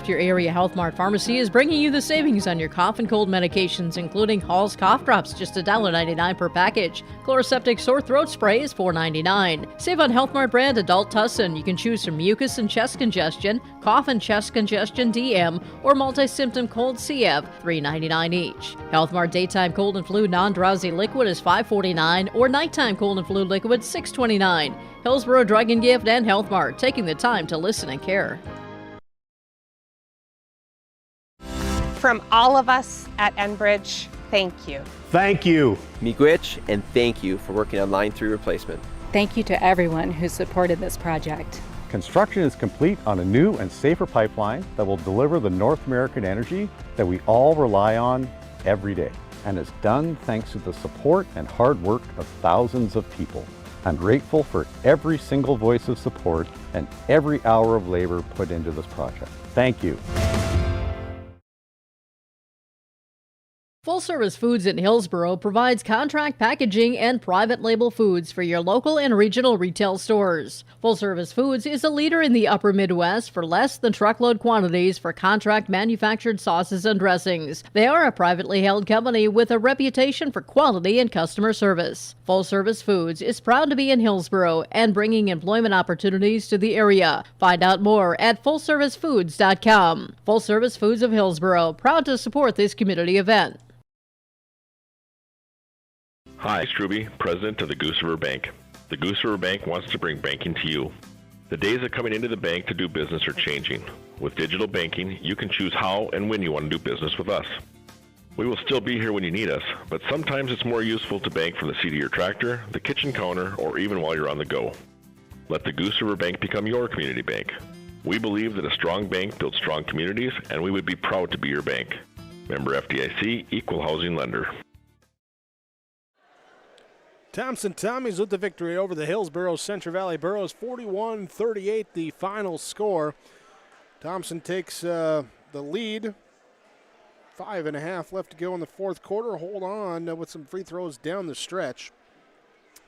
Your area Health Mart Pharmacy is bringing you the savings on your cough and cold medications, including Hall's Cough Drops, just $1.99 per package. Chloroseptic Sore Throat Spray is $4.99. Save on Health Mart brand Adult Tussin. You can choose from mucus and chest congestion, cough and chest congestion DM, or multi-symptom cold CF, $3.99 each. Health Mart Daytime Cold and Flu Non-Drowsy Liquid is $5.49, or Nighttime Cold and Flu Liquid, $6.29. Hillsboro Drug and Gift and Health Mart, taking the time to listen and care. From all of us at Enbridge, thank you. Thank you. Miigwech, and thank you for working on Line 3 replacement. Thank you to everyone who supported this project. Construction is complete on a new and safer pipeline that will deliver the North American energy that we all rely on every day. And is done thanks to the support and hard work of thousands of people. I'm grateful for every single voice of support and every hour of labor put into this project. Thank you. Full Service Foods in Hillsboro provides contract packaging and private label foods for your local and regional retail stores. Full Service Foods is a leader in the upper Midwest for less than truckload quantities for contract manufactured sauces and dressings. They are a privately held company with a reputation for quality and customer service. Full Service Foods is proud to be in Hillsboro and bringing employment opportunities to the area. Find out more at fullservicefoods.com. Full Service Foods of Hillsboro, proud to support this community event. Hi, it's Truby, president of the Goose River Bank. The Goose River Bank wants to bring banking to you. The days of coming into the bank to do business are changing. With digital banking, you can choose how and when you want to do business with us. We will still be here when you need us, but sometimes it's more useful to bank from the seat of your tractor, the kitchen counter, or even while you're on the go. Let the Goose River Bank become your community bank. We believe that a strong bank builds strong communities, and we would be proud to be your bank. Member FDIC, Equal Housing Lender. Thompson Tommies with the victory over the Hillsboro Central Valley Burros, 41-38 the final score. Thompson takes the lead. 5.5 left to go in the fourth quarter. Hold on with some free throws down the stretch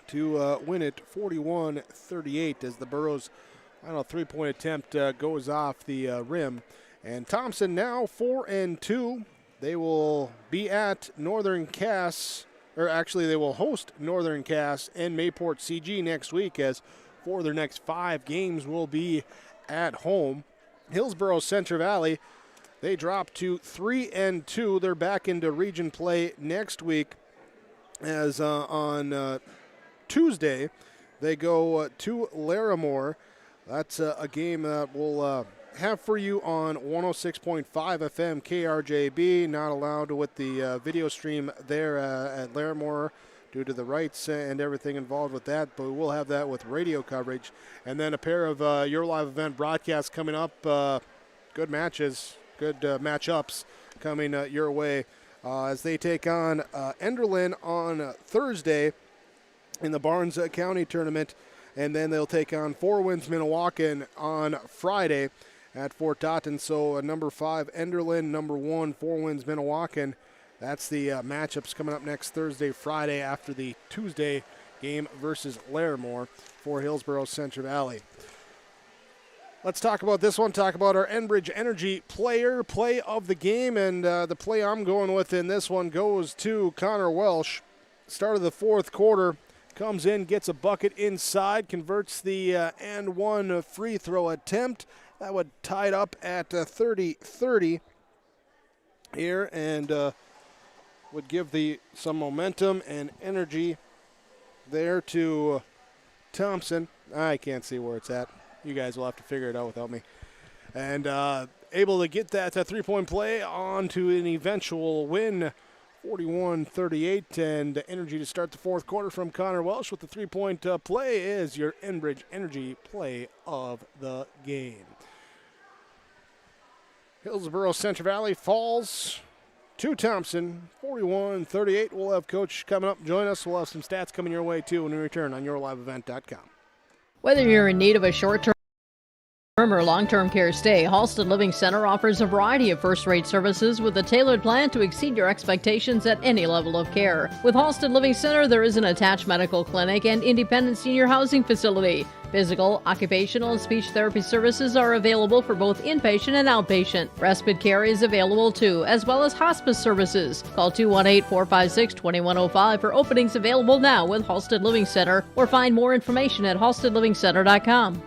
to win it 41-38 as the Burros' final three-point attempt goes off the rim. And Thompson now 4-2. They will be at Northern Cass. Or actually, they will host Northern Cass and Mayport CG next week, as 4 of their next 5 games will be at home. Hillsboro Central Valley, they drop to 3-2. They're back into region play next week, as on Tuesday they go to Larimore. That's a game that we'll have for you on 106.5 FM KRJB. Not allowed with the video stream there at Larimore due to the rights and everything involved with that, but we will have that with radio coverage. And then a pair of your live event broadcasts coming up. Good matches, good matchups coming your way as they take on Enderlin on Thursday in the Barnes County tournament, and then they'll take on Four Winds Minnewacan on Friday at Fort Totten. So number 5 Enderlin, number 1 Four Winds Minnewacan. That's the matchups coming up next Thursday, Friday after the Tuesday game versus Larimore for Hillsboro Central Valley. Let's talk about this one. Talk about our Enbridge Energy play of the game, and the play I'm going with in this one goes to Connor Welsh. Start of the fourth quarter. Comes in, gets a bucket inside, converts the and one free throw attempt. That would tie it up at 30-30 here, and would give some momentum and energy there to Thompson. I can't see where it's at. You guys will have to figure it out without me. And able to get that three-point play on to an eventual win, 41-38, and energy to start the fourth quarter from Connor Welsh with the three-point play is your Enbridge Energy play of the game. Hillsboro Central Valley falls to Thompson, 41-38. We'll have Coach coming up, join us. We'll have some stats coming your way, too, when we return on yourliveevent.com. Whether you're in need of a short-term or long-term care stay, Halsted Living Center offers a variety of first-rate services with a tailored plan to exceed your expectations at any level of care. With Halsted Living Center, there is an attached medical clinic and independent senior housing facility. Physical, occupational, and speech therapy services are available for both inpatient and outpatient. Respite care is available too, as well as hospice services. Call 218-456-2105 for openings available now with Halstead Living Center, or find more information at halsteadlivingcenter.com.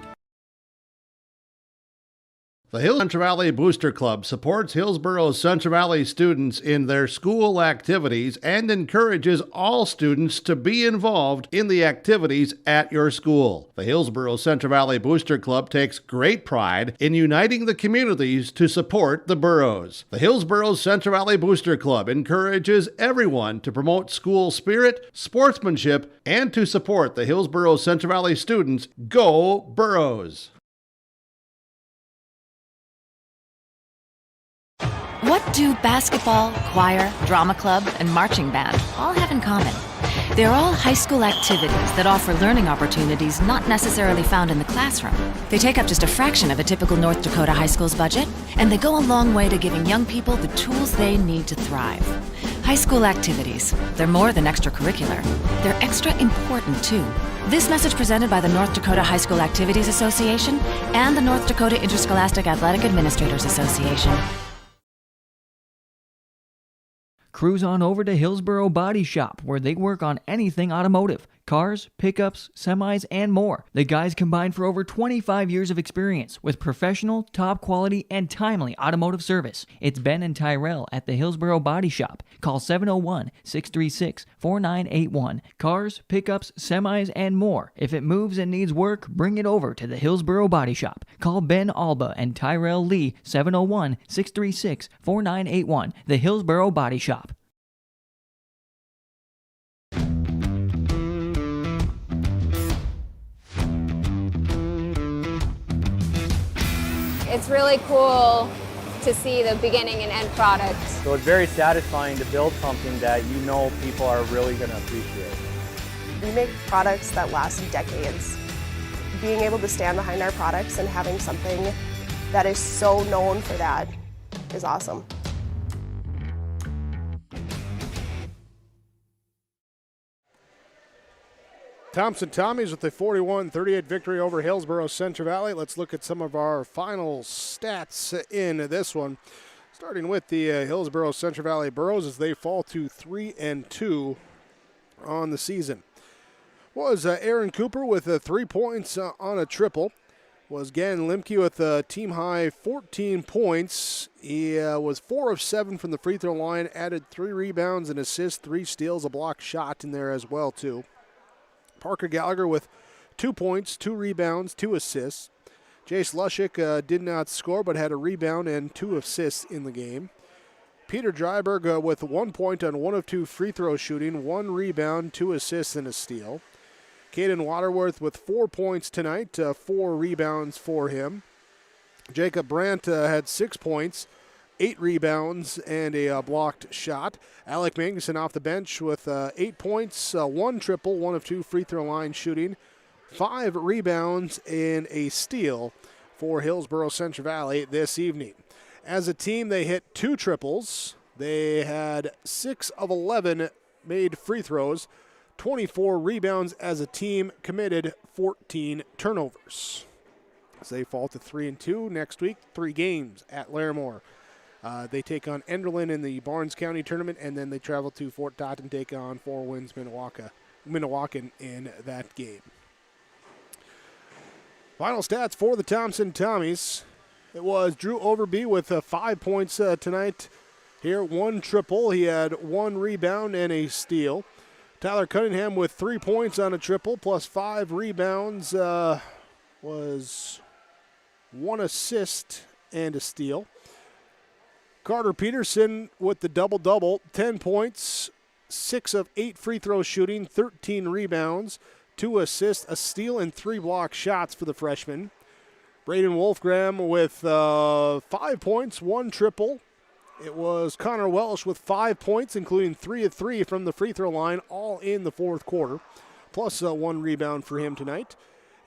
The Hillsboro Central Valley Booster Club supports Hillsboro's Central Valley students in their school activities and encourages all students to be involved in the activities at your school. The Hillsboro Central Valley Booster Club takes great pride in uniting the communities to support the boroughs. The Hillsboro Central Valley Booster Club encourages everyone to promote school spirit, sportsmanship, and to support the Hillsboro Central Valley students. Go Boroughs! What do basketball, choir, drama club, and marching band all have in common? They're all high school activities that offer learning opportunities not necessarily found in the classroom. They take up just a fraction of a typical North Dakota high school's budget, and they go a long way to giving young people the tools they need to thrive. High school activities, they're more than extracurricular. They're extra important, too. This message presented by the North Dakota High School Activities Association and the North Dakota Interscholastic Athletic Administrators Association. Cruise on over to Hillsboro Body Shop, where they work on anything automotive. Cars, pickups, semis, and more. The guys combine for over 25 years of experience with professional, top quality, and timely automotive service. It's Ben and Tyrell at the Hillsboro Body Shop. Call 701-636-4981. Cars, pickups, semis, and more. If it moves and needs work, bring it over to the Hillsboro Body Shop. Call Ben Alba and Tyrell Lee, 701-636-4981. The Hillsboro Body Shop. It's really cool to see the beginning and end product. So it's very satisfying to build something that you know people are really going to appreciate. We make products that last decades. Being able to stand behind our products and having something that is so known for that is awesome. Thompson Tommies with a 41-38 victory over Hillsboro Central Valley. Let's look at some of our final stats in this one. Starting with the Hillsboro Central Valley Burros as they fall to 3-2 on the season. Was Aaron Cooper with 3 points on a triple. Was Gannon Limke with a team-high 14 points. He was 4 of 7 from the free throw line, added 3 rebounds and assists, 3 steals, a block shot in there as well, too. Parker Gallagher with 2 points, 2 rebounds, 2 assists. Jace Lushik did not score but had a rebound and 2 assists in the game. Peter Dryberg with 1 point on 1 of 2 free throw shooting, 1 rebound, 2 assists, and a steal. Caden Waterworth with 4 points tonight, 4 rebounds for him. Jacob Brandt had 6 points, 8 rebounds, and a blocked shot. Alec Magnuson off the bench with 8 points, 1 triple, 1 of 2 free throw line shooting, 5 rebounds, and a steal for Hillsboro Central Valley this evening. As a team, they hit 2 triples. They had 6 of 11 made free throws, 24 rebounds as a team, committed 14 turnovers. As they fall to 3-2 next week, 3 games at Larimore. They take on Enderlin in the Barnes County tournament, and then they travel to Fort Dot and take on Four Winds Minnewacan in that game. Final stats for the Thompson Tommies. It was Drew Overby with 5 points tonight. Here, 1 triple. He had 1 rebound and a steal. Tyler Cunningham with 3 points on a triple plus 5 rebounds was 1 assist and a steal. Carter Peterson with the double-double, 10 points, 6 of 8 free throw shooting, 13 rebounds, 2 assists, a steal, and 3 block shots for the freshman. Braden Wolfgram with 5 points, 1 triple. It was Connor Welsh with 5 points, including 3 of 3 from the free throw line, all in the fourth quarter, plus 1 rebound for him tonight.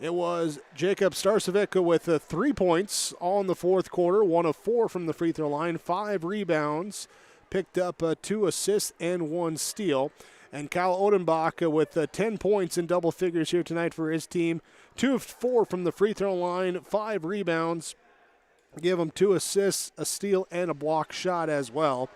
It was Jacob Starcevic with 3 points, all in the fourth quarter, 1 of 4 from the free throw line, 5 rebounds, picked up 2 assists and 1 steal. And Kyle Odenbach with 10 points in double figures here tonight for his team, 2 of 4 from the free throw line, 5 rebounds. Give them 2 assists, a steal, and a block shot as well.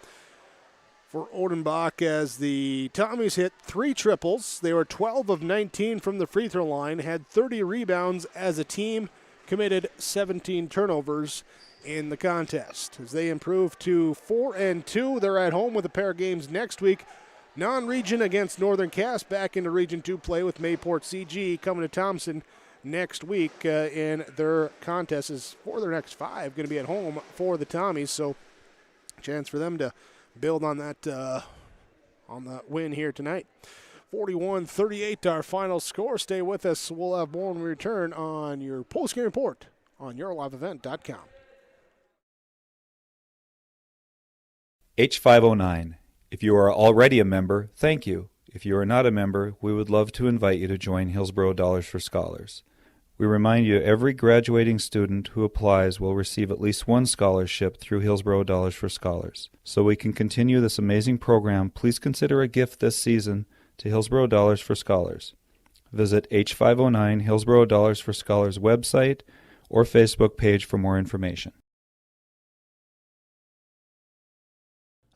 For Odenbach, as the Tommies hit 3 triples. They were 12 of 19 from the free throw line, had 30 rebounds as a team, committed 17 turnovers in the contest. As they improve to 4-2, they're at home with a pair of games next week. Non-region against Northern Cass, back into Region 2 play with Mayport CG coming to Thompson next week in their contest is for their next 5, going to be at home for the Tommies, so chance for them to build on that win here tonight. 41-38 our final score. Stay with us. We'll have more when we return on your postgame report on yourliveevent.com. H509. If you are already a member, thank you. If you are not a member, we would love to invite you to join Hillsboro Dollars for Scholars. We remind you every graduating student who applies will receive at least one scholarship through Hillsboro Dollars for Scholars. So we can continue this amazing program, please consider a gift this season to Hillsboro Dollars for Scholars. Visit H509 Hillsboro Dollars for Scholars website or Facebook page for more information.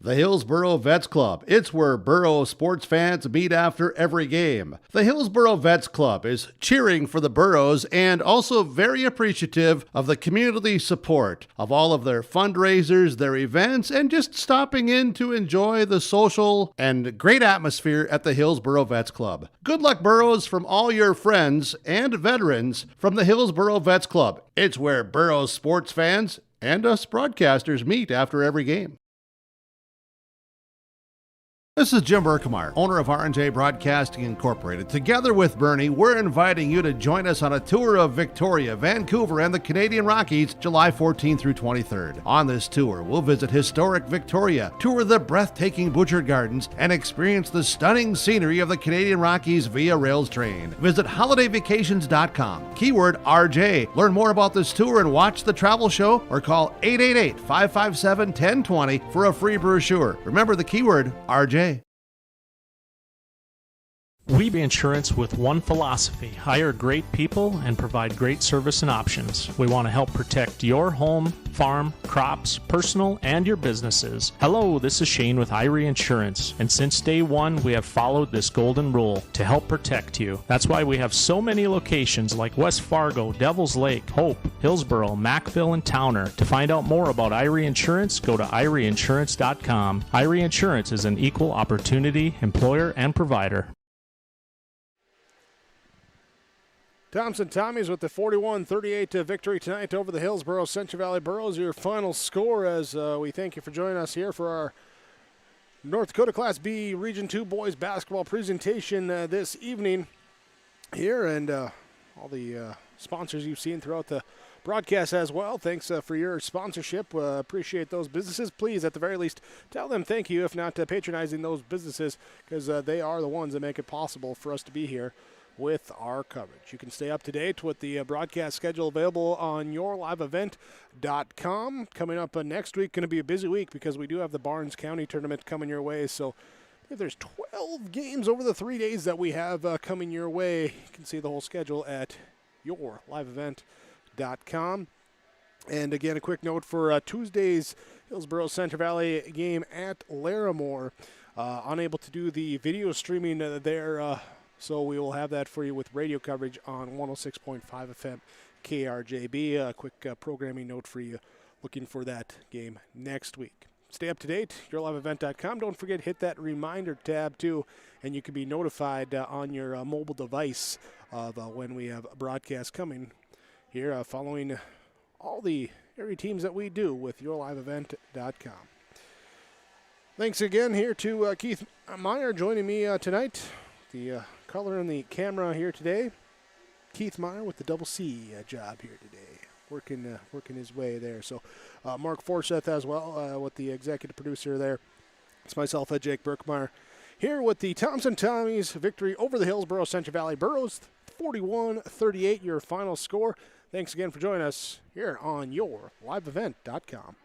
The Hillsboro Vets Club. It's where Boro sports fans meet after every game. The Hillsboro Vets Club is cheering for the Burros and also very appreciative of the community support of all of their fundraisers, their events, and just stopping in to enjoy the social and great atmosphere at the Hillsboro Vets Club. Good luck, Burros, from all your friends and veterans from the Hillsboro Vets Club. It's where Boro sports fans and us broadcasters meet after every game. This is Jim Berkemeyer, owner of R&J Broadcasting Incorporated. Together with Bernie, we're inviting you to join us on a tour of Victoria, Vancouver, and the Canadian Rockies, July 14th through 23rd. On this tour, we'll visit historic Victoria, tour the breathtaking Butcher Gardens, and experience the stunning scenery of the Canadian Rockies via rails train. Visit holidayvacations.com, keyword RJ. Learn more about this tour and watch the travel show, or call 888-557-1020 for a free brochure. Remember the keyword RJ. We be insurance with one philosophy: hire great people and provide great service and options. We want to help protect your home, farm, crops, personal, and your businesses. Hello, this is Shane with Irie Insurance, and since day one, we have followed this golden rule to help protect you. That's why we have so many locations like West Fargo, Devils Lake, Hope, Hillsboro, Mackville, and Towner. To find out more about Irie Insurance, go to IrieInsurance.com. Irie Insurance is an equal opportunity employer and provider. Thompson Tommies with the 41-38 victory tonight over the Hillsboro Central Valley Burros. Your final score, as we thank you for joining us here for our North Dakota Class B Region 2 boys basketball presentation this evening here, and all the sponsors you've seen throughout the broadcast as well. Thanks for your sponsorship. Appreciate those businesses. Please, at the very least, tell them thank you, if not patronizing those businesses, because they are the ones that make it possible for us to be here with our coverage. You can stay up to date with the broadcast schedule available on yourliveevent.com. Coming up next week, going to be a busy week because we do have the Barnes County tournament coming your way. So if there's 12 games over the 3 days that we have coming your way, you can see the whole schedule at yourliveevent.com. And again, a quick note for Tuesday's Hillsboro Central Valley game at Larimore. Unable to do the video streaming there, so we will have that for you with radio coverage on 106.5 FM KRJB. A quick programming note for you looking for that game next week. Stay up to date, yourliveevent.com. Don't forget, hit that reminder tab too, and you can be notified on your mobile device of when we have broadcasts coming here following all the area teams that we do with yourliveevent.com. Thanks again here to Keith Meyer joining me tonight. The color and the camera here today. Keith Meyer with the double C job here today, working his way there. So Mark Forseth as well with the executive producer there. It's myself, Jake Berkemeyer, here with the Thompson Tommies victory over the Hillsboro Central Valley Burros, 41-38 your final score. Thanks again for joining us here on yourliveevent.com.